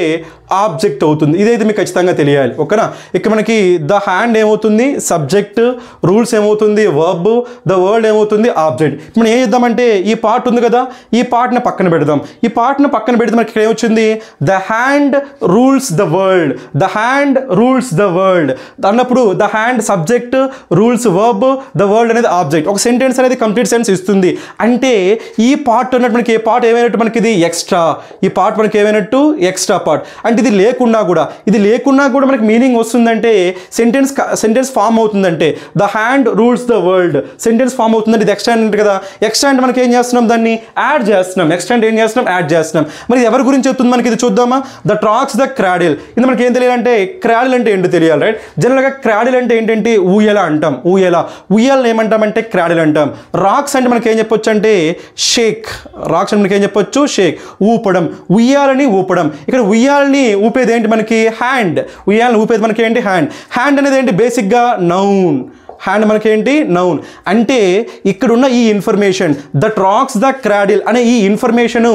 ఆబ్జెక్ట్ అవుతుంది. ఇదైతే మీకు ఖచ్చితంగా తెలియాలి. ఓకేనా, ఇక్కడ మనకి ద హ్యాండ్ ఏమవుతుంది, సబ్జెక్ట్. రూల్స్ ఏమవుతుంది, వర్బ్. ద వర్డ్ ఏమవుతుంది, ఆబ్జెక్ట్. మనం ఏం చేద్దామంటే ఈ పార్ట్ ఉంది కదా, ఈ పార్ట్ని పక్కన పెడదాం. ఈ పార్ట్ను పక్కన పెడితే మనకి ఇక్కడ ఏమొచ్చింది, the hand rules the world. The hand rules the world అన్నప్పుడు the hand subject, rules verb, the world అనేది ఆబ్జెక్ట్. ఒక సెంటెన్స్ అనేది కంప్లీట్ సెన్స్ ఇస్తుంది. అంటే ఈ పార్ట్ అన్నట్టు మనకి ఏ పార్ట్ ఏమైనట్టు, మనకి ఇది ఎక్స్ట్రా. ఈ పార్ట్ మనకి ఏమైనట్టు, ఎక్స్ట్రా పార్ట్. అంటే ఇది లేకున్నా కూడా మనకి మీనింగ్ వస్తుందంటే సెంటెన్స్ ఫామ్ అవుతుందంటే the hand rules the world sentence form అవుతుందంటే ఇది ఎక్స్ట్రా అంటే కదా. ఎక్స్ట్రా అంటే మనకి ఏం చేస్తున్నాం, దాన్ని యాడ్ చేస్తున్నాం. ఎక్స్ట్రా అంటే ఏం చేస్తున్నాం, యాడ్ చేస్తున్నాం. మరి ఎవరి గురించి చెప్తుంది మనకి, ఇది చూద్దామా. The tracks the cradle. ఇది మనకి ఏం తెలియాలంటే, క్రాడిల్ అంటే ఏంటో తెలియాలి రైట్. జనరల్గా క్రాడిల్ అంటే ఏంటంటే ఊయల అంటాం. ఊయలను ఏమంటామంటే క్రాడిల్ అంటాం. రాక్స్ అంటే మనకి ఏం చెప్పొచ్చు అంటే షేక్. రాక్స్ అంటే మనకి ఏం చెప్పొచ్చు, షేక్, ఊపడం. ఉయ్యాలని ఊపడం. ఇక్కడ ఉయ్యాలని ఊపేది ఏంటి మనకి, హ్యాండ్. ఉయ్యాలని ఊపేది మనకి ఏంటి, హ్యాండ్. హ్యాండ్ అనేది ఏంటి, బేసిక్గా నౌన్. హ్యాండ్ మనకి ఏంటి, నౌన్. అంటే ఇక్కడున్న ఈ information that rocks the cradle అనే ఈ ఇన్ఫర్మేషన్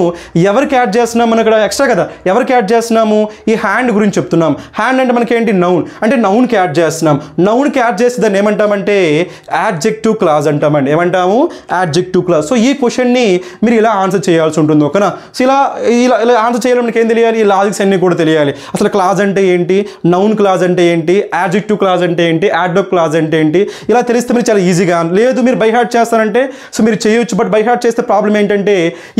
ఎవరికి యాడ్ చేస్తున్నాం, మనం ఇక్కడ ఎక్స్ట్రా కదా, ఎవరికి యాడ్ చేస్తున్నాము, ఈ హ్యాండ్ గురించి చెప్తున్నాం. హ్యాండ్ అంటే మనకి ఏంటి, నౌన్. అంటే నౌన్కి యాడ్ చేస్తున్నాం. నౌన్కి యాడ్ చేసి దాన్ని ఏమంటామంటే యాడ్జెక్టివ్ క్లాజ్ అంటామండి. ఏమంటాము, యాడ్జెక్టివ్ క్లాజ్. సో ఈ క్వశ్చన్ని మీరు ఇలా ఆన్సర్ చేయాల్సి ఉంటుంది. ఓకేనా, సో ఇలా ఆన్సర్ చేయాలి. మనకి ఏం తెలియాలి, ఈ లాజిక్స్ అన్ని కూడా తెలియాలి. అసలు క్లాజ్ అంటే ఏంటి, నౌన్ క్లాజ్ అంటే ఏంటి, యాడ్జెక్టివ్ క్లాజ్ అంటే ఏంటి, యాడ్వర్బ్ క్లాజ్ అంటే ఏంటి, ఇలా తెలిస్తే మీరు చాలా ఈజీగా. లేదు మీరు బై హార్ట్ చేస్తారంటే సో మీరు చేయొచ్చు. బట్ బై హార్ట్ చేస్తే ప్రాబ్లం ఏంటంటే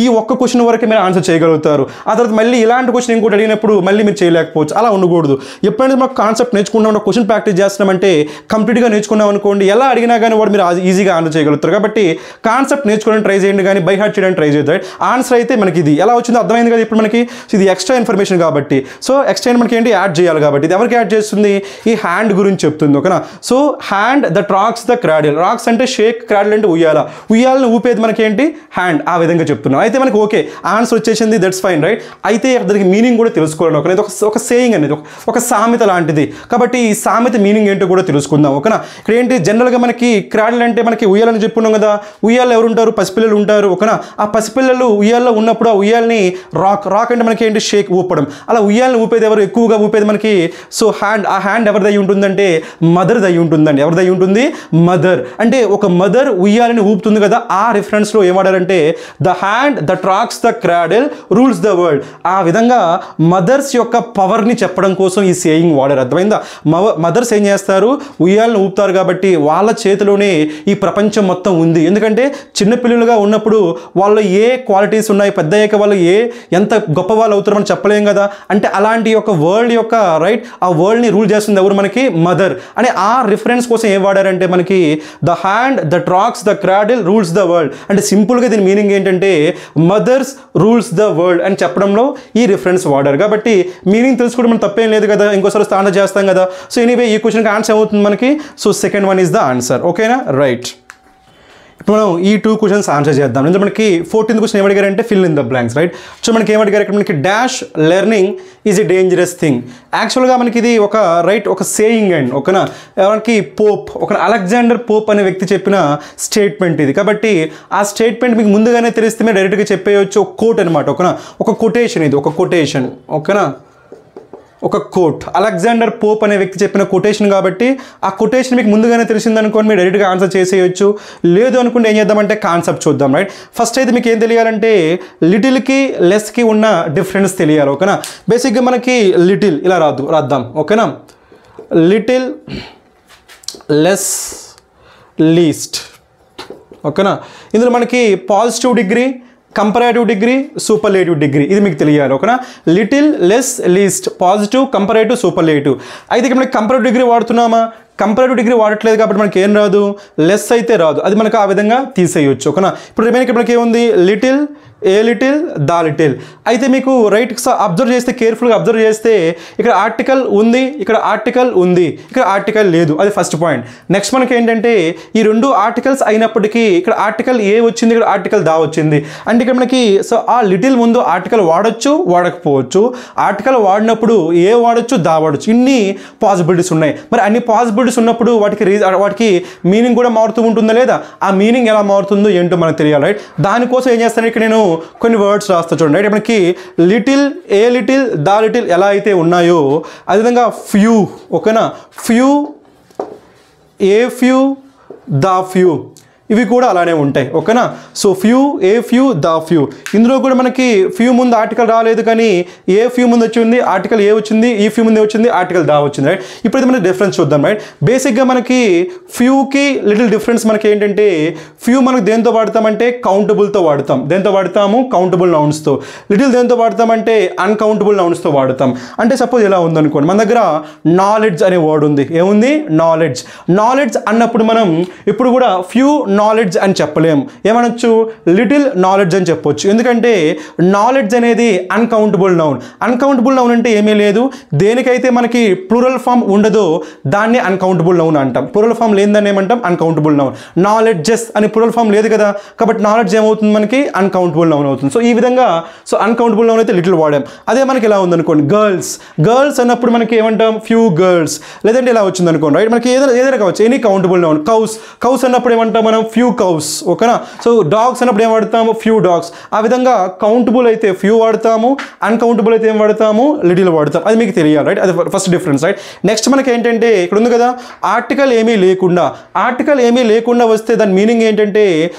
ఈ ఒక్క క్వశ్చన్ వరకు మీరు ఆన్సర్ చేయగలుగుతారు. ఆ తర్వాత మళ్ళీ ఇలాంటి క్వశ్చన్ ఇంకోటి అడిగినప్పుడు మళ్ళీ మీరు చేయలేకపోవచ్చు. అలా ఉండకూడదు. ఎప్పుడైనా మాకు కాన్సెప్ట్ నేర్చుకున్నాం, క్వశ్చన్ ప్రాక్టీస్ చేస్తున్నామంటే కంప్లీట్గా నేర్చుకున్నాం అనుకోండి, ఎలా అడిగినా కానీ వాడు మీరు ఈజీగా ఆన్సర్ చేయగలుగుతారు. కాబట్టి కాన్సెప్ట్ నేర్చుకోవడానికి ట్రై చేయండి, కానీ బై హార్ట్ చేయడానికి ట్రై చేద్దాం. ఆన్సర్ అయితే మనకి ఇది ఎలా వచ్చిందో అర్థమైంది కదా. ఇప్పుడు మనకి ఇది ఎక్స్ట్రా ఇన్ఫర్మేషన్ కాబట్టి, సో ఎక్స్ట్రా మనకి ఏంటి, యాడ్ చేయాలి. కాబట్టి ఇది ఎవరికి యాడ్ చేస్తుంది, ఈ హ్యాండ్ గురించి చెప్తుంది. ఓకేనా, so hand the rocks the cradle. Rocks అంటే షేక్, క్రాడిల్ అంటే ఉయ్యాల. ఉయ్యాలను ఊపేది మనకి ఏంటి, హ్యాండ్. ఆ విధంగా చెప్తున్నాం. అయితే మనకి ఓకే ఆన్సర్ వచ్చేసింది, దట్స్ ఫైన్ రైట్. అయితే దానికి మీనింగ్ కూడా తెలుసుకోవాలి. ఓకే, ఒక సేయింగ్ అనేది ఒక సామెత లాంటిది. కాబట్టి ఈ సామెత మీనింగ్ ఏంటో కూడా తెలుసుకుందాం. ఓకేనా, ఇక్కడ ఏంటి జనరల్గా మనకి క్రాడిల్ అంటే మనకి ఉయ్యాలని చెప్పుకున్నాం కదా. ఉయ్యాలు ఎవరు ఉంటారు, పసిపిల్లలు ఉంటారు. ఓకేనా, ఆ పసిపిల్లలు ఉయ్యాల్లో ఉన్నప్పుడు ఆ ఉయ్యాలని రాక్ అంటే మనకి ఏంటి, షేక్, ఊపడం. అలా ఉయ్యాలని ఊపేది ఎవరు, ఎక్కువగా ఊపేది మనకి సో హ్యాండ్. ఆ హ్యాండ్ ఎవరిదై ఉంటుందంటే మదర్ దై ఉంటుందండి. ఎవరిదై ఉంటుంది, మదర్. అంటే ఒక మదర్ ఉయ్యాలని ఊపుతుంది కదా. ఆ రిఫరెన్స్లో ఏం వాడారంటే the hand that rocks the cradle rules the world. ఆ విధంగా మదర్స్ యొక్క పవర్ని చెప్పడం కోసం ఈ సేయింగ్ వాడారు. అర్థమైందా. మదర్స్ ఏం చేస్తారు, ఉయ్యాలను ఊపుతారు. కాబట్టి వాళ్ళ చేతిలోనే ఈ ప్రపంచం మొత్తం ఉంది. ఎందుకంటే చిన్నపిల్లలుగా ఉన్నప్పుడు వాళ్ళు ఏ క్వాలిటీస్ ఉన్నాయి, పెద్ద అయ్యాక వాళ్ళు ఎంత గొప్ప వాళ్ళు అవుతారో మనం చెప్పలేం కదా. అంటే అలాంటి యొక్క వరల్డ్ యొక్క రైట్, ఆ వరల్డ్ని రూల్ చేస్తుంది ఎవరు, మనకి మదర్. అని ఆ రిఫరెన్స్ కోసం ఏం వాడారంటే మనకి the hand that rocks the cradle rules the world. అంటే సింపుల్గా దీని మీనింగ్ ఏంటంటే మదర్స్ రూల్స్ ద వరల్డ్ అని చెప్పడంలో ఈ రిఫరెన్స్ వాడారు. కాబట్టి మీనింగ్ తెలుసుకోవడం మనం తప్పేం లేదు కదా, ఇంకోసారి స్టాండర్డ్ చేస్తాం కదా. సో ఎనీవే ఈ క్వశ్చన్కి ఆన్సర్ అవుతుంది మనకి. So second one is the answer. ఓకేనా, రైట్. మనం ఈ 2 క్వశ్చన్స్ ఆన్సర్ చేద్దాం. ఎందుకంటే మనకి 14th క్వశ్చన్ ఏమడిగారంటే fill in the blanks, right? So మనకి ఏమడిగారు ఇక్కడ, మనకి dash learning is a dangerous thing. యాక్చువల్గా మనకి ఇది ఒక రైట్ ఒక సేయింగ్ అండ్ ఓకేనా, మనకి పోప్ ఒక అలెగ్జాండర్ పోప్ అనే వ్యక్తి చెప్పిన స్టేట్మెంట్ ఇది. కాబట్టి ఆ స్టేట్మెంట్ మీకు ముందుగానే తెలిస్తే మీరు డైరెక్ట్గా చెప్పేయచ్చు. ఒక కోట్ అనమాట, ఓకేనా, ఒక కొటేషన్ ఇది, ఒక కొటేషన్, ఓకేనా, ఒక కోట్. అలెగ్జాండర్ పోప్ అనే వ్యక్తి చెప్పిన కొటేషన్ కాబట్టి ఆ కొటేషన్ మీకు ముందుగానే తెలిసిందనుకోండి మీరు డైరెక్ట్గా ఆన్సర్ చేసేయచ్చు. లేదు అనుకుంటే ఏం చేద్దామంటే కాన్సెప్ట్ చూద్దాం, రైట్? ఫస్ట్ అయితే మీకు ఏం తెలియాలంటే లిటిల్కి లెస్కి ఉన్న డిఫరెన్స్ తెలియాలి, ఓకేనా. బేసిక్గా మనకి లిటిల్ ఇలా రాద్దాం, ఓకేనా. లిటిల్, లెస్, లీస్ట్, ఓకేనా. ఇందులో మనకి positive degree, comparative degree, superlative degree ఇది మీకు తెలియాలి, ఓకేనా. Little, less, least, positive, comparative, superlative. అయితే ఇక్కడ మనకి కంపరేటివ్ డిగ్రీ వాడుతున్నామా? కంపరేటివ్ డిగ్రీ వాడట్లేదు కాబట్టి మనకి ఏం రాదు, లెస్ అయితే రాదు, అది మనకు ఆ విధంగా తీసేయచ్చు, ఓకేనా. ఇప్పుడు రిమైనింగ్ మనకి ఏముంది, little, a little, the little. అయితే మీకు రైట్ అబ్జర్వ్ చేస్తే, కేర్ఫుల్గా అబ్జర్వ్ చేస్తే ఇక్కడ ఆర్టికల్ ఉంది, ఇక్కడ ఆర్టికల్ ఉంది, ఇక్కడ ఆర్టికల్ లేదు, అది ఫస్ట్ పాయింట్. నెక్స్ట్ మనకి ఏంటంటే ఈ 2 ఆర్టికల్స్ అయినప్పటికీ ఇక్కడ ఆర్టికల్ ఏ వచ్చింది, ఇక్కడ ఆర్టికల్ దా వచ్చింది. అంటే ఇక్కడ మనకి సో ఆ లిటిల్ ముందు ఆర్టికల్ వాడచ్చు, వాడకపోవచ్చు. ఆర్టికల్ వాడినప్పుడు ఏ వాడచ్చు, దా వాడచ్చు. ఇన్ని పాసిబిలిటీస్ ఉన్నాయి. మరి అన్ని పాసిబిలిటీస్ ఉన్నప్పుడు వాటికి మీనింగ్ కూడా మారుతూ ఉంటుందా లేదా? ఆ మీనింగ్ ఎలా మారుతుందో ఏంటో మనకు తెలియాలి, రైట్? దానికోసం ఏం చేస్తాను, ఇక్కడ నేను కొన్ని వర్డ్స్ రాస్తా చూడండి, రైట్? మనకి little, a little, the little ఎలా అయితే ఉన్నాయో అదేవిధంగా ఫ్యూ, ఓకేనా, few, a few, the few ఇవి కూడా అలానే ఉంటాయి, ఓకేనా. సో few, a few, the few. ఇందులో కూడా మనకి ఫ్యూ ముందు ఆర్టికల్ రాలేదు కానీ ఏ ఫ్యూ ముందు వచ్చింది, ఆర్టికల్ ఏ వచ్చింది, ఈ ఫ్యూ ముందు వచ్చింది, ఆర్టికల్ దా వచ్చింది, రైట్? ఇప్పుడైతే మనకి డిఫరెన్స్ చూద్దాం, రైట్? బేసిక్గా మనకి ఫ్యూకి లిటిల్ డిఫరెన్స్ మనకి ఏంటంటే ఫ్యూ మనకు దేంతో వాడతామంటే కౌంటబుల్తో వాడతాం. దేంతో వాడతాము? కౌంటబుల్ నౌన్స్తో. లిటిల్ దేంతో వాడతామంటే అన్కౌంటబుల్ నౌన్స్తో వాడతాం. అంటే సపోజ్ ఎలా ఉందనుకోండి, మన దగ్గర నాలెడ్జ్ అనే వర్డ్ ఉంది. ఏముంది? నాలెడ్జ్. నాలెడ్జ్ అన్నప్పుడు మనం ఇప్పుడు కూడా ఫ్యూ నాలెడ్జ్ అని చెప్పలేము. ఏమనొచ్చు? లిటిల్ నాలెడ్జ్ అని చెప్పొచ్చు. ఎందుకంటే నాలెడ్జ్ అనేది అన్కౌంటబుల్ నౌన్. అన్కౌంటబుల్ నౌన్ అంటే ఏమీ లేదు, దేనికైతే మనకి ప్లూరల్ ఫామ్ ఉండదో దాన్ని అన్కౌంటబుల్ నౌన్ అంటాం. ప్లూరల్ ఫామ్ లేదని ఏమంటాం? Uncountable noun. నాలెడ్జెస్ అని ప్లూరల్ ఫామ్ లేదు కదా, కాబట్టి నాలెడ్జ్ ఏమవుతుంది మనకి? అన్కౌంటబుల్ నౌన్ అవుతుంది. సో ఈ విధంగా సో అన్కౌంటబుల్ నౌన్ అయితే లిటిల్ వాడాం. అదే మనకి ఎలా ఉందనుకోండి, గర్ల్స్. గర్ల్స్ అన్నప్పుడు మనకి ఏమంటాం? Few girls. లేదంటే ఇలా వచ్చింది అనుకోండి, రైట్? మనకి ఏదైనా కావచ్చు, any countable noun. Cows. Cows అన్నప్పుడు ఏమంటాం మనం? ఫ్యూ కౌస్, ఓకేనా. సో డాగ్స్ అన్నప్పుడు ఏం వాడతాము? Few dogs. ఆ విధంగా కౌంటబుల్ అయితే ఫ్యూ వాడతాము, అన్కౌంటబుల్ అయితే ఏం వాడతాము? లిటిల్ వాడతాం. అది మీకు తెలియాలి, రైట్? అది ఫస్ట్ డిఫరెన్స్, రైట్? నెక్స్ట్ మనకి ఏంటంటే ఇక్కడ ఉంది కదా ఆర్టికల్ ఏమీ లేకుండా. ఆర్టికల్ ఏమీ లేకుండా వస్తే దాని మీనింగ్ ఏంటంటే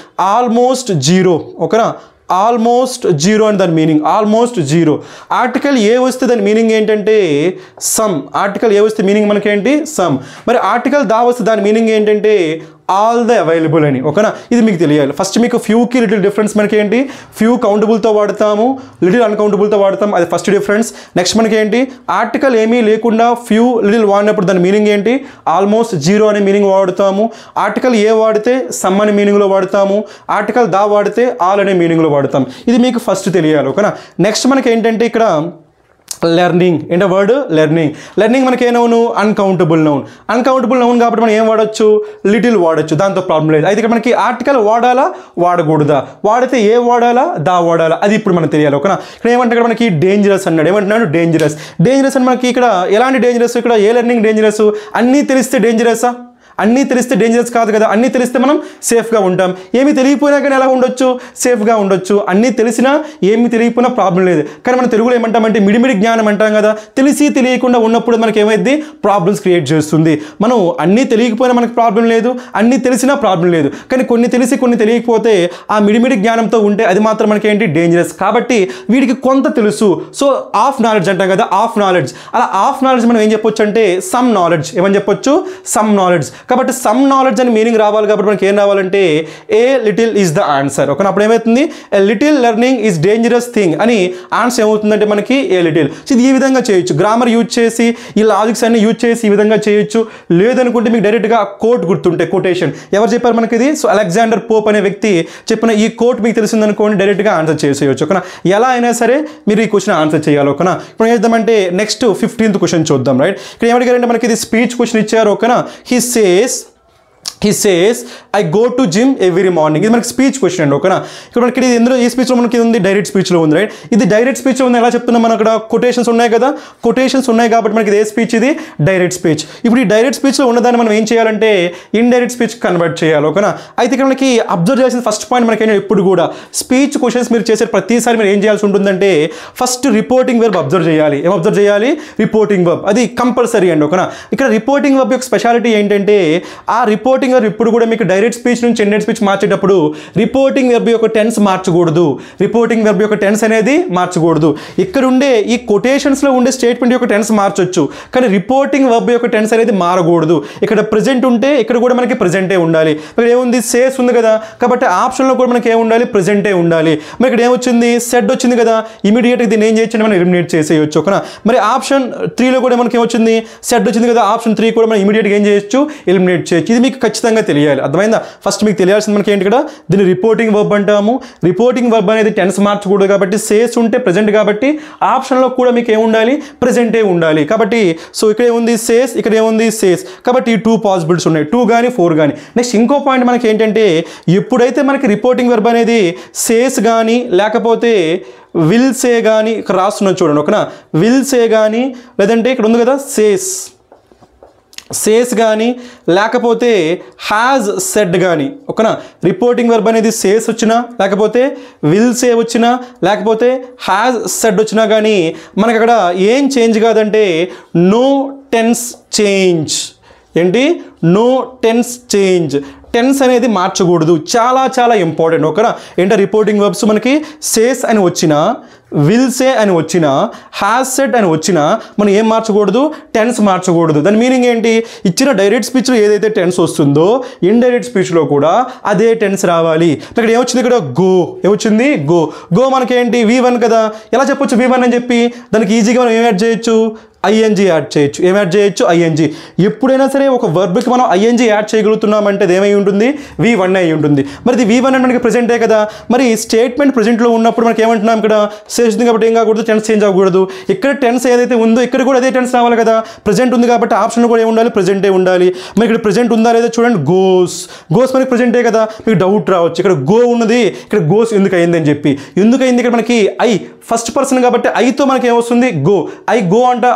ఆల్మోస్ట్ జీరో, ఓకేనా. ఆల్మోస్ట్ జీరో అని దాని meaning, almost zero. Article a వస్తే దాని మీనింగ్ ఏంటంటే సమ్. ఆర్టికల్ ఏ వస్తే మీనింగ్ మనకేంటి? సమ్. మరి ఆర్టికల్ దా వస్తే దాని మీనింగ్ ఏంటంటే ఆల్ ద అవైలబుల్ అని, ఓకేనా. ఇది మీకు తెలియాలి. ఫస్ట్ మీకు ఫ్యూకి లిటిల్ డిఫరెన్స్ మనకి ఏంటి? ఫ్యూ కౌంటబుల్తో వాడతాము, లిటిల్ అన్కౌంటబుల్తో వాడతాం, అది ఫస్ట్ డిఫరెన్స్. నెక్స్ట్ మనకి ఏంటి? ఆర్టికల్ ఏమీ లేకుండా ఫ్యూ లిటిల్ వాడినప్పుడు దాని మీనింగ్ ఏంటి? ఆల్మోస్ట్ జీరో అనే మీనింగ్ వాడుతాము. ఆర్టికల్ ఏ వాడితే సమ్ అనే మీనింగ్లో వాడతాము, ఆర్టికల్ దా వాడితే ఆల్ అనే మీనింగ్లో వాడతాం. ఇది మీకు ఫస్ట్ తెలియాలి, ఓకేనా. నెక్స్ట్ మనకి ఏంటంటే ఇక్కడ లెర్నింగ్. ఏంటో వర్డ్? లెర్నింగ్. లెర్నింగ్ మనకి a noun? Uncountable noun. Uncountable noun కాబట్టి మనం ఏం వాడచ్చు? లిటిల్ వాడచ్చు, దాంతో ప్రాబ్లం లేదు. అయితే ఇక్కడ మనకి ఆర్టికల్ వాడాలా, వాడకూడదా? వాడితే ఏ వాడాలా, దా వాడాలా? అది ఇప్పుడు మనకు తెలియాలి, ఓకేనా. ఇక్కడ ఏమంటే ఇక్కడ మనకి డేంజరస్ అన్నాడు. ఏమంటున్నాడు? డేంజరస్. డేంజరస్ అని మనకి ఇక్కడ ఎలాంటి డేంజరస్? ఇక్కడ ఏ లెర్నింగ్ డేంజరస్? అన్నీ తెలిస్తే డేంజరసా? అన్నీ తెలిస్తే డేంజరస్ కాదు కదా. అన్నీ తెలిస్తే మనం సేఫ్గా ఉంటాం. ఏమి తెలియపోయినా కానీ ఎలా ఉండొచ్చు? సేఫ్గా ఉండొచ్చు. అన్నీ తెలిసినా ఏమి తెలియకపోయినా ప్రాబ్లం లేదు. కానీ మనం తెలుగులో ఏమంటామంటే మిడిమిడి జ్ఞానం అంటాం కదా. తెలిసి తెలియకుండా ఉన్నప్పుడు మనకి ఏమైంది? ప్రాబ్లమ్స్ క్రియేట్ చేస్తుంది. మనం అన్నీ తెలియకపోయినా మనకు ప్రాబ్లం లేదు, అన్నీ తెలిసినా ప్రాబ్లం లేదు. కానీ కొన్ని తెలిసి కొన్ని తెలియకపోతే ఆ మిడిమిడి జ్ఞానంతో ఉంటే అది మాత్రం మనకి ఏంటి? డేంజరస్. కాబట్టి వీడికి కొంత తెలుసు. సో ఆఫ్ నాలెడ్జ్ అంటాం కదా, ఆఫ్ నాలెడ్జ్. అలా ఆఫ్ నాలెడ్జ్ మనం ఏం చెప్పొచ్చు అంటే సమ్ నాలెడ్జ్. ఏమని చెప్పొచ్చు? Some knowledge. కాబట్టి సమ్ నాలెడ్జ్ అని మీనింగ్ రావాలి కాబట్టి మనకి ఏం రావాలంటే a little is the answer, okay. అప్పుడు ఏమవుతుంది? A little learning is dangerous thing అని ఆన్సర్ ఏమవుతుందంటే మనకి ఏ లిటిల్. సో ఇది ఈ విధంగా చేయొచ్చు, గ్రామర్ యూజ్ చేసి ఈ లాజిక్స్ అన్ని యూజ్ చేసి ఈ విధంగా చేయొచ్చు. లేదనుకుంటే మీకు డైరెక్ట్గా కోట్ గుర్తుంటే, కొటేషన్ ఎవరు చెప్పారు మనకి ఇది? సో అలెగ్జాండర్ పోప్ అనే వ్యక్తి చెప్పిన ఈ కోట్ మీకు తెలిసిందనుకోండి, డైరెక్ట్గా ఆన్సర్ చేసేయచ్చు, ఓకేనా. ఎలా అయినా సరే మీరు ఈ క్వశ్చన్ ఆన్సర్ చేయాలి, ఓకేనా. ఇప్పుడు ఏం చేద్దామంటే నెక్స్ట్ 15th క్వశ్చన్ చూద్దాం, రైట్. ఇక్కడ ఏమడిగారంటే మనకి ఇది స్పీచ్ క్వశ్చన్ ఇచ్చారు, ఓకేనా. He says he says I go to gym every morning. ఇది మనకి స్పీచ్ క్వశ్చన్ అండి, ఓకేనా. ఇక్కడ మనకి ఇది ఎందులో ఈ స్పీచ్లో మనకి ఉంది డైరెక్ట్ స్పీచ్లో ఉంది, రైట్. ఇది డైరెక్ట్ స్పీచ్లో ఉంది, ఎలా చెప్తున్నాం మనం అక్కడ కొటేషన్స్ ఉన్నాయి కదా, కొటేషన్స్ ఉన్నాయి కాబట్టి మనకి ఏ స్పీచ్ ఇది డైరెక్ట్ స్పీచ్. ఇప్పుడు ఈ డైరెక్ట్ స్పీచ్లో ఉన్నదాన్ని మనం ఏం చేయాలంటే ఇండైరెక్ట్ స్పీచ్ కన్వర్ట్ చేయాలి, ఓకేనా. అయితే ఇక్కడ మనకి అబ్జర్వ్ చేయాల్సిన ఫస్ట్ పాయింట్ మనకి ఏంటంటే ఎప్పుడు కూడా స్పీచ్ క్వశ్చన్స్ మీరు చేసే ప్రతిసారి మీరు ఏం చేయాల్సి ఉంటుందంటే ఫస్ట్ రిపోర్టింగ్ వెర్బ్ అబ్జర్వ్ చేయాలి. ఏం అబ్జర్వ్ చేయాలి? రిపోర్టింగ్ వెర్బ్, అది కంపల్సరీ అండి, ఓకేనా. ఇక్కడ రిపోర్టింగ్ వెర్బ్ యొక్క స్పెషాలిటీ ఏంటంటే ఆ రిపోర్టింగ్ వెర్బ్ ఇప్పుడు కూడా మీకు డైరెక్ట్ స్పీచ్ నుంచి ఇండైరెక్ట్ స్పీచ్ మార్చేటప్పుడు రిపోర్టింగ్ వెర్బ్ యొక్క టెన్స్ మార్చకూడదు, రిపోర్టింగ్ వెర్బ్ యొక్క టెన్స్ అనేది మార్చకూడదు. ఇక్కడ ఉండే ఈ కొటేషన్స్లో ఉండే స్టేట్మెంట్ యొక్క టెన్స్ మార్చొచ్చు, కానీ రిపోర్టింగ్ వెర్బ్ యొక్క టెన్స్ అనేది మారకూడదు. ఇక్కడ ప్రెజెంట్ ఉంటే ఇక్కడ కూడా మనకి ప్రెజెంటే ఉండాలి. ఇక్కడ ఏముంది? సేస్ ఉంది కదా, కాబట్టి ఆప్షన్లో కూడా మనకి ఏమి ఉండాలి? ప్రెజెంటే ఉండాలి. మరి ఇక్కడ ఏమొచ్చింది? సెడ్ వచ్చింది కదా, ఇమీడియట్గా దీన్ని ఏం చేయొచ్చు? మనం ఎలిమినేట్ చేసేయచ్చు, ఓకేనా. మరి ఆప్షన్ 3లో కూడా మనకి ఏమొచ్చింది? సెడ్ వచ్చింది కదా, ఆప్షన్ 3 కూడా మనం ఇమీడియట్గా ఏం చేయొచ్చు? ఎలిమినేట్ చేయొచ్చు. ఇది మీకు ఖచ్చితంగా తెలియాలి, అర్థమైందా? ఫస్ట్ మీకు తెలియాల్సింది మనకి ఏంటి, ఇక్కడ దీన్ని రిపోర్టింగ్ వర్బ్ అంటాము. రిపోర్టింగ్ వర్బ్ అనేది టెన్స్ మార్చకూడదు కాబట్టి సేస్ ఉంటే ప్రెజెంట్ కాబట్టి ఆప్షన్లో కూడా మీకు ఏముండాలి? ప్రెజెంటే ఉండాలి. కాబట్టి సో ఇక్కడ ఏముంది? సేస్, ఇక్కడ ఏముంది? సేస్. కాబట్టి ఈ 2 పాసిబిలిటీస్ ఉన్నాయి, 2 కానీ 4 కానీ. నెక్స్ట్ ఇంకో పాయింట్ మనకి ఏంటంటే ఎప్పుడైతే మనకి రిపోర్టింగ్ వర్బ్ అనేది సేస్ కానీ లేకపోతే విల్ సే కానీ ఇక్కడ రాస్తున్నాం చూడండి, ఓకేనా. విల్ సే కానీ లేదంటే ఇక్కడ ఉంది కదా సేస్ కానీ లేకపోతే హ్యాజ్ సెడ్ కానీ, ఓకేనా. రిపోర్టింగ్ వెర్బ్ అనేది సేస్ వచ్చినా లేకపోతే విల్ సే వచ్చినా లేకపోతే హ్యాజ్ సెడ్ వచ్చినా కానీ మనకి అక్కడ ఏం చేంజ్ కాదంటే నో టెన్స్ చేంజ్. ఏంటి? No tense change. టెన్స్ అనేది మార్చకూడదు, చాలా చాలా ఇంపార్టెంట్, ఓకేనా. ఏంటో రిపోర్టింగ్ వెర్బ్స్ మనకి సేస్ అని వచ్చినా విల్ సే అని వచ్చినా హ్యాస్ సెడ్ అని వచ్చినా మనం ఏం మార్చకూడదు? టెన్స్ మార్చకూడదు. దాని మీనింగ్ ఏంటి? ఇచ్చిన డైరెక్ట్ స్పీచ్లో ఏదైతే టెన్స్ వస్తుందో ఇండైరెక్ట్ స్పీచ్లో కూడా అదే టెన్స్ రావాలి. ఇక్కడ ఏమొచ్చింది? ఇక్కడ గో. ఏమొచ్చింది? గో. గో మనకేంటి? V1 కదా. ఎలా చెప్పొచ్చు V1 అని చెప్పి? దానికి ఈజీగా మనం ఏం యాడ్ చేయొచ్చు? ఐఎన్జీ యాడ్ చేయొచ్చు. ఏం యాడ్ చేయొచ్చు? ఐఎన్జీ. ఎప్పుడైనా సరే ఒక వర్బ్కి మనం ఐఎన్జీ యాడ్ చేయగలుగుతున్నామంటే అది ఏమై ఉంటుంది? V1 అయి ఉంటుంది. మరి ఇది V1 అంటే మనకి ప్రెజెంటే కదా. మరి స్టేట్మెంట్ ప్రెజెంట్లో ఉన్నప్పుడు మనకి ఏమంటున్నాం? ఇక్కడ సేస్ ఉంది కాబట్టి ఏం కాకూడదు? టెన్స్ చేంజ్ అవ్వకూడదు. ఇక్కడ టెన్స్ ఏదైతే ఉందో ఇక్కడ కూడా అదే టెన్స్ రావాలి కదా. ప్రెజెంట్ ఉంది కాబట్టి ఆప్షన్ కూడా ఏమి ఉండాలి? ప్రెజెంటే ఉండాలి. మరి ఇక్కడ ప్రెజెంట్ ఉందా లేదా చూడండి. గోస్. గోస్ మనకి ప్రెజెంటే కదా. మీకు డౌట్ రావచ్చు ఇక్కడ గో ఉన్నది, ఇక్కడ గోస్ ఎందుకు అయింది అని చెప్పి. ఎందుకు అయింది? ఇక్కడ మనకి ఐ ఫస్ట్ పర్సన్ కాబట్టి ఐతో మనకి ఏమొస్తుంది? గో. ఐ గో అంటాం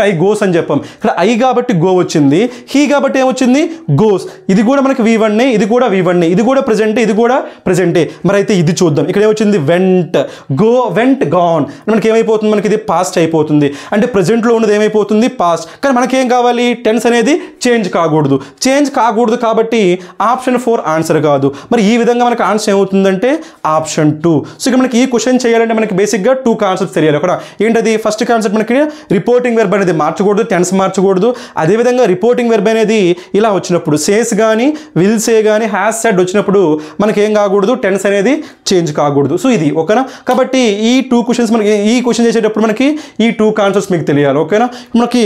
ఐ గోస్ అని చెప్పాం. ఇక్కడ ఐ కాబట్టి గో వచ్చింది, హీ కాబట్టి ఏమొచ్చింది? గోస్. ఇది కూడా మనకి V1, ఇది కూడా V1, ఇది కూడా ప్రెజెంటే, ఇది కూడా ప్రెజెంటే. మరి అయితే ఇది చూద్దాం. ఇక్కడ ఏమొచ్చింది? వెంట్. Go went gone. మనకి ఏమైపోతుంది? మనకి ఇది పాస్ట్ అయిపోతుంది. అంటే ప్రెజెంట్లో ఉన్నది ఏమైపోతుంది? పాస్ట్. కానీ మనకేం కావాలి? టెన్స్ అనేది చేంజ్ కాకూడదు. చేంజ్ కాకూడదు కాబట్టి ఆప్షన్ 4 ఆన్సర్ కాదు. మరి ఈ విధంగా మనకి ఆన్సర్ ఏమవుతుందంటే ఆప్షన్ 2. సో ఇక్కడ మనకి ఈ క్వశ్చన్ చేయాలంటే మనకి బేసిక్గా 2 కాన్సెప్ట్స్ తెలియాలి. అక్కడ ఏంటది? ఫస్ట్ కాన్సెప్ట్ మనకి రిపోర్టింగ్ వెర్బ్ అనేది మార్చకూడదు, టెన్స్ మార్చకూడదు. అదేవిధంగా రిపోర్టింగ్ వెర్బ్ అనేది ఇలా వచ్చినప్పుడు సేస్ కానీ విల్ సే కానీ హ్యాస్ సెడ్ వచ్చినప్పుడు మనకి ఏం కాకూడదు? టెన్స్ అనేది చేంజ్ కాకూడదు. సో ఇది ఓకేనా. కాబట్టి ఈ 2 క్వశ్చన్స్ మనకి ఈ క్వశ్చన్ చేసేటప్పుడు మనకి ఈ 2 కాన్సెప్ట్స్ మీకు తెలియాలి, ఓకేనా. మనకి